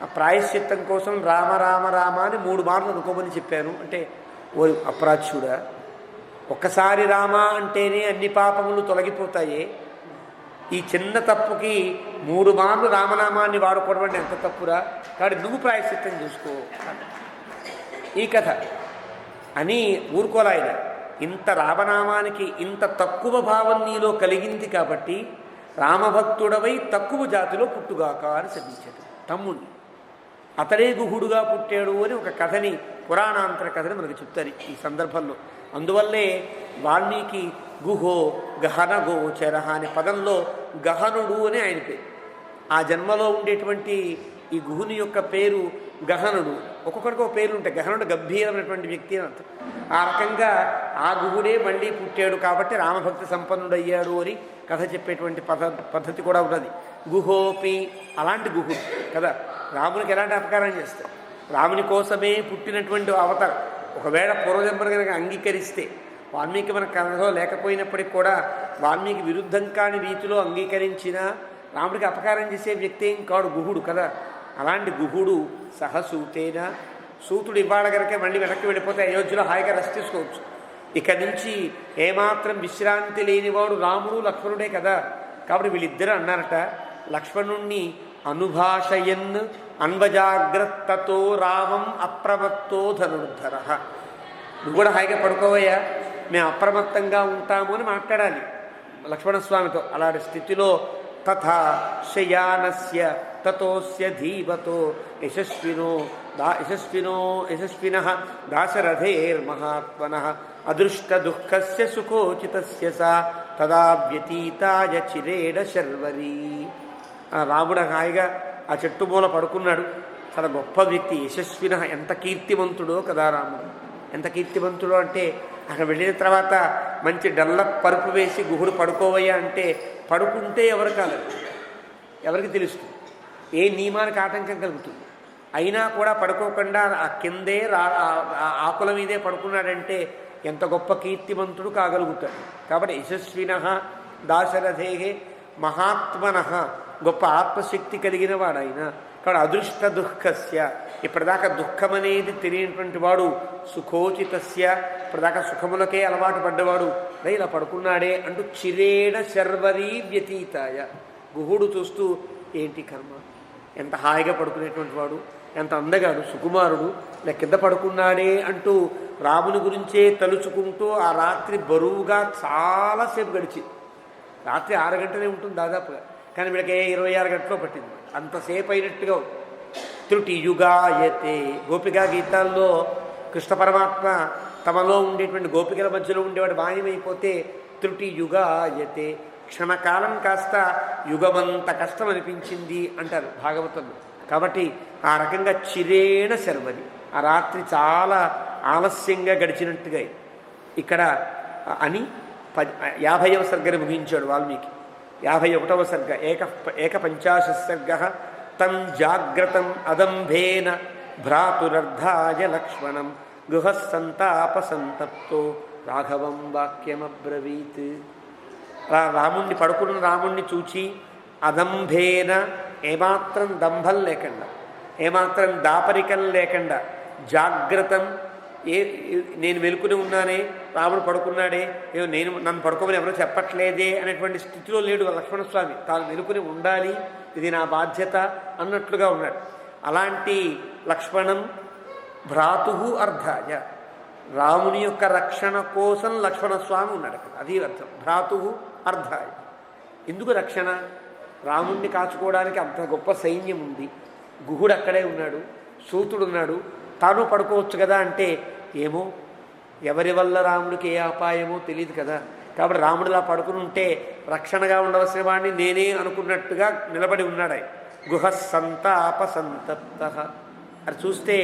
ఆ ప్రాయశ్చిత్తం కోసం రామ రామ రామ అని 3 మార్లు అనుకోమని చెప్పాను అంటే, ఓ అప్రాచ్యుడా, ఒక్కసారి రామ అంటేనే అన్ని పాపములు తొలగిపోతాయి. ఈ చిన్న తప్పుకి 3 మార్లు రామనామాన్ని వాడుకోవడం అంటే ఎంత తప్పురా? కాబట్టి నువ్వు ప్రాయశ్చిత్తం చేసుకో ఈ కథ అని ఊరుకోలాయన. ఇంత రామనామానికి ఇంత తక్కువ భావం నీలో కలిగింది కాబట్టి రామభక్తుడవై తక్కువ జాతిలో పుట్టుగాక అని శపించాడు తమ్ముడిని. అతడే గుహుడుగా పుట్టాడు అని ఒక కథని, పురాణాంతర కథని మనకు చెప్తారు ఈ సందర్భంలో. అందువల్లే వాల్మీకి గుహో గహన గోచర అనే పదంలో గహనుడు అని ఆయన పేరు. ఆ జన్మలో ఉండేటువంటి ఈ గుహుని యొక్క పేరు గహనుడు. ఒక్కొక్కరికి ఒక పేర్లు ఉంటాయి. గహనుడు గంభీరమైనటువంటి వ్యక్తి అని అర్థం. ఆ రకంగా ఆ గుహుడే మళ్ళీ పుట్టాడు కాబట్టి రామభక్తి సంపన్నుడయ్యాడు అని కథ చెప్పేటువంటి పద్ధతి కూడా ఉన్నది. గుహోపి అలాంటి గుహుడు కదా. రామునికి ఎలాంటి అపకారం చేస్తాడు? రాముని కోసమే పుట్టినటువంటి అవతారం. ఒకవేళ పూర్వజన్మను కనుక అంగీకరిస్తే, వాల్మీకి మన కథలో లేకపోయినప్పటికీ కూడా వాల్మీకి విరుద్ధం కాని రీతిలో అంగీకరించిన రాముడికి అపకారం చేసే వ్యక్తి ఏం కాడు, గుహుడు కదా. అలాంటి గుహుడు సహసూతేన, సూతుడు ఇవాళ కనుక మళ్ళీ వెనక్కి వెళ్ళిపోతే అయోధ్యలో హాయిగా రెస్ట్ తీసుకోవచ్చు. ఇక నుంచి ఏమాత్రం విశ్రాంతి లేనివాడు రాముడు లక్ష్మణుడే కదా. కాబట్టి వీళ్ళిద్దరూ అన్నారట, లక్ష్మణుణ్ణి అనుభాషయన్ అన్వజాగ్రత్తతో రామం అప్రమత్తో ధనుర్ధర. నువ్వు కూడా హాయిగా పడుకోవయ్యా, మేము అప్రమత్తంగా ఉంటాము అని మాట్లాడాలి లక్ష్మణస్వామితో. అలాంటి స్థితిలో తథా శయానస్య తతోస్య ధీవతో యశస్వినః దాశరథేర్మహాత్మనః అదృష్ట దుఃఖస్య సుఖోచితస్య సా తదా వ్యతీతాయ చిరేణ శర్వరీ. రాముడు హాయిగా ఆ చెట్టు మూల పడుకున్నాడు. చాలా గొప్ప వ్యక్తి, యశస్విన, ఎంత కీర్తివంతుడో కదా రాముడు. ఎంత కీర్తివంతుడో అంటే అక్కడ వెళ్ళిన తర్వాత మంచి డల్ల పరుపు వేసి గుహుడు పడుకోవయ్యా అంటే పడుకుంటే ఎవరు కాలేదు, ఎవరికి తెలుస్తుంది? ఏ నియమానికి ఆటంకం కలుగుతుంది? అయినా కూడా పడుకోకుండా ఆ కిందే ఆకుల మీదే పడుకున్నాడంటే ఎంత గొప్ప కీర్తివంతుడు కాగలుగుతాడు. కాబట్టి యశస్విన దాశరథే మహాత్మన, గొప్ప ఆత్మశక్తి కలిగిన వాడైన. కాబట్టి అదృష్ట దుఃఖస్య, ఇప్పటిదాకా దుఃఖం అనేది తెలియనటువంటి వాడు, సుఖోచితస్య, ఇప్పటిదాకా సుఖములకే అలవాటు పడ్డవాడు ఇలా పడుకున్నాడే అంటూ చిరేణ శర్వరీ వ్యతీతాయ. గుహుడు చూస్తూ ఏంటి కర్మ, ఎంత హాయిగా పడుకునేటువంటి వాడు, ఎంత అందగాడు, సుకుమారుడు, ఇలా కింద పడుకున్నాడే అంటూ రాముని గురించే తలుచుకుంటూ ఆ రాత్రి బరువుగా చాలాసేపు గడిచింది. రాత్రి 6 గంటలే ఉంటుంది దాదాపుగా, కానీ వీళ్ళకి 26 గంటలో పట్టింది. అంతసేపు అయినట్టుగా త్రుటి యుగాయతే. గోపికా గీతాల్లో కృష్ణ పరమాత్మ తమలో ఉండేటువంటి గోపికల మధ్యలో ఉండేవాడు మాయమైపోతే త్రుటి యుగాయతే, క్షణకాలం కాస్త యుగమంత కష్టం అనిపించింది అంటారు భాగవతంలో. కాబట్టి ఆ రకంగా చిరేణ శర్వని, ఆ రాత్రి చాలా ఆలస్యంగా గడిచినట్టుగా ఇక్కడ అని 50వ సర్గని ముగించాడు వాల్మీకి. 51వ సర్గ ఏకపంచాశ సర్గ తం జాగ్రతం అదంభేన భ్రాతురర్ధాయ లక్ష్మణం గృహస్సంతాపసంతప్తో రాఘవం వాక్యమబ్రవీత్. రాముణ్ణి పడుకున్న రాముణ్ణి చూచి అదంభేన, ఏమాత్రం దంభం లేకుండా, ఏమాత్రం దాపరికం లేకుండా, జాగ్రత్తం, నేను వెలుకుని ఉన్నానే, రాముడు పడుకున్నాడే, నన్ను పడుకోమని ఎవరో చెప్పట్లేదే అనేటువంటి స్థితిలో లేడు లక్ష్మణస్వామి. తాను వెలుకుని ఉండాలి, ఇది నా బాధ్యత అన్నట్లుగా ఉన్నాడు. అలాంటి లక్ష్మణం భ్రాతు అర్ధాయ, రాముని యొక్క రక్షణ కోసం లక్ష్మణస్వామి ఉన్నాడు అక్కడ. అది అర్థం, భ్రాతు అర్ధాయ. ఎందుకు రక్షణ? రాముణ్ణి కాచుకోవడానికి అంత గొప్ప సైన్యం ఉంది, గుహుడు అక్కడే ఉన్నాడు, సూతుడు ఉన్నాడు, తాను పడుకోవచ్చు కదా అంటే ఏమో ఎవరి వల్ల రాముడికి ఏ అపాయమో తెలియదు కదా. కాబట్టి రాముడిలా పడుకుని ఉంటే రక్షణగా ఉండవలసిన వాడిని నేనే అనుకున్నట్టుగా నిలబడి ఉన్నాడు. గుహస్సంతాప సంతప్త. అది చూస్తే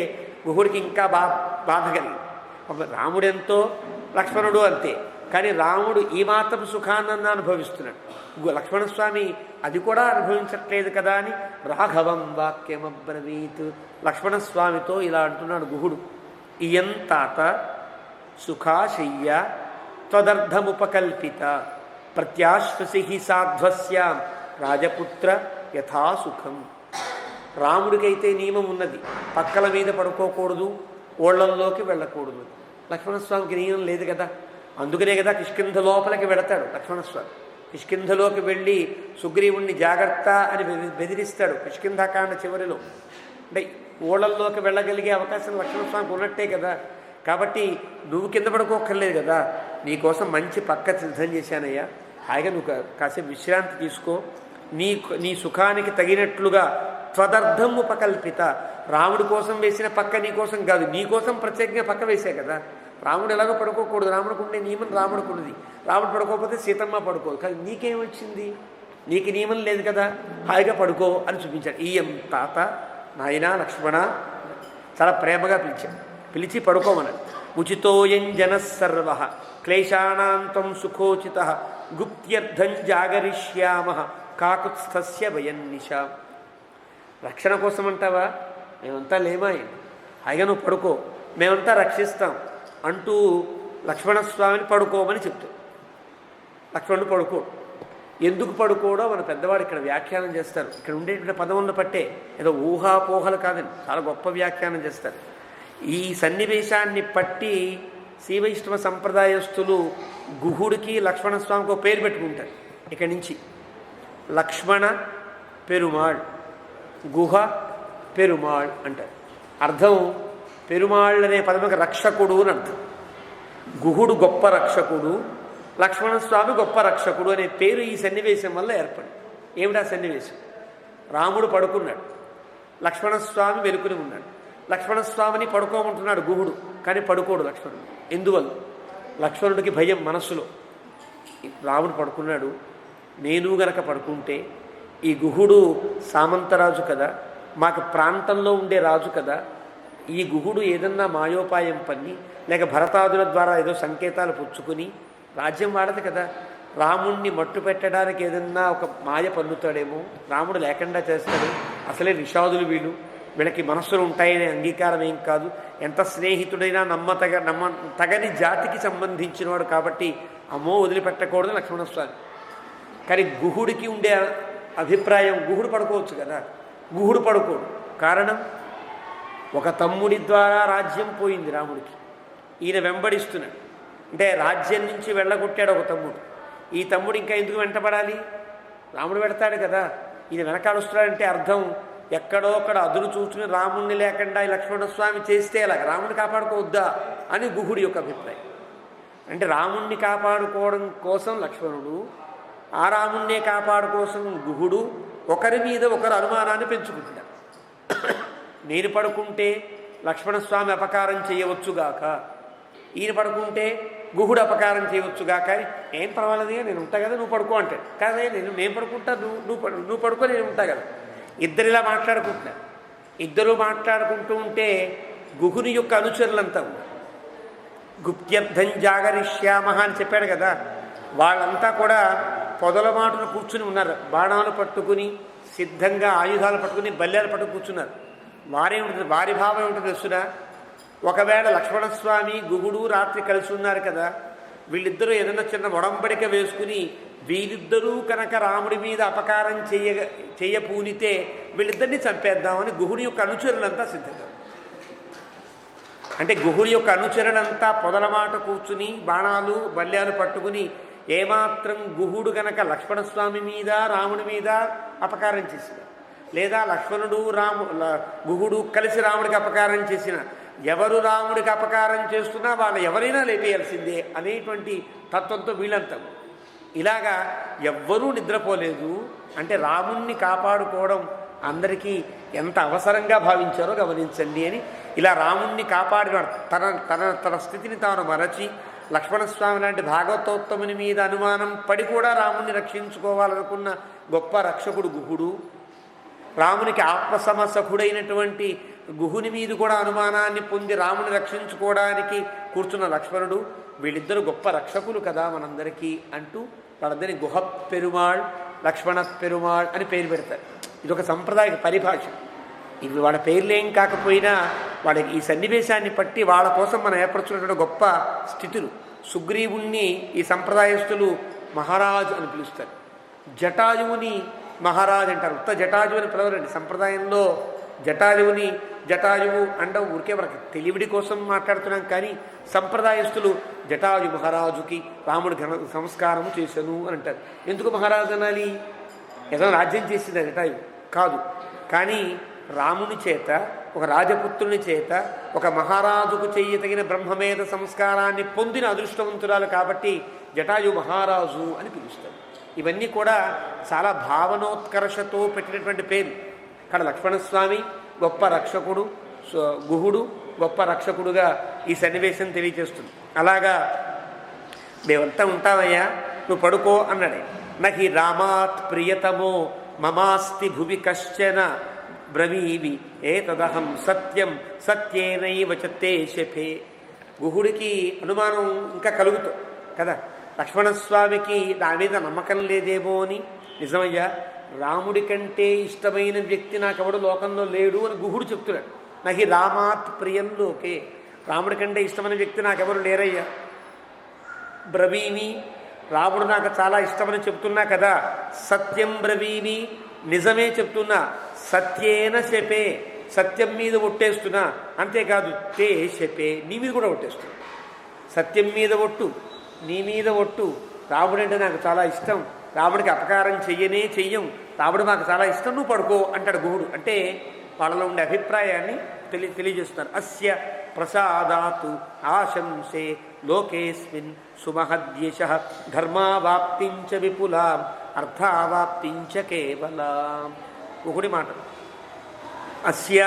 గుహుడికి ఇంకా బాధ కలిగింది. రాముడెంతో లక్ష్మణుడు అంతే, కానీ రాముడు ఈ మాత్రం సుఖాన్ని అనుభవిస్తున్నాడు, లక్ష్మణస్వామి అది కూడా అనుభవించట్లేదు కదా అని రాఘవం వాక్యమబ్రవీత్. లక్ష్మణస్వామితో ఇలా అంటున్నాడు గుహుడు, ఇయం తాత సుఖాశయ్య త్వదర్థముపకల్పిత ప్రత్యాశ్వసి సాధ్వస్యాం రాజపుత్ర యథాసుఖం. రాముడికైతే నియమం ఉన్నది, పక్కల మీద పడుకోకూడదు, ఓళ్లల్లోకి వెళ్ళకూడదు. లక్ష్మణస్వామికి నియమం లేదు కదా. అందుకనే కదా కిష్కింధ లోపలికి వెళతాడు లక్ష్మణస్వామి. కిష్కింధలోకి వెళ్ళి సుగ్రీవుణ్ణి జాగ్రత్త అని బెదిరిస్తాడు కిష్కింధకాండ చివరిలో. అంటే ఓళ్లల్లోకి వెళ్ళగలిగే అవకాశం లక్ష్మణస్వామికి ఉన్నట్టే కదా. కాబట్టి నువ్వు కింద పడుకోక్కర్లేదు కదా, నీకోసం మంచి పక్క సిద్ధం చేశానయ్యా, హాయిగా నువ్వు కాసేపు విశ్రాంతి తీసుకో, నీ సుఖానికి తగినట్లుగా త్వదర్థం ఉపకల్పిత. రాముడి కోసం వేసిన పక్క నీ కోసం కాదు, నీ కోసం ప్రత్యేకంగా పక్క వేసే కదా. రాముడు ఎలాగో పడుకోకూడదు, రాముడికి ఉండే నియమం రాముడికి ఉన్నది. రాముడు పడుకోకపోతే సీతమ్మ పడుకోదు. కానీ నీకేమొచ్చింది, నీకు నియమం లేదు కదా, హాయిగా పడుకో అని చూపించాడు. ఈయం తాత, నాయనా లక్ష్మణ, చాలా ప్రేమగా పిలిచి పడుకోమన్నాడు. ఉచితోయం జనసర్వ క్లేశానాంతం సుఖోచిత గుప్త్యర్థం జాగరిష్యామ కాకుత్స్థస్య భయన్నిష. రక్షణ కోసం అంటావా? మేమంతా లేమాయి, హాయిగా నువ్వు పడుకో, మేమంతా రక్షిస్తాం అంటూ లక్ష్మణస్వామిని పడుకోమని చెప్తాడు. లక్ష్మణుడు పడుకోడు. ఎందుకు పడుకోవడో మన పెద్దవాడు ఇక్కడ వ్యాఖ్యానం చేస్తారు. ఇక్కడ ఉండేటువంటి పదములను పట్టే ఏదో ఊహాపోహలు కాదని చాలా గొప్ప వ్యాఖ్యానం చేస్తారు. ఈ సన్నివేశాన్ని పట్టి శ్రీవైష్ణవ సంప్రదాయస్తులు గుహుడికి లక్ష్మణస్వామికి ఒక పేరు పెట్టుకుంటారు. ఇక్కడి నుంచి లక్ష్మణ పెరుమాళ్, గుహ పెరుమాళ్ అంటారు. అర్థం పెరుమాళ్ అనే పదముకి రక్షకుడు అని అర్థం. గుహుడు గొప్ప రక్షకుడు, లక్ష్మణస్వామి గొప్ప రక్షకుడు అనే పేరు ఈ సన్నివేశం వల్ల ఏర్పడింది. ఏమిటా సన్నివేశం? రాముడు పడుకున్నాడు, లక్ష్మణస్వామి వెలుకుని ఉన్నాడు. లక్ష్మణస్వామిని పడుకోమంటున్నాడు గుహుడు, కానీ పడుకోడు లక్ష్మణుడు. ఎందువల్ల? లక్ష్మణుడికి భయం మనస్సులో. రాముడు పడుకున్నాడు, నేను గనక పడుకుంటే ఈ గుహుడు సామంతరాజు కదా, మాకు ప్రాంతంలో ఉండే రాజు కదా, ఈ గుహుడు ఏదన్నా మాయోపాయం పన్ని లేక భరతాదుల ద్వారా ఏదో సంకేతాలు పుచ్చుకుని రాజ్యం వాడదు కదా, రాముణ్ణి మట్టు పెట్టడానికి ఏదన్నా ఒక మాయ పన్నుతాడేమో, రాముడు లేకుండా చేస్తాడు. అసలే నిషాదులు వీళ్ళకి మనస్సులు ఉంటాయనే అంగీకారం ఏం కాదు. ఎంత స్నేహితుడైనా తగని జాతికి సంబంధించినవాడు కాబట్టి అమ్మో వదిలిపెట్టకూడదు లక్ష్మణస్వామి. కానీ గుహుడికి ఉండే అభిప్రాయం, గుహుడు పడుకోవచ్చు కదా, గుహుడు పడుకోడు. కారణం, ఒక తమ్ముడి ద్వారా రాజ్యం పోయింది రాముడికి, ఈయన వెంబడిస్తున్నాడు. అంటే రాజ్యం నుంచి వెళ్ళగొట్టాడు ఒక తమ్ముడు. ఈ తమ్ముడు ఇంకా ఎందుకు వెంటబడాలి? రాముడు పెడతాడు కదా, ఈయన వెనకాడుస్తున్నాడంటే అర్థం ఎక్కడో అక్కడ అదును చూసుకుని రాముణ్ణి లేకుండా ఈ లక్ష్మణస్వామి చేస్తే అలాగ రాముడిని కాపాడుకోవద్దా అని గుహుడి యొక్క అభిప్రాయం. అంటే రాముణ్ణి కాపాడుకోవడం కోసం లక్ష్మణుడు, ఆ రాముణ్ణే కాపాడుకోసం గుహుడు ఒకరి మీద ఒకరు అనుమానాన్ని పెంచుకుంటున్నారు. నేను పడుకుంటే లక్ష్మణస్వామి అపకారం చేయవచ్చుగాక, ఈయన పడుకుంటే గుహుడు అపకారం చేయవచ్చుగాక. ఏం పర్వాలేదుగా, నేను ఉంటా కదా, నువ్వు పడుకో అంటాడు. కాదే, నేను పడుకుంటా, నువ్వు పడుకో, నేను ఉంటా కదా. ఇద్దరిలా మాట్లాడుకుంటున్నారు. ఇద్దరు మాట్లాడుకుంటూ ఉంటే గుహుని యొక్క అనుచరులంతా ఉన్నారు. గుప్త్యర్థం జాగరిష్యామహ అని చెప్పాడు కదా, వాళ్ళంతా కూడా పొదల మాటలు కూర్చుని ఉన్నారు. బాణాలు పట్టుకుని సిద్ధంగా ఆయుధాలు పట్టుకుని బల్యాలు పట్టుకు కూర్చున్నారు. వారి భావం ఏమిటో తెలుసునా? ఒకవేళ లక్ష్మణస్వామి గుహుడు రాత్రి కలిసి ఉన్నారు కదా, వీళ్ళిద్దరూ ఏదైనా చిన్న ఒడంబడిక వేసుకుని వీరిద్దరూ కనుక రాముడి మీద అపకారం చేయపూనితే వీళ్ళిద్దరినీ చంపేద్దామని గుహుడి యొక్క అనుచరులంతా సిద్ధంగా. అంటే గుహుడి యొక్క అనుచరులంతా పొదల మాట కూర్చుని బాణాలు బల్యాలు పట్టుకుని ఏమాత్రం గుహుడు గనక లక్ష్మణస్వామి మీద రాముడి మీద అపకారం చేసిన, లేదా లక్ష్మణుడు గుహుడు కలిసి రాముడికి అపకారం చేసిన, ఎవరు రాముడికి అపకారం చేస్తున్నా వాళ్ళు ఎవరైనా లేపేయాల్సిందే అనేటువంటి తత్వంతో వీళ్ళంతా. ఇలాగా ఎవ్వరూ నిద్రపోలేదు. అంటే రాముణ్ణి కాపాడుకోవడం అందరికీ ఎంత అవసరంగా భావించారో గమనించండి అని. ఇలా రాముణ్ణి కాపాడిన తన స్థితిని తాను మరచి లక్ష్మణస్వామి లాంటి భాగవతోత్తముని మీద అనుమానం పడి కూడా రాముణ్ణి రక్షించుకోవాలనుకున్న గొప్ప రక్షకుడు గుహుడు, రామునికి ఆత్మసమసఖుడైనటువంటి గుహుని మీద కూడా అనుమానాన్ని పొంది రాముని రక్షించుకోవడానికి కూర్చున్న లక్ష్మణుడు, వీళ్ళిద్దరూ గొప్ప రక్షకులు కదా మనందరికీ అంటూ వాళ్ళందరినీ గుహ పెరుమాళ్, లక్ష్మణ పెరుమాళ్ అని పేరు పెడతారు. ఇదొక సంప్రదాయ పరిభాష. ఇవి వాళ్ళ పేర్లేం కాకపోయినా వాళ్ళకి ఈ సన్నివేశాన్ని బట్టి వాళ్ళ కోసం మనం ఏర్పరచుకున్నటువంటి గొప్ప స్థితులు. సుగ్రీవుణ్ణి ఈ సంప్రదాయస్తులు మహారాజు అని పిలుస్తారు. జటాయువుని మహారాజు అంటారు. ఉత్త జటాయువు అని పిలవరండి సంప్రదాయంలో. జటాయువు అంటే ఊరికే మనకి తెలివిడి కోసం మాట్లాడుతున్నాం. కానీ సంప్రదాయస్తులు జటాయు మహారాజుకి రాముడు సంస్కారము చేశాను అని అంటారు. ఎందుకు మహారాజు అనాలి? ఏదైనా రాజ్యం చేసింది జటాయువు కాదు. కానీ రాముని చేత, ఒక రాజపుత్రుని చేత, ఒక మహారాజుకు చేయతగిన బ్రహ్మమేధ సంస్కారాన్ని పొందిన అదృష్టవంతురాలు కాబట్టి జటాయు మహారాజు అని పిలుస్తారు. ఇవన్నీ కూడా చాలా భావనోత్కర్షతో పెట్టినటువంటి పేరు. ఇక్కడ లక్ష్మణస్వామి గొప్ప రక్షకుడు, గుహుడు గొప్ప రక్షకుడుగా ఈ సన్నివేశం తెలియజేస్తుంది. అలాగా మేమంతా ఉంటామయ్యా, నువ్వు పడుకో అన్నాడే. నహి రామాత్ ప్రియతమో మమాస్తి భువి కశ్చన బ్రవీవి ఏతదహం సత్యం సత్యేనైవ చతే శఫే. గుహుడికి అనుమానం ఇంకా కలుగుతుంది కదా, లక్ష్మణస్వామికి నా మీద నమ్మకం లేదేమో అని, నిజమయ్యా, రాముడి కంటే ఇష్టమైన వ్యక్తి నాకెవడు లోకంలో లేడు అని గుహుడు చెప్తున్నాడు. నాకు రామాత్ ప్రియం లోకే, రాముడి కంటే ఇష్టమైన వ్యక్తి నాకెవరు లేరయ్యా. బ్రవీమి, రాముడు నాకు చాలా ఇష్టమని చెప్తున్నా కదా. సత్యం బ్రవీమి, నిజమే చెప్తున్నా. సత్యేన శపే, సత్యం మీద ఒట్టేస్తున్నా. అంతేకాదు తే శపే, నీ మీద కూడా ఒట్టేస్తున్నా. సత్యం మీద ఒట్టు, నీ మీద ఒట్టు. రాముడంటే నాకు చాలా ఇష్టం, రాముడికి అపకారం చెయ్యం, రాముడు మాకు చాలా ఇష్టం, నువ్వు పడుకో అంటాడు గుహుడు. అంటే వాళ్ళలో ఉండే అభిప్రాయాన్ని తెలియజేస్తున్నారు. అస్య ప్రసాదాతు ఆశంసే లోకేస్మిన్ సుమహద్యశ ధర్మావాప్తించ విపులాం అర్థావాప్తించ కేవలాం. ఒకటి మాట, అస్య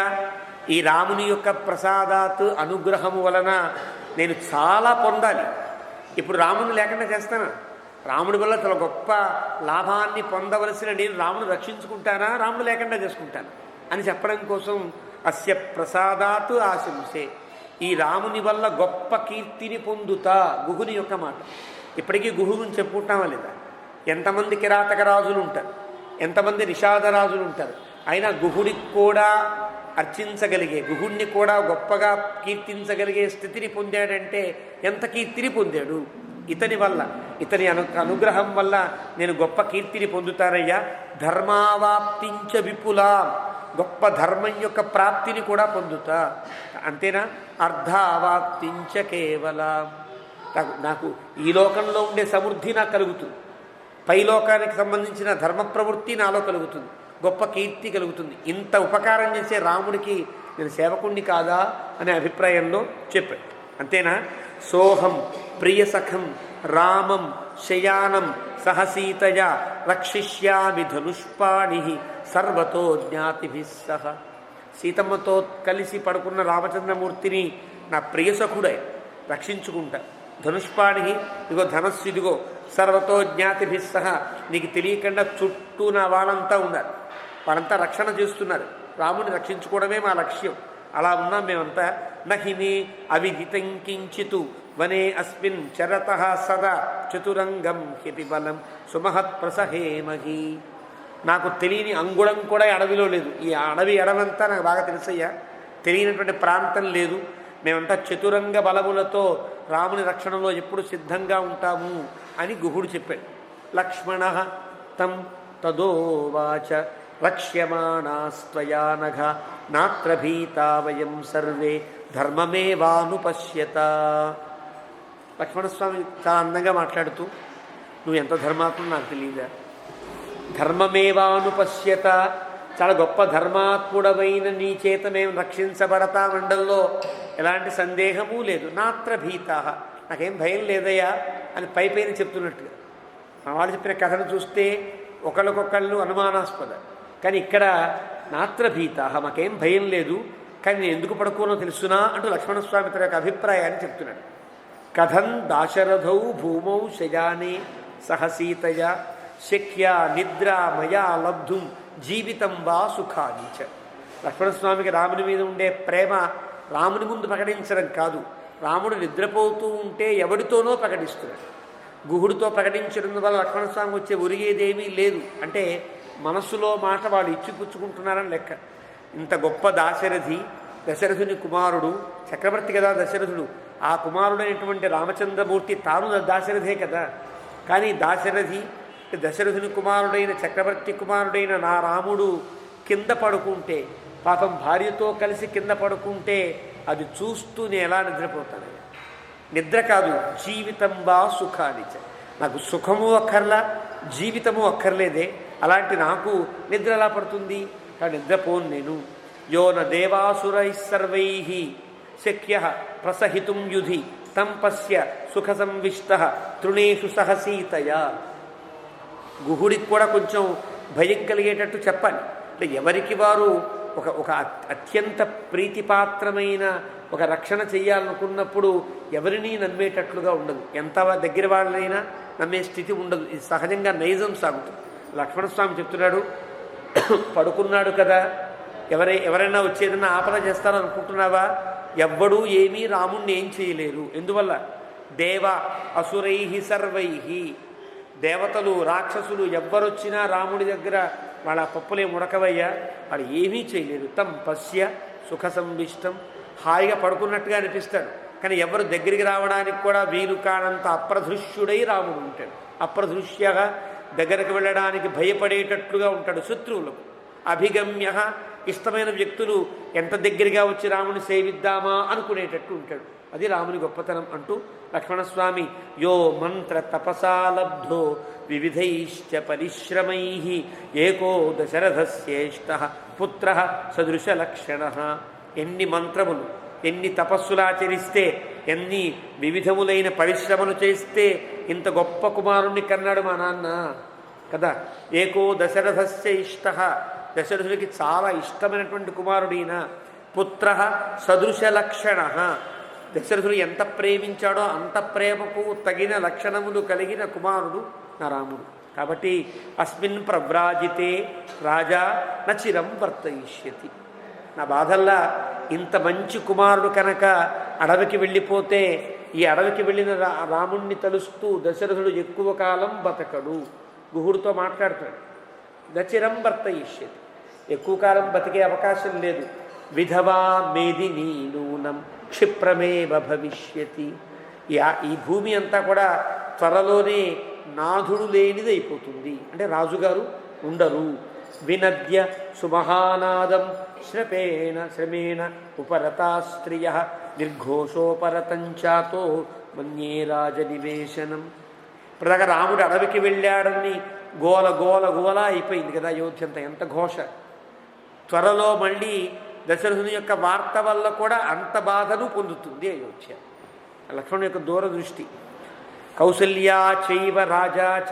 ఈ రాముని యొక్క ప్రసాదాత్ అనుగ్రహము వలన నేను చాలా పొందాలి. ఇప్పుడు రాముని లేకుండా చేస్తానా? రాముడి వల్ల చాలా గొప్ప లాభాన్ని పొందవలసిన నేను రాముని రక్షించుకుంటానా, రాముడు లేకుండా చేసుకుంటానా అని చెప్పడం కోసం అస్య ప్రసాదాత్ ఆశంసే, ఈ రాముని వల్ల గొప్ప కీర్తిని పొందుతా. గుహుని యొక్క మాట. ఇప్పటికీ గుహుని చెప్పుకుంటామా లేదా? ఎంతమంది కిరాతక రాజులు ఉంటారు, ఎంతమంది నిషాదరాజులు ఉంటారు, అయినా గుహుడికి కూడా అర్చించగలిగే, గుహుడిని కూడా గొప్పగా కీర్తించగలిగే స్థితిని పొందాడంటే ఎంత కీర్తిని పొందాడు. ఇతని వల్ల, ఇతని అనుగ్రహం వల్ల నేను గొప్ప కీర్తిని పొందుతానయ్యా. ధర్మావాప్తించ విపులా, గొప్ప ధర్మం యొక్క ప్రాప్తిని కూడా పొందుతా. అంతేనా? అర్ధావాప్తించ కేవల, నాకు ఈ లోకంలో ఉండే సమృద్ధి నాకు కలుగుతుంది, పైలోకానికి సంబంధించిన ధర్మ ప్రవృత్తి నాలో కలుగుతుంది, గొప్ప కీర్తి కలుగుతుంది. ఇంత ఉపకారం చేసే రాముడికి నేను సేవకుణ్ణి కాదా అనే అభిప్రాయంలో చెప్పాడు. అంతేనా? సోహం ప్రియసఖం రామం శయానం సహసీతయా రక్షిష్యామి ధనుష్పాణి సర్వతో జ్ఞాతిభిः సహ. సీతమ్మతో కలిసి పడుకున్న రామచంద్రమూర్తిని నా ప్రియసఖుడే రక్షించుకుంటా. ధనుష్పాణి, ఇదిగో ధనస్సు, ఇదిగో సర్వతో జ్ఞాతిభిः సహ, నీకు తెలియకుండా చుట్టూ నా వాళ్ళంతా ఉన్నారు, వాళ్ళంతా రక్షణ చేస్తున్నారు. రాముని రక్షించుకోవడమే మా లక్ష్యం. అలా ఉన్నాం మేమంతా. నహిమే అవిదితం కించితు వనే అస్మిన్ చరతః సదా చతురంగం హ్యపి బలం సుమహత్ ప్రసహేమహి. నాకు తెలియని అంగుళం కూడా అడవిలో లేదు. ఈ అడవంతా నాకు బాగా తెలుసయ్యా, తెలియనటువంటి ప్రాంతం లేదు. మేమంతా చతురంగ బలములతో రాముని రక్షణలో ఎప్పుడు సిద్ధంగా ఉంటాము అని గుహుడు చెప్పాడు. లక్ష్మణ తం తదోవాచ రక్ష్యమాణాస్త్వయా నఘ నాత్ర భీతా వయం సర్వే ధర్మమేవానుపశ్యత. లక్ష్మణస్వామి చాలా అందంగా మాట్లాడుతూ, నువ్వు ఎంత ధర్మాత్ముడు నాకు తెలియదా, ధర్మమేవానుపశ్యత, చాలా గొప్ప ధర్మాత్ముడమైన నీ చేత మేము రక్షించబడతా మండల్లో ఎలాంటి సందేహమూ లేదు. నాత్ర భీతా, నాకేం భయం లేదయ్యా అని పైపైన చెప్తున్నట్టుగా. మా వాళ్ళు చెప్పిన కథను చూస్తే ఒకళ్ళకొకళ్ళు అనుమానాస్పద, కానీ ఇక్కడ నాత్ర భీతా, మాకేం భయం లేదు, కానీ నేను ఎందుకు పడుకోనో తెలుసునా అంటూ లక్ష్మణస్వామి తన యొక్క అభిప్రాయాన్ని చెప్తున్నాడు. కథం దాశరథౌ భూమౌ శయానే సహసీతయ శక్యా నిద్రా మయా లబ్ధుం జీవితం వా సుఖానిచ. లక్ష్మణస్వామికి రాముని మీద ఉండే ప్రేమ రాముని ముందు ప్రకటించడం కాదు, రాముడు నిద్రపోతూ ఉంటే ఎవడితోనో ప్రకటిస్తున్నాడు. గుహుడితో ప్రకటించడం వల్ల లక్ష్మణస్వామికి వచ్చే ఒరిగేదేమీ లేదు. అంటే మనస్సులో మాట వాళ్ళు ఇచ్చిపుచ్చుకుంటున్నారని లెక్క. ఇంత గొప్ప దాశరథి, దశరథుని కుమారుడు, చక్రవర్తి కదా దశరథుడు, ఆ కుమారుడైనటువంటి రామచంద్రమూర్తి తాను దాశరథే కదా. కానీ దాశరథి, దశరథుని కుమారుడైన చక్రవర్తి కుమారుడైన నా రాముడు కింద పడుకుంటే, పాపం భార్యతో కలిసి కింద పడుకుంటే అది చూస్తూ నేను ఎలా నిద్రపోతాను? నిద్ర కాదు, జీవితం వా సుఖానిచ, నాకు సుఖము అక్కర్లా, జీవితము అక్కర్లేదే. అలాంటి నాకు నిద్ర ఎలా పడుతుంది? కానీ నిద్రపోను నేను. యో న దేవాసురై సర్వై శక్య ప్రసహితుం యుధి తం పశ్య సుఖ సంవిష్ట తృణేషు సహసీతయా. గుహుడికి కూడా కొంచెం భయం కలిగేటట్టు చెప్పాలి. అంటే ఎవరికి వారు ఒక అత్యంత ప్రీతిపాత్రమైన ఒక రక్షణ చెయ్యాలనుకున్నప్పుడు ఎవరినీ నమ్మేటట్లుగా ఉండదు, ఎంత దగ్గర వాళ్ళైనా నమ్మే స్థితి ఉండదు. ఇది సహజంగా నైజం సాగుతుంది. లక్ష్మణస్వామి చెప్తున్నాడు, పడుకున్నాడు కదా, ఎవరైనా వచ్చేదన్నా ఆపద చేస్తారనుకుంటున్నావా? ఎవ్వడూ ఏమీ రాముణ్ణి ఏం చేయలేరు. ఎందువల్ల? దేవ అసురై సర్వై, దేవతలు రాక్షసులు ఎవ్వరొచ్చినా రాముడి దగ్గర వాళ్ళ పప్పులే ముడకవయ్యా, వాళ్ళు ఏమీ చేయలేరు. తం పశ్య సుఖ సంవిష్టం, హాయిగా పడుకున్నట్టుగా అనిపిస్తాడు. కానీ ఎవరు దగ్గరికి రావడానికి కూడా వీలు కానంత అప్రదృశ్యుడై రాముడు ఉంటాడు. అప్రదృశ్యగా దగ్గరకు వెళ్ళడానికి భయపడేటట్లుగా ఉంటాడు శత్రువులకు. అభిగమ్య, ఇష్టమైన వ్యక్తులు ఎంత దగ్గరగా వచ్చి రాముని సేవిద్దామా అనుకునేటట్టు ఉంటాడు. అది రాముని గొప్పతనం అంటూ లక్ష్మణస్వామి యో మంత్ర తపసాలబ్ధో వివిధైశ్చ పరిశ్రమై ఏకో దశరథశ్రేష్ఠ పుత్ర సదృశలక్షణ. ఎన్ని మంత్రములు, ఎన్ని తపస్సులు ఆచరిస్తే, ఎన్ని వివిధములైన పరిశ్రమలు చేస్తే ఇంత గొప్ప కుమారుణ్ణి కన్నాడు మా నాన్న కదా. ఏకో దశరథస్య ఇష్ట, దశరథుడికి చాలా ఇష్టమైనటువంటి కుమారుడైన. పుత్ర సదృశలక్షణ, దశరథుడు ఎంత ప్రేమించాడో అంత ప్రేమకు తగిన లక్షణములు కలిగిన కుమారుడు నా రాముడు. కాబట్టి అస్మిన్ ప్రవ్రాజితే రాజా నచిరం వర్తయిష్యతి. నా బాధల్లా ఇంత మంచి కుమారుడు కనుక అడవికి వెళ్ళిపోతే, ఈ అడవికి వెళ్ళిన రాముణ్ణి తలుస్తూ దశరథుడు ఎక్కువ కాలం బతకడు. గుహుడితో మాట్లాడతాడు. నచిరం వర్తయిష్యతి, ఎక్కువ కాలం బతికే అవకాశం లేదు. విధవా మేదినీ నూనం క్షిప్రమేవ భవిష్యతి. ఈ భూమి అంతా కూడా త్వరలోనే నాథుడు లేనిది అయిపోతుంది, అంటే రాజుగారు ఉండరు. వినద్య సుమహానాదం శ్రమేణ ఉపరతాస్త్రియ నిర్ఘోషోపరతంచాతో మన్యే రాజనివేశనం. ఇప్పటిదాకా రాముడు అడవికి వెళ్ళాడని గోల గోల గోల అయిపోయింది కదా అయోధ్య అంతా, ఎంత ఘోష. త్వరలో మళ్ళీ దశరథుని యొక్క వార్త వల్ల కూడా అంత బాధను పొందుతుంది అయోధ్య. లక్ష్మణుని యొక్క దూరదృష్టి. కౌసల్యా చైవ రాజా చ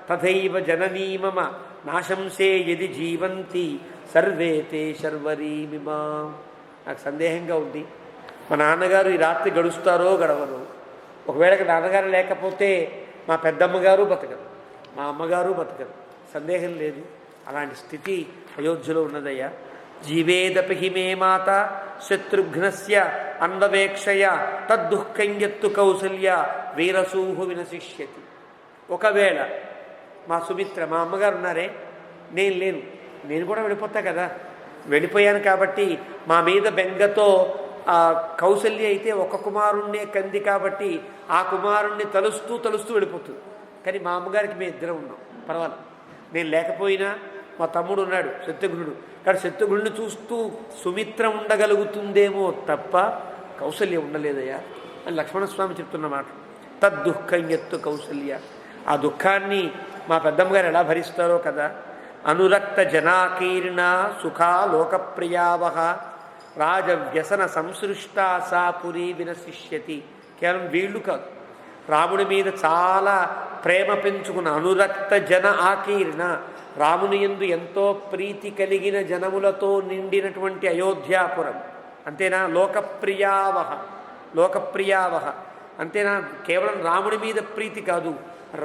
తథైవ జననీ మమ నాశంసే యది జీవంతి సర్వే తే శర్వరీమిమా. నాకు సందేహంగా ఉంది, మా నాన్నగారు ఈ రాత్రి గడుస్తారో గడవరో. ఒకవేళ నాన్నగారు లేకపోతే మా పెద్దమ్మగారు బతకరు, మా అమ్మగారు బతకరు, సందేహం లేదు. అలాంటి స్థితి అయోధ్యలో ఉన్నదయ్యా. జీవేదపి హి మే మాత శత్రుఘ్నస్య అన్వవేక్షయ తద్దుఃఖం యత్తు కౌసల్య వీరసూహు వినశిష్యతి. ఒకవేళ మా సుమిత్ర, మా అమ్మగారు ఉన్నారే, నేను లేను, నేను కూడా వెళ్ళిపోతా కదా. వెళ్ళిపోయాను కాబట్టి మా మీద బెంగతో కౌసల్య అయితే ఒక కుమారుణ్ణే కంది కాబట్టి ఆ కుమారుణ్ణి తలుస్తూ తలుస్తూ వెళ్ళిపోతుంది. కానీ మా అమ్మగారికి మేము ఇద్దరం ఉన్నాం, పర్వాలేదు. నేను లేకపోయినా మా తమ్ముడు ఉన్నాడు శత్రుఘ్నుడు, కానీ శత్రుఘ్నుడిని చూస్తూ సుమిత్ర ఉండగలుగుతుందేమో తప్ప కౌసల్య ఉండలేదయ్యా అని లక్ష్మణస్వామి చెప్తున్న మాట. తద్దుఃఖం ఎత్తు కౌసల్య, ఆ దుఃఖాన్ని మా పెద్దమ్మగారు ఎలా భరిస్తారో కదా. అనురక్త జనాకీర్ణ సుఖా లోకప్రియావహ రాజవ్యసన సంసృష్ట సా పురీ వినశిష్యతి. కేవలం వీళ్ళు కాదు, రాముడి మీద చాలా ప్రేమ పెంచుకున్న అనురక్త జన ఆకీర్ణ, రాముని యందు ఎంతో ప్రీతి కలిగిన జనములతో నిండినటువంటి అయోధ్యాపురం. అంతేనా? లోకప్రియావహ, లోకప్రియావహ అంతేనా? కేవలం రాముడి మీద ప్రీతి కాదు,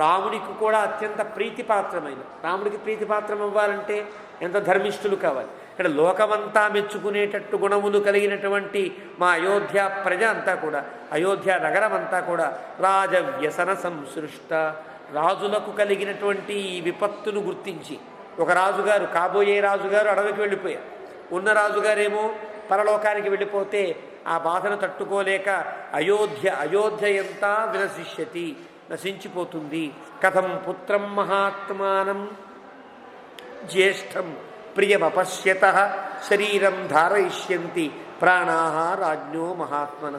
రాముడికి కూడా అత్యంత ప్రీతిపాత్రమైన. రాముడికి ప్రీతిపాత్రం అవ్వాలంటే ఎంత ధర్మిష్ఠులు కావాలి. ఇక్కడ లోకమంతా మెచ్చుకునేటట్టు గుణములు కలిగినటువంటి మా అయోధ్య ప్రజ అంతా కూడా, అయోధ్య నగరం అంతా కూడా రాజవ్యసన సంసృష్ట, రాజులకు కలిగినటువంటి ఈ విపత్తును గుర్తించి, ఒక రాజుగారు, కాబోయే రాజుగారు అడవికి వెళ్ళిపోయారు, ఉన్న రాజుగారేమో పరలోకానికి వెళ్ళిపోతే ఆ బాధను తట్టుకోలేక అయోధ్య ఎంత వినశిష్యతి, నశించిపోతుంది. కథం పుత్రం మహాత్మానం జ్యేష్టం ప్రియమపశ్యత శరీరం ధారయిష్యంతి ప్రాణాహ రాజ్ఞో మహాత్మన.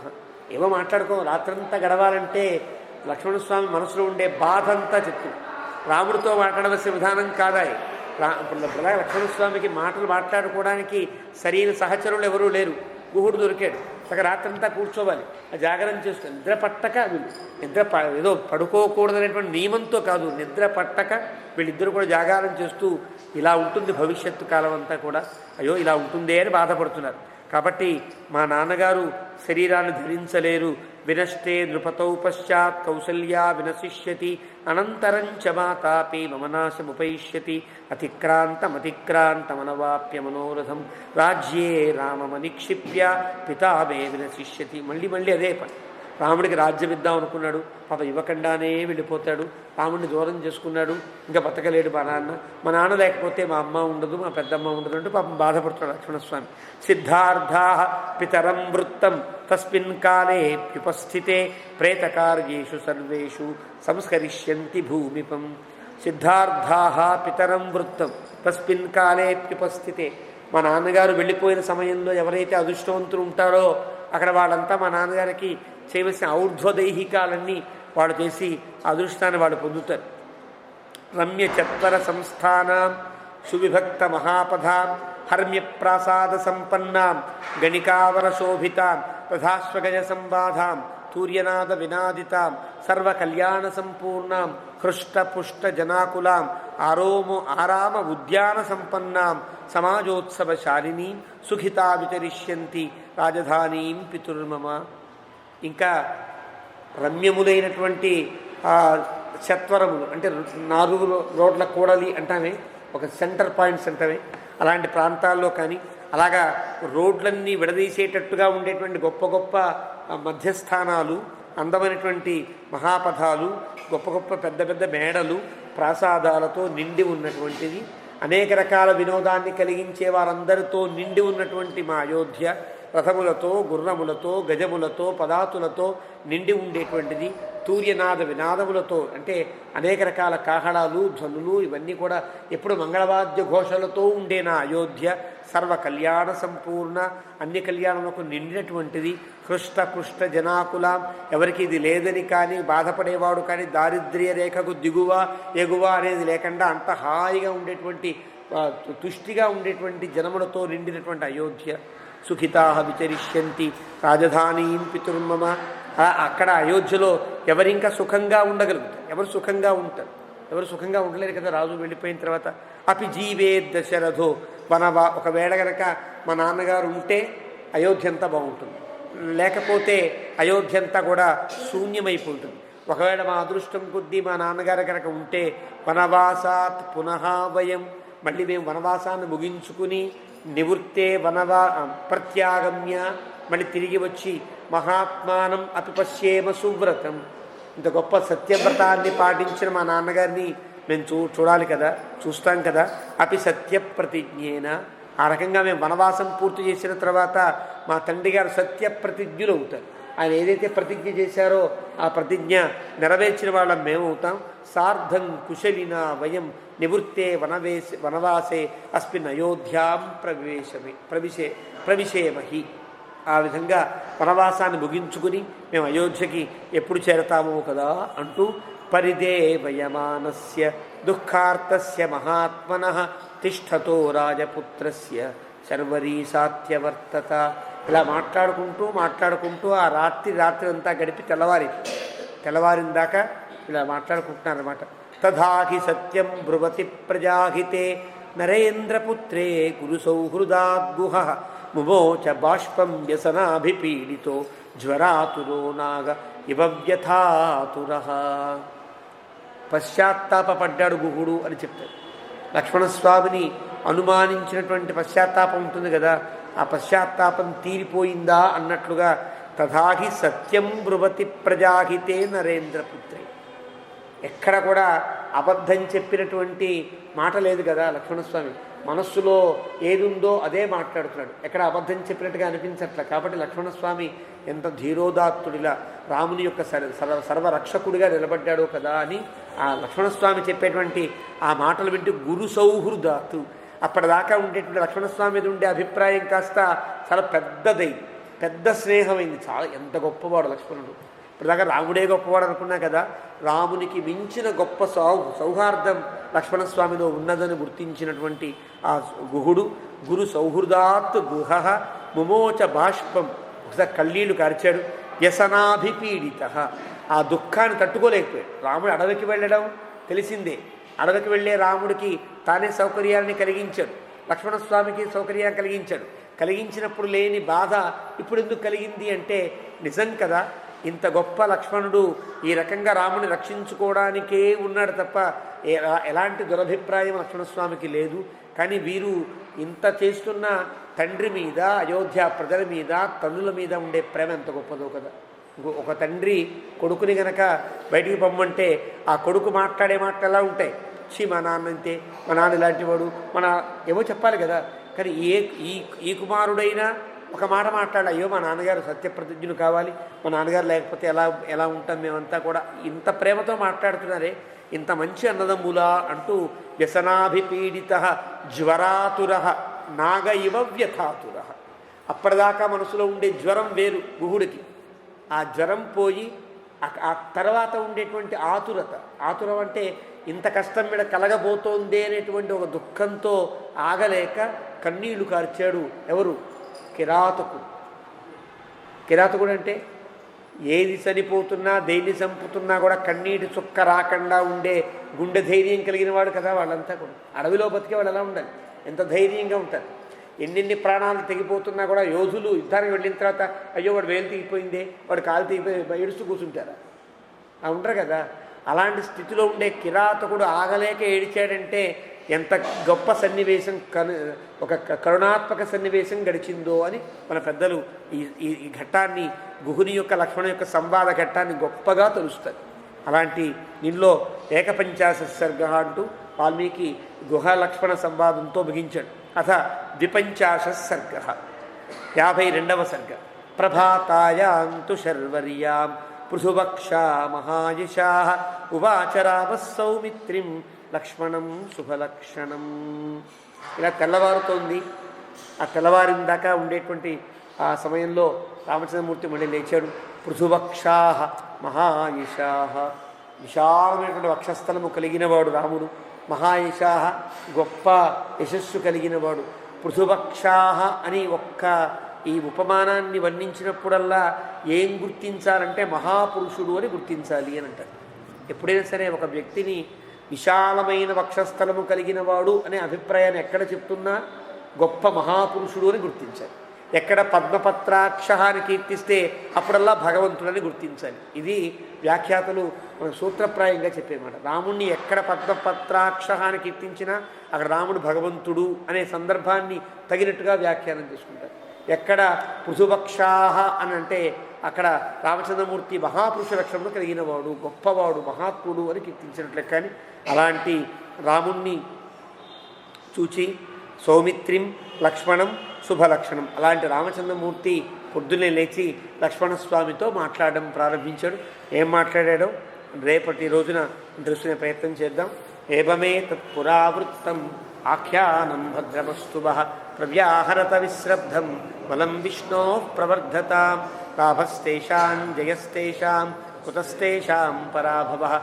ఏమో మాట్లాడుకో, రాత్రంతా గడవాలంటే లక్ష్మణస్వామి మనసులో ఉండే బాధ అంతా చెప్తూ, రాముడితో మాట్లాడవలసిన విధానం కాదాయి. లక్ష్మణస్వామికి మాటలు మాట్లాడుకోవడానికి సరైన సహచరులు ఎవరూ లేరు. గుహుడు దొరికాడు, సగ రాత్రంతా కూర్చోవాలి, జాగరణ చేస్తూ నిద్ర పట్టక వీళ్ళు ఏదో పడుకోకూడదనేటువంటి నియమంతో కాదు, నిద్ర పట్టక వీళ్ళిద్దరూ కూడా జాగారం చేస్తూ ఇలా ఉంటుంది భవిష్యత్తు కాలం అంతా కూడా, అయ్యో ఇలా ఉంటుందే అని బాధపడుతున్నారు. కాబట్టి మా నాన్నగారు శరీరాన్ని ధరించలేరు. వినష్టే నృపతౌ పశ్చాత్ కౌసల్యా వినశిష్యతి అనంతరం చ మాతాపి మమనాశముపైష్యతి అతిక్రాంతమనవాప్య మనోరథం రాజ్యే రామమనిక్షిప్య పితా మే వినశిష్యతి. మళ్ళీ మళ్ళీ అదే పని. రాముడికి రాజ్యం ఇద్దాం అనుకున్నాడు, పాప ఇవ్వకుండానే వెళ్ళిపోతాడు. రాముడిని దూరం చేసుకున్నాడు, ఇంకా బతకలేడు మా నాన్న లేకపోతే మా అమ్మ ఉండదు, మా పెద్దమ్మ ఉండదు అంటూ పాపం బాధపడుతున్నాడు లక్ష్మణస్వామి. సిద్ధార్థా పితరం వృత్తం తస్మిన్ కాలే ఉపస్థితే ప్రేతకార్యేషు సర్వేషు సంస్కరిష్యంతి భూమిపం. సిద్ధార్థా పితరం వృత్తం తస్మిన్ కాలే ఉపస్థితే. మా నాన్నగారు వెళ్ళిపోయిన సమయంలో ఎవరైతే అదృష్టవంతులు ఉంటారో అక్కడ వాళ్ళంతా మా నాన్నగారికి చేయవలసిన ఔర్ధ్వదైహికాలన్నీ వాళ్ళు చేసి అదృష్టాన్ని వాళ్ళు పొందుతారు. రమ్య చత్వర సంస్థానాం సువిభక్త మహాపధాం హర్మ్య ప్రాసాద సంపన్నాం గణికావర శోభితాం తథాశ్వగజ సంబాధాం తూర్యనాద వినాదితాం సర్వకల్యాణ సంపూర్ణాం హృష్టపుష్ట జనాకులాం ఆరామ ఉద్యాన సంపన్నాం సమాజోత్సవశాలినీం సుఖితా విచరిష్యంతి రాజధానీం పితుర్మమ. ఇంకా రమ్యములైనటువంటి చత్వరములు అంటే 4 రోడ్ల కూడలి అంటామే, ఒక సెంటర్ పాయింట్స్ అంటామే, అలాంటి ప్రాంతాల్లో కానీ అలాగా రోడ్లన్నీ విడదీసేటట్టుగా ఉండేటువంటి గొప్ప గొప్ప మధ్యస్థానాలు, అందమైనటువంటి మహాపథాలు, గొప్ప గొప్ప పెద్ద పెద్ద మేడలు, ప్రాసాదాలతో నిండి ఉన్నటువంటిది, అనేక రకాల వినోదాన్ని కలిగించే వారందరితో నిండి ఉన్నటువంటి మా అయోధ్య రథములతో, గుర్రములతో, గజములతో, పదాతులతో నిండి ఉండేటువంటిది. తూర్యనాద వినాదములతో అంటే అనేక రకాల కాహళాలు, ధ్వనులు ఇవన్నీ కూడా ఎప్పుడు మంగళవాద్య ఘోషలతో ఉండే నా అయోధ్య సర్వ కళ్యాణ సంపూర్ణ, అన్ని కళ్యాణములకు నిండినటువంటిది. హృష్టపుష్ట జనాకులాం, ఎవరికి ఇది లేదని కానీ బాధపడేవాడు కానీ దారిద్ర్య రేఖకు దిగువ ఎగువ అనేది లేకుండా అంత హాయిగా ఉండేటువంటి తుష్టిగా ఉండేటువంటి జనములతో నిండినటువంటి అయోధ్య. సుఖితా విచరిష్యంతి రాజధానీం పితుర్మమ. అక్కడ అయోధ్యలో ఎవరింకా సుఖంగా ఉండగలుగుతారు? ఎవరు సుఖంగా ఉంటారు? ఎవరు సుఖంగా ఉండలేరు కదా రాజు వెళ్ళిపోయిన తర్వాత. అపి జీవే దశరథో ఒకవేళ కనుక మా నాన్నగారు ఉంటే అయోధ్య అంతా బాగుంటుంది, లేకపోతే అయోధ్య అంతా కూడా శూన్యమైపోతుంది. ఒకవేళ మా అదృష్టం కొద్దీ మా నాన్నగారు కనుక ఉంటే వనవాసాత్ పునః వయం, మళ్ళీ మేము వనవాసాన్ని ముగించుకుని నివృత్తే ప్రత్యాగమ్య, మళ్ళీ తిరిగి వచ్చి మహాత్మానం అపిపశ్యేమ సువ్రతం, ఇంత గొప్ప సత్యవ్రతాన్ని పాటించిన మా నాన్నగారిని మేము చూడాలి కదా, చూస్తాం కదా. అపి సత్య ప్రతిజ్ఞేన, ఆ రకంగా మేము వనవాసం పూర్తి చేసిన తర్వాత మా తండ్రి గారు సత్య ప్రతిజ్ఞులు అవుతారు. ఆయన ఏదైతే ప్రతిజ్ఞ చేశారో ఆ ప్రతిజ్ఞ నెరవేర్చిన వాళ్ళం మేమవుతాం. సార్ధం కుశలినా వయం నివృత్తే వనవాసే అస్మిన్ అయోధ్యాం ప్రవిశేమహి. ఆ విధంగా వనవాసాన్ని ముగించుకుని మేము అయోధ్యకి ఎప్పుడు చేరతామో కదా అంటూ పరిదేవయమానస్య దుఃఖార్తస్య మహాత్మనః తిష్ఠతో రాజపుత్రస్య శర్వరీ సాత్యవర్తత. ఇలా మాట్లాడుకుంటూ ఆ రాత్రి అంతా గడిపి తెల్లవారిన దాకా ఇలా మాట్లాడుకుంటున్నారన్నమాట. తథాహి సత్యం బ్రువతి ప్రజాహితే నరేంద్రపుత్రే గురు సౌహృదాద్గుహ ముమోచ బాష్పం వ్యసనాభిపీడితో జ్వరాతురో నాగ ఇవ వ్యథాతురః. పశ్చాత్తాపడ్డాడు గుహుడు అని చెప్తాడు. లక్ష్మణస్వామిని అనుమానించినటువంటి పశ్చాత్తాపం ఉంటుంది కదా, ఆ పశ్చాత్తాపం తీరిపోయిందా అన్నట్లుగా తథాహి సత్యం బ్రువతి ప్రజాహితే నరేంద్రపుత్రే. ఎక్కడ కూడా అబద్ధం చెప్పినటువంటి మాట లేదు కదా లక్ష్మణస్వామి. మనస్సులో ఏదుందో అదే మాట్లాడుతున్నాడు, ఎక్కడ అబద్ధం చెప్పినట్టుగా అనిపించట్ల. కాబట్టి లక్ష్మణస్వామి ఎంత ధీరోదాత్తుడిలా రాముని యొక్క సర్వరక్షకుడిగా నిలబడ్డాడో కదా అని ఆ లక్ష్మణస్వామి చెప్పేటువంటి ఆ మాటలు వింటూ గురు సౌహృదాత్తు. అప్పటిదాకా ఉండేటువంటి లక్ష్మణస్వామి మీద ఉండే అభిప్రాయం కాస్త చాలా పెద్ద స్నేహమైంది. చాలా ఎంత గొప్పవాడు లక్ష్మణుడు. ఇప్పటిదాకా రాముడే గొప్పవాడు అనుకున్నా కదా, రామునికి మించిన గొప్ప సౌహార్దం లక్ష్మణస్వామిలో ఉన్నదని గుర్తించినటువంటి ఆ గుహుడు గురు సౌహృదాత్ గుహ ముమోచ బాష్పం, ఒకసారి కళ్ళీళ్ళు కార్చాడు. వ్యసనాభిపీడిత, ఆ దుఃఖాన్ని తట్టుకోలేకపోయాడు. రాముడు అడవికి వెళ్ళడం తెలిసిందే, అడవికి వెళ్ళే రాముడికి తానే సౌకర్యాన్ని కలిగించాడు, లక్ష్మణస్వామికి సౌకర్యాన్ని కలిగించాడు. కలిగించినప్పుడు లేని బాధ ఇప్పుడు ఎందుకు కలిగింది అంటే నిజం కదా, ఇంత గొప్ప లక్ష్మణుడు ఈ రకంగా రాముని రక్షించుకోవడానికే ఉన్నాడు తప్ప ఎలాంటి దురభిప్రాయం లక్ష్మణస్వామికి లేదు. కానీ వీరు ఇంత చేస్తున్న తండ్రి మీద, అయోధ్య ప్రజల మీద, తల్లుల మీద ఉండే ప్రేమ ఎంత గొప్పదో కదా. ఒక తండ్రి కొడుకుని గనక బయటికి పంపమంటే ఆ కొడుకు మాట్లాడే మాటలు ఎలా ఉంటాయి? మా నాన్న అంతే, మా నాన్న ఇలాంటి వాడు, ఏమో చెప్పాలి కదా. కానీ ఈ కుమారుడైనా ఒక మాట మాట్లాడాలి, అయ్యో మా నాన్నగారు సత్యప్రతిజ్ఞులు కావాలి, మా నాన్నగారు లేకపోతే ఎలా ఉంటాం మేమంతా కూడా, ఇంత ప్రేమతో మాట్లాడుతున్నారే, ఇంత మంచి అన్నదమ్ములా అంటూ వ్యసనాభిపీడిత జ్వరాతుర నాగ ఇవ వ్యథాతుర. అప్పటిదాకా మనసులో ఉండే జ్వరం వేరు గుహుడికి, ఆ జ్వరం పోయి ఆ తర్వాత ఉండేటువంటి ఆతురం అంటే ఇంత కష్టం మీద కలగబోతోంది అనేటువంటి ఒక దుఃఖంతో ఆగలేక కన్నీళ్లు కార్చాడు. ఎవరు? కిరాతకుడు అంటే ఏది చనిపోతున్నా దేన్ని చంపుతున్నా కూడా కన్నీటి చుక్క రాకుండా ఉండే గుండె ధైర్యం కలిగిన వాడు కదా వాళ్ళంతా కూడా. అడవిలో బతికే వాళ్ళు ఎలా ఉండాలి, ఎంత ధైర్యంగా ఉంటారు. ఎన్నెన్ని ప్రాణాలు తెగిపోతున్నా కూడా యోధులు యుద్ధానికి వెళ్ళిన తర్వాత అయ్యో వాడు వేలు తెగిపోయిందే, వాడు కాలు తెగిపోయి ఏడుస్తూ కూర్చుంటారా? ఉంటారు కదా. అలాంటి స్థితిలో ఉండే కిరాతకుడు ఆగలేక ఏడిచాడంటే ఎంత గొప్ప సన్నివేశం, ఒక కరుణాత్మక సన్నివేశం గడిచిందో అని మన పెద్దలు ఈ ఘట్టాన్ని, గుహుని యొక్క లక్ష్మణ యొక్క సంవాద ఘట్టాన్ని గొప్పగా తెలుస్తారు. అలాంటి దీనిలో ఏకపంచాశత్సర్గ అంటూ వాల్మీకి గుహ లక్ష్మణ సంవాదంతో ముగించాడు. అథ ద్విపంచాశత్సర్గ 52వ సర్గ. ప్రభాతాయాంతు శర్వర్యాం పృథువక్షా మహాయశా ఉవాచ రామః సౌమిత్రిం లక్ష్మణం శుభలక్షణం. ఇలా తెల్లవారుతోంది. ఆ తెల్లవారిన దాకా ఉండేటువంటి ఆ సమయంలో రామచంద్రమూర్తి మళ్ళీ లేచాడు. పృథువక్షా మహాయశా, విశాలమైనటువంటి వక్షస్థలము కలిగినవాడు రాముడు. మహాయశా, గొప్ప యశస్సు కలిగినవాడు. పృథువక్షా అని ఈ ఉపమానాన్ని వర్ణించినప్పుడల్లా ఏం గుర్తించాలంటే మహాపురుషుడు అని గుర్తించాలి అని అంటారు. ఎప్పుడైనా సరే ఒక వ్యక్తిని విశాలమైన వక్షస్థలము కలిగిన వాడు అనే అభిప్రాయాన్ని ఎక్కడ చెప్తున్నా గొప్ప మహాపురుషుడు అని గుర్తించాలి. ఎక్కడ పద్మపత్రాక్ష అని కీర్తిస్తే అప్పుడల్లా భగవంతుడని గుర్తించాలి. ఇది వ్యాఖ్యాతలు మన సూత్రప్రాయంగా చెప్పేమాట. రాముణ్ణి ఎక్కడ పద్మపత్రాక్ష అని కీర్తించినా అక్కడ రాముడు భగవంతుడు అనే సందర్భాన్ని తగినట్టుగా వ్యాఖ్యానం చేసుకుంటారు. ఎక్కడ పృథువక్షాహ అని అంటే అక్కడ రామచంద్రమూర్తి మహాపురుష లక్షణంలో కలిగినవాడు, గొప్పవాడు, మహాత్ముడు అని కీర్తించినట్లే. కానీ అలాంటి రాముణ్ణి చూచి సౌమిత్రిం లక్ష్మణం శుభలక్షణం, అలాంటి రామచంద్రమూర్తి పొద్దున్నే లేచి లక్ష్మణస్వామితో మాట్లాడడం ప్రారంభించాడు. ఏం మాట్లాడాడో రేపటి రోజున తెలుసుకునే ప్రయత్నం చేద్దాం. ఏవమే తత్పురావృత్తం ఆఖ్యానం భద్రమస్తుభః ప్రవ్యాహరత విశ్రబ్ధం బలం విష్ణో ప్రవర్ధతాం లాభస్తేషాం జయస్తేషాం కుతస్తేషాం పరాభవః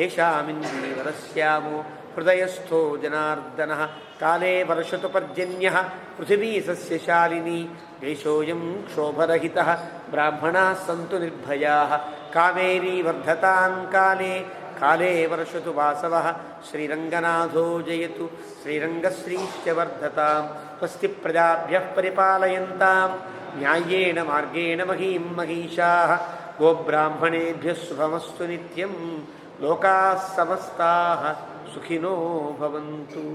ఏషామింద్రీవరస్యామో హృదయస్థో జనార్దనః కాలే వర్షతు పర్జన్యః పృథివీ సస్యశాలినీ దేశోయం క్షోభరహితః బ్రాహ్మణాः సంతు నిర్భయాः కావేరీ వర్ధతాం కాలే కాలే వర్షతు వాసవః శ్రీరంగనాథో జయతు శ్రీరంగశ్రీశ్చ వర్ధతాం స్వస్తి ప్రజాభ్యః పరిపాలయంతాం న్యాయేన మార్గేణ మహీం మహీషాః గోబ్రాహ్మణేభ్యः శుభమస్తు నిత్యం లోకాः సమస్తాః సుఖినో భవంతు.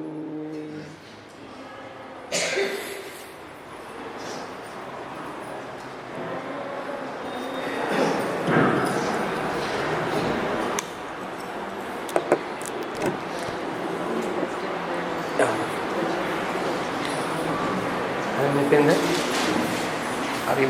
అయిపోయిందా? అది